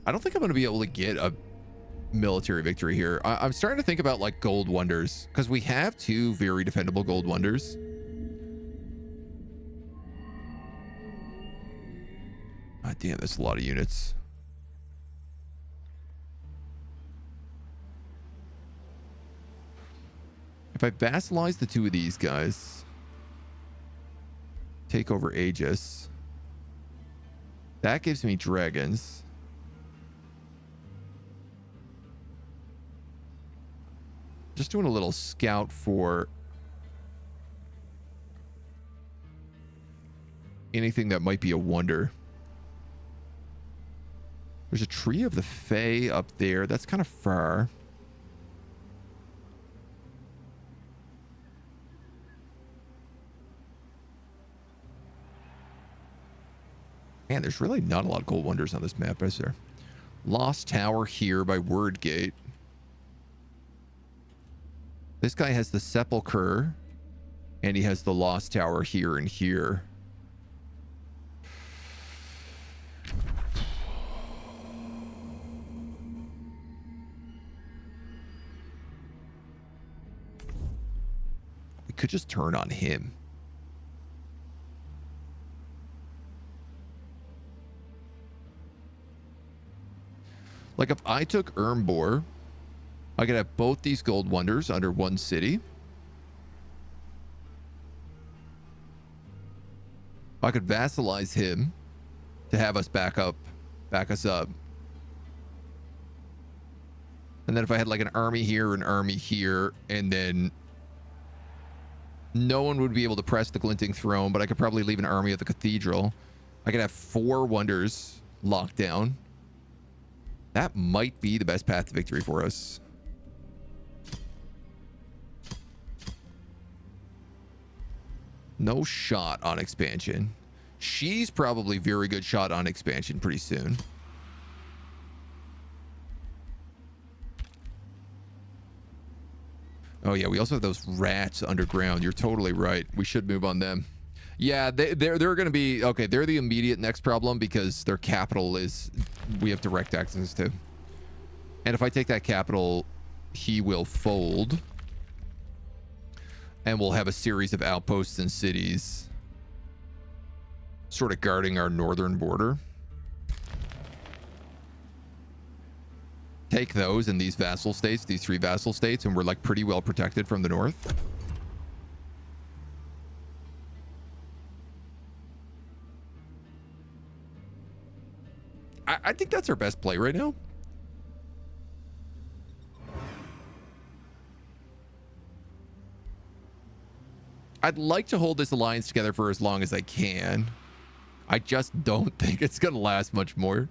[SPEAKER 1] I don't think I'm going to be able to get a military victory here. I'm starting to think about like gold wonders because we have two very defendable gold wonders. God damn, that's a lot of units. If I vassalize the two of these guys, take over Aegis, that gives me dragons. Just doing a little scout for anything that might be a wonder. There's a tree of the Fae up there. That's kind of far. Man, there's really not a lot of gold wonders on this map, is there? Lost Tower here by Wordgate. This guy has the Sepulchre, and he has the Lost Tower here and here. We could just turn on him. Like if I took Ermbor, I could have both these gold wonders under one city. I could vassalize him to have us back us up. And then if I had like an army here, an army here, and then no one would be able to press the Glinting Throne, but I could probably leave an army at the cathedral. I could have 4 wonders locked down. That might be the best path to victory for us. No shot on expansion. She's probably very good shot on expansion pretty soon. Oh yeah, we also have those rats underground. You're totally right. We should move on them. Yeah, they're going to be... okay, they're the immediate next problem because their capital is... we have direct access to. And if I take that capital, he will fold. And we'll have a series of outposts and cities sort of guarding our northern border. Take those and these vassal states, these 3 vassal states, and we're like pretty well protected from the north. I think that's our best play right now. I'd like to hold this alliance together for as long as I can. I just don't think it's going to last much more.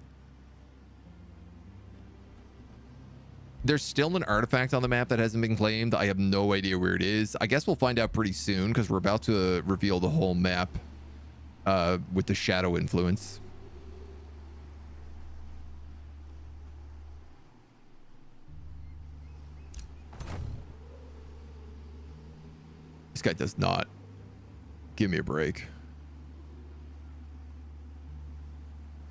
[SPEAKER 1] There's still an artifact on the map that hasn't been claimed. I have no idea where it is. I guess we'll find out pretty soon because we're about to reveal the whole map with the shadow influence. This guy does not give me a break.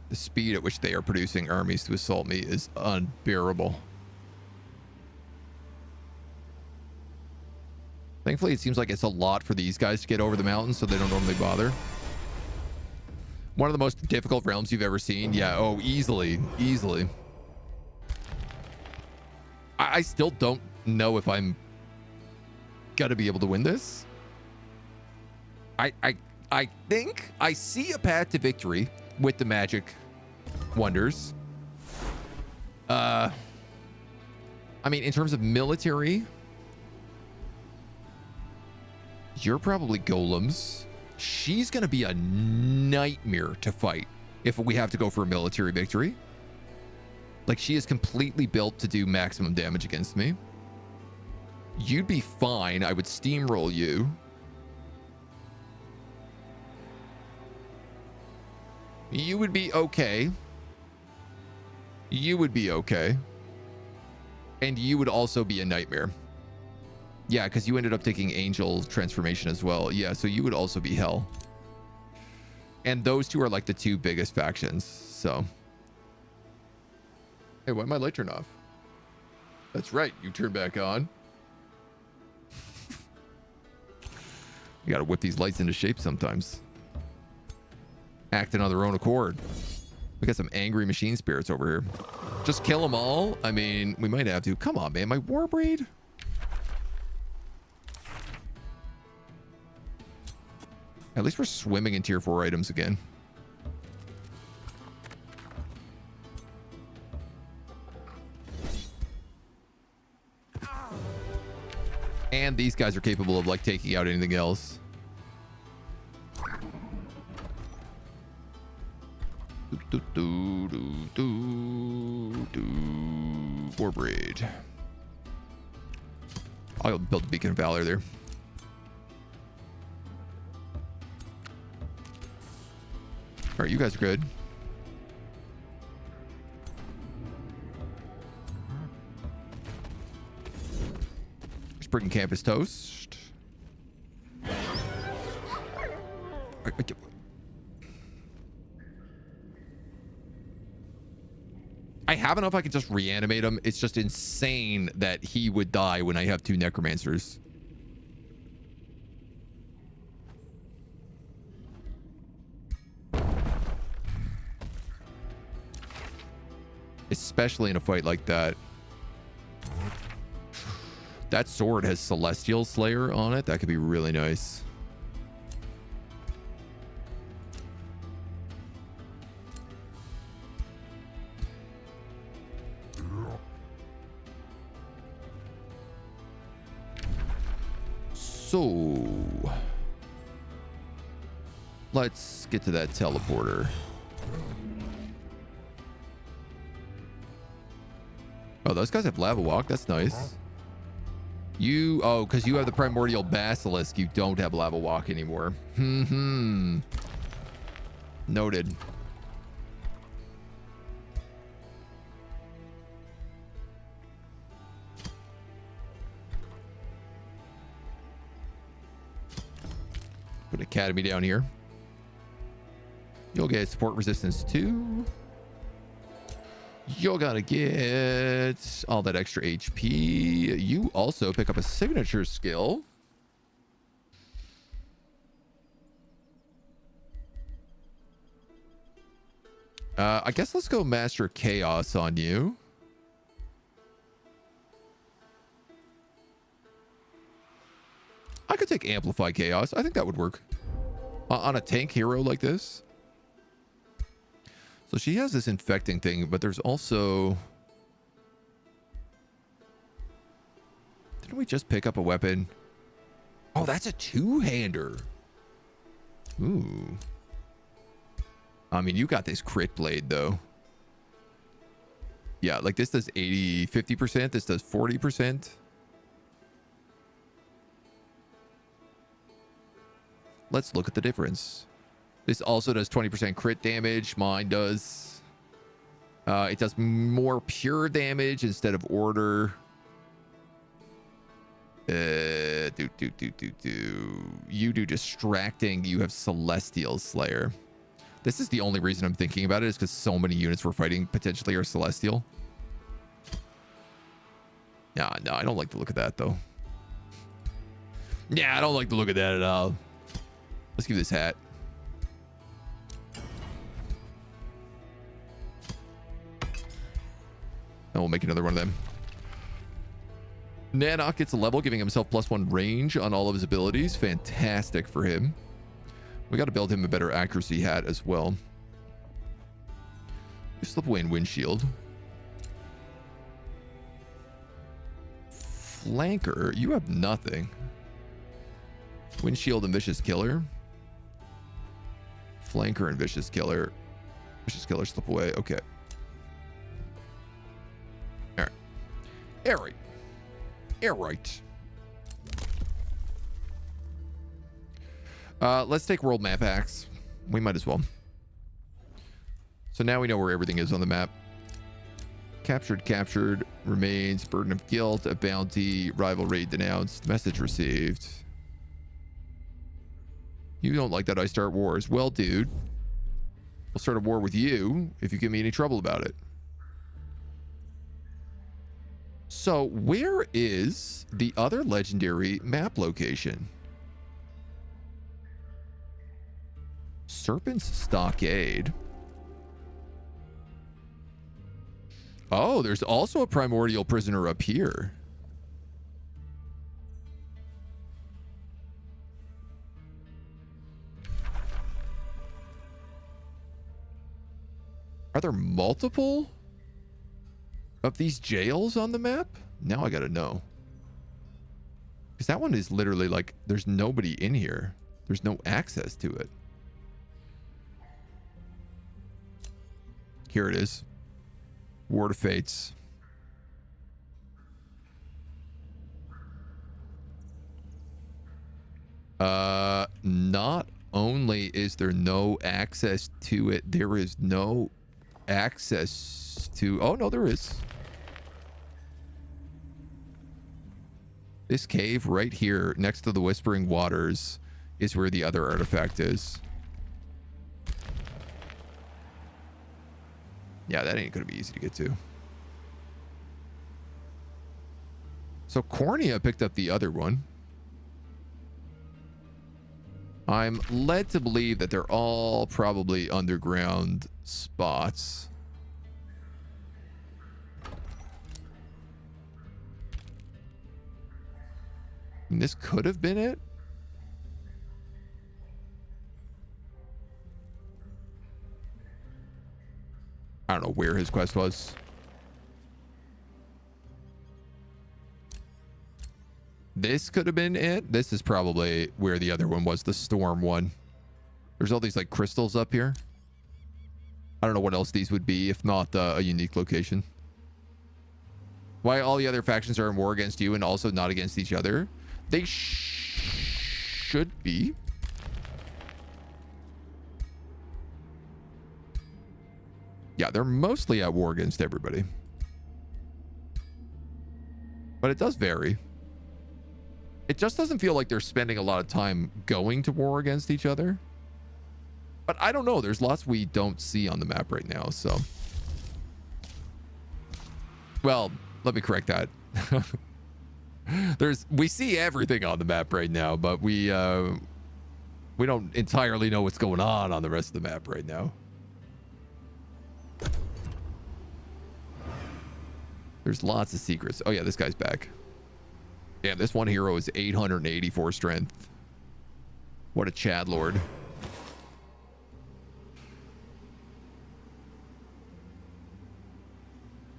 [SPEAKER 1] The speed at which they are producing armies to assault me is unbearable. Thankfully, it seems like it's a lot for these guys to get over the mountains, so they don't normally bother. One of the most difficult realms you've ever seen? Yeah, oh, easily. Easily. I still don't know if I'm gonna be able to win this. I think I see a path to victory with the magic wonders. I mean, in terms of military, you're probably golems. She's gonna be a nightmare to fight if we have to go for a military victory. Like, she is completely built to do maximum damage against me. You'd be fine. I would steamroll you. You would be okay. You would be okay. And you would also be a nightmare. Yeah, because you ended up taking angel transformation as well. Yeah, so you would also be hell. And those two are like the two biggest factions, so. Hey, why did my light turn off? That's right, you turn back on. You gotta whip these lights into shape sometimes. Acting on their own accord. We got some angry machine spirits over here. Just kill them all? I mean, we might have to. Come on, man. My Warbreed? At least we're swimming in tier 4 items again. And these guys are capable of, like, taking out anything else. Warbreed. I'll build a beacon of valor there. All right, you guys are good. Spring campus toast. I have enough I can just reanimate him. It's just insane that he would die when I have 2 necromancers. Especially in a fight like that. That sword has Celestial Slayer on it. That could be really nice. So let's get to that teleporter. Oh, those guys have lava walk. That's nice. You, oh, because you have the primordial basilisk, you don't have lava walk anymore. Noted. Put academy down here. You'll get support resistance 2. You're gonna get all that extra HP. You also pick up a signature skill. I guess let's go Master Chaos on you. I could take Amplify Chaos. I think that would work on a tank hero like this. So she has this infecting thing, but there's also... Didn't we just pick up a weapon? Oh, that's a 2-hander. Ooh. I mean, you got this crit blade, though. Yeah, like this does 50%. This does 40%. Let's look at the difference. This also does 20% crit damage. Mine does. It does more pure damage instead of order. You do distracting. You have Celestial Slayer. This is the only reason I'm thinking about it is because so many units we're fighting potentially are Celestial. No, I don't like the look of that though. Yeah, I don't like the look of that at all. Let's give this hat. And we'll make another one of them. Nanok gets a level, giving himself +1 range on all of his abilities. Fantastic for him. We got to build him a better accuracy hat as well. You slip away in windshield. Flanker, you have nothing. Windshield and vicious killer. Flanker and vicious killer. Vicious killer, slip away. Okay. All right. All right. All right. Let's take world map hacks. We might as well. So now we know where everything is on the map. Captured, remains, burden of guilt, a bounty, rival raid denounced, message received. You don't like that I start wars. Well, dude, we'll start a war with you if you give me any trouble about it. So where is the other legendary map location? Serpent's Stockade. Oh, there's also a primordial prisoner up here. Are there multiple of these jails on the map? Now I gotta know. Because that one is literally like, there's nobody in here. There's no access to it. Here it is. Ward of Fates. Not only is there no access to it, there is no access to... Oh, no, there is. This cave right here next to the Whispering Waters is where the other artifact is. Yeah, that ain't gonna be easy to get to. So Cornea picked up the other one. I'm led to believe that they're all probably underground spots. And this could have been it. I don't know where his quest was. This could have been it. This is probably where the other one was, the storm one. There's all these like crystals up here. I don't know what else these would be if not a unique location. Why all the other factions are in war against you and also not against each other? They should be. Yeah, they're mostly at war against everybody. But it does vary. It just doesn't feel like they're spending a lot of time going to war against each other. But I don't know. There's lots we don't see on the map right now, so... Well, let me correct that. We see everything on the map right now, but we don't entirely know what's going on the rest of the map right now. There's lots of secrets. Oh yeah, this guy's back. Damn, this one hero is 884 strength. What a Chad Lord.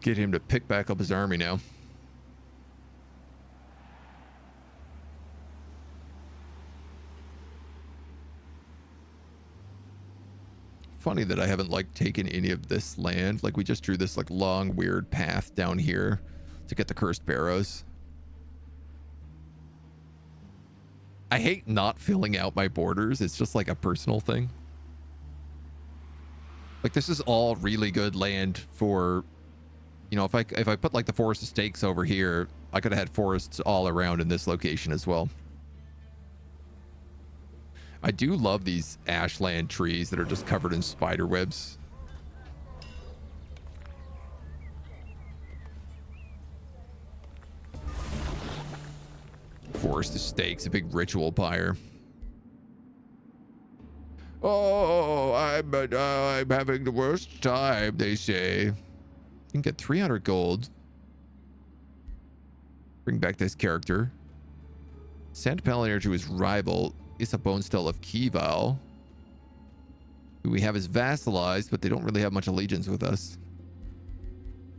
[SPEAKER 1] Get him to pick back up his army now. Funny that I haven't like taken any of this land. Like we just drew this like long weird path down here to get the cursed barrows. I hate not filling out my borders. It's just like a personal thing. Like this is all really good land for, you know, if I put like the Forest of Stakes over here, I could have had forests all around in this location as well. I do love these ashland trees that are just covered in spider webs. Forest of Stakes, a big ritual pyre. Oh, I'm having the worst time, they say. You can get 300 gold. Bring back this character. Send Paladin to his rival, Isabone Stell of Kival, who we have as vassalized, but they don't really have much allegiance with us.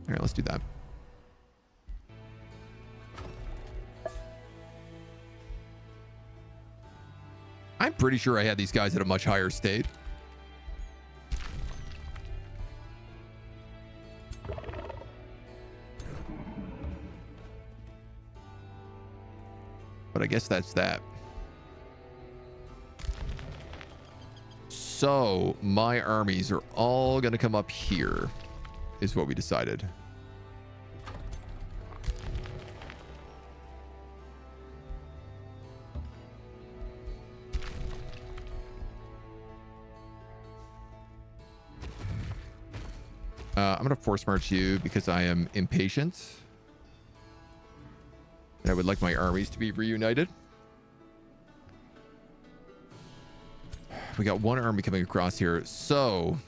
[SPEAKER 1] All right, let's do that. I'm pretty sure I had these guys at a much higher state. But I guess that's that. So my armies are all going to come up here, is what we decided. I'm going to force march you because I am impatient. And I would like my armies to be reunited. We got one army coming across here. So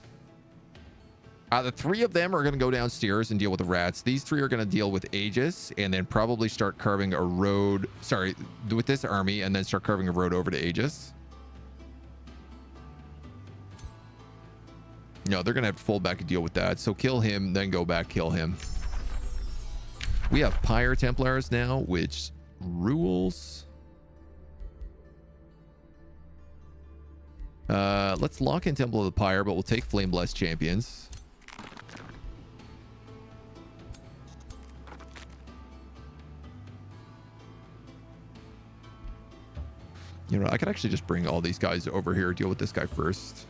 [SPEAKER 1] the three of them are going to go downstairs and deal with the rats. These three are going to deal with Aegis and then probably start carving a road. Sorry, with this army and then start carving a road over to Aegis. No, they're going to have to fall back and deal with that. So kill him, then go back, kill him. We have Pyre Templars now, which rules. Let's lock in Temple of the Pyre, but we'll take Flame Blessed Champions. You know, I could actually just bring all these guys over here, deal with this guy first.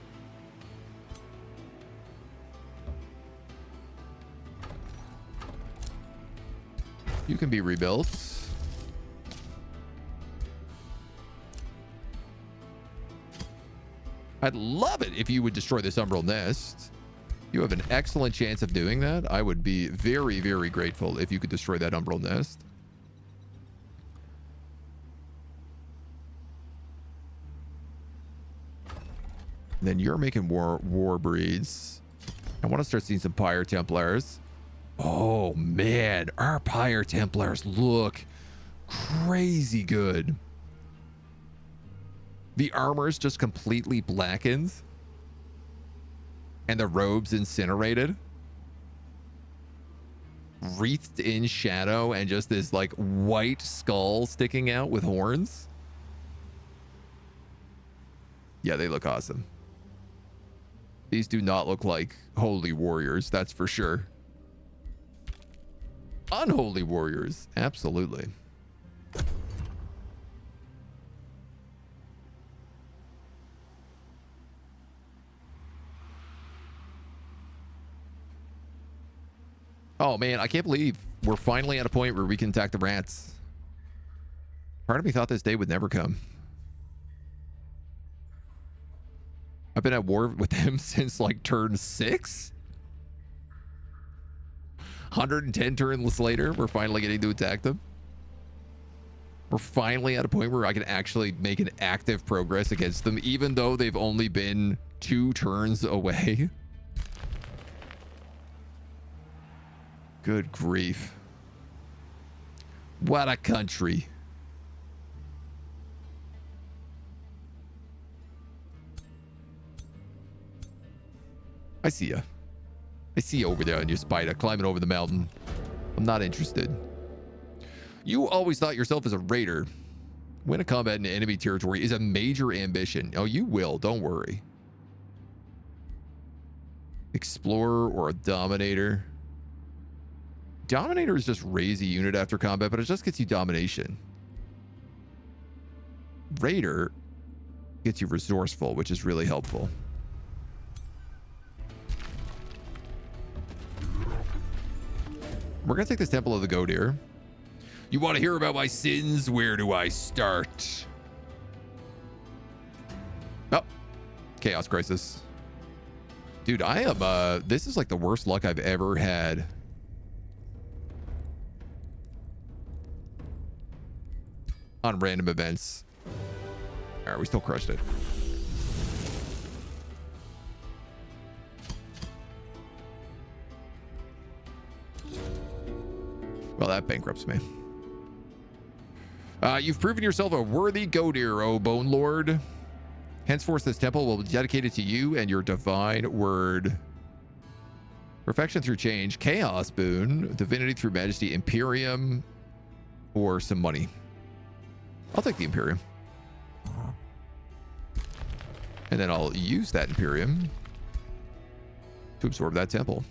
[SPEAKER 1] You can be rebuilt. I'd love it if you would destroy this Umbral Nest. You have an excellent chance of doing that. I would be very, very grateful if you could destroy that Umbral Nest. Then you're making war breeds. I want to start seeing some Pyre Templars. Oh man, our Pyre Templars look crazy good. The armor's just completely blackened and the robes incinerated, wreathed in shadow, and just this like white skull sticking out with horns. Yeah, they look awesome. These do not look like holy warriors, that's for sure. Unholy warriors, absolutely. Oh man, I can't believe we're finally at a point where we can attack the rats. Part of me thought this day would never come. I've been at war with them since like turn 6. 110 turns later, we're finally getting to attack them. We're finally at a point where I can actually make an active progress against them, even though they've only been 2 turns away. Good grief. What a country. I see ya. I see you over there on your spider climbing over the mountain. I'm not interested. You always thought yourself as a raider. Win a combat in enemy territory is a major ambition. Oh, you will. Don't worry. Explorer or a dominator. Dominator is just raise a unit after combat, but it just gets you domination. Raider gets you resourceful, which is really helpful. We're going to take this Temple of the Goat here. You want to hear about my sins? Where do I start? Oh, Chaos Crisis. Dude, I am, this is like the worst luck I've ever had. On random events. All right, we still crushed it. Well, that bankrupts me. You've proven yourself a worthy go-deer, O Bone Lord. Henceforth, this temple will be dedicated to you and your divine word. Perfection through change, chaos boon, divinity through majesty, Imperium, or some money. I'll take the Imperium. And then I'll use that Imperium to absorb that temple.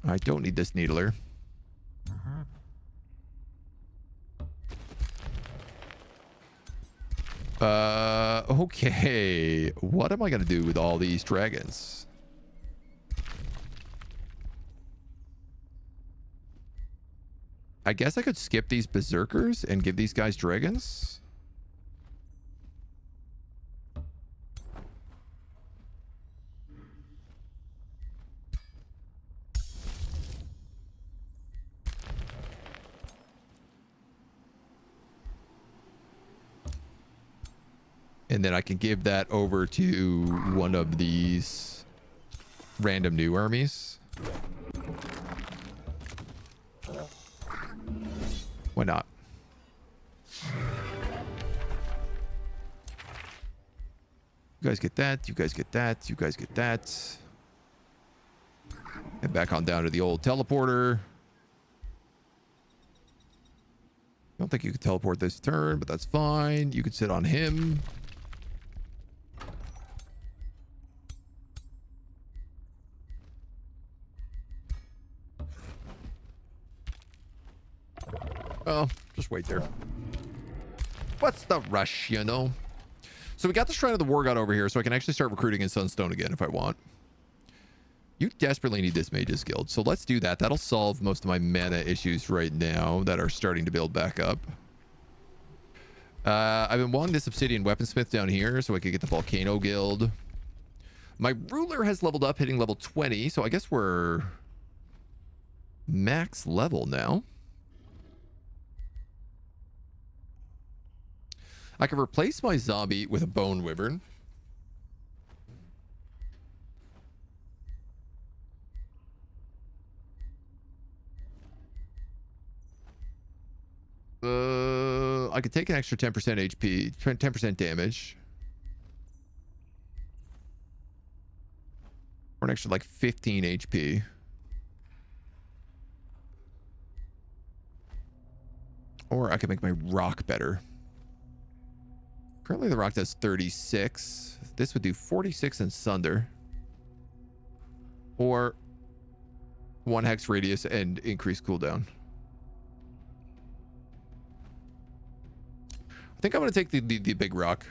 [SPEAKER 1] I don't need this needler. Okay. What am I going to do with all these dragons? I guess I could skip these berserkers and give these guys dragons. And then I can give that over to one of these random new armies. Why not? You guys get that. You guys get that. You guys get that. And back on down to the old teleporter. Don't think you can teleport this turn, but that's fine. You can sit on him. Oh, just wait there. What's the rush, you know? So we got the Shrine of the War God over here, so I can actually start recruiting in Sunstone again if I want. You desperately need this Mage's Guild, so let's do that. That'll solve most of my mana issues right now that are starting to build back up. I've been wanting this Obsidian Weaponsmith down here so I could get the Volcano Guild. My Ruler has leveled up, hitting level 20, so I guess we're max level now. I can replace my zombie with a bone wyvern. I could take an extra 10% HP, 10% damage. Or an extra like 15 HP. Or I could make my rock better. Currently the rock does 36. This would do 46 in Sunder. Or 1 hex radius and increase cooldown. I think I'm going to take the big rock.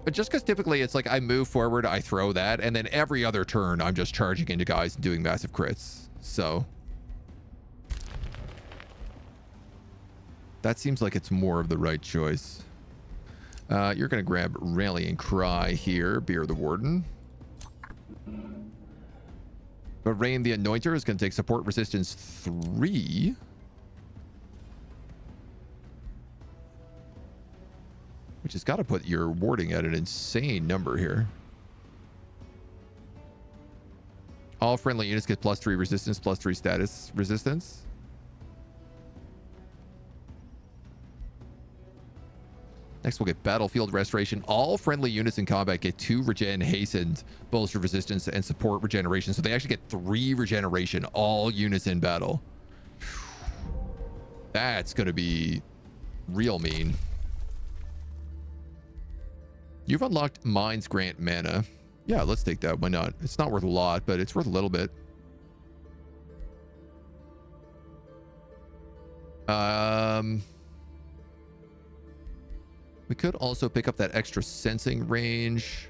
[SPEAKER 1] But just because typically it's like I move forward, I throw that, and then every other turn I'm just charging into guys and doing massive crits. So that seems like it's more of the right choice. You're going to grab Rallying Cry here, Beer the Warden. But Rain the Anointer is going to take support resistance 3. Which has got to put your warding at an insane number here. All friendly units get +3 resistance, +3 status resistance. Next, we'll get Battlefield Restoration. All friendly units in combat get 2 regen, hastened, bolster resistance, and support regeneration. So they actually get 3 regeneration, all units in battle. That's going to be real mean. You've unlocked Mines Grant Mana. Yeah, let's take that. Why not? It's not worth a lot, but it's worth a little bit. We could also pick up that extra sensing range.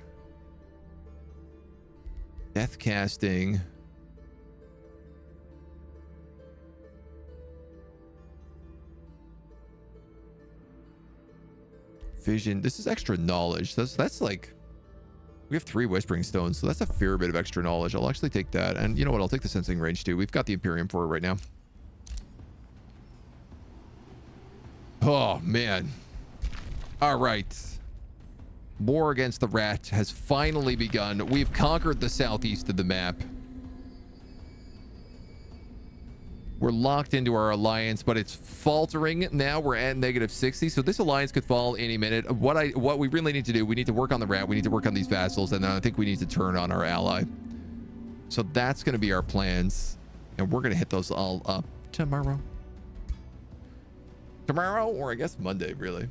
[SPEAKER 1] Death casting. Vision. This is extra knowledge. That's like, we have 3 Whispering Stones, so that's a fair bit of extra knowledge. I'll actually take that. And you know what? I'll take the sensing range too. We've got the Imperium for it right now. Oh, man. All right. War against the rat has finally begun. We've conquered the southeast of the map. We're locked into our alliance, but it's faltering. Now we're at -60, so this alliance could fall any minute. What we really need to do, we need to work on the rat, we need to work on these vassals, and then I think we need to turn on our ally. So that's going to be our plans, and we're going to hit those all up tomorrow. Tomorrow, or I guess Monday, really,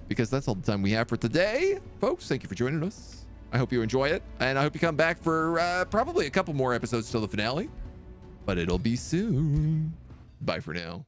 [SPEAKER 1] because that's all the time we have for today. Folks, thank you for joining us. I hope you enjoy it, and I hope you come back for probably a couple more episodes till the finale. But it'll be soon. Bye for now.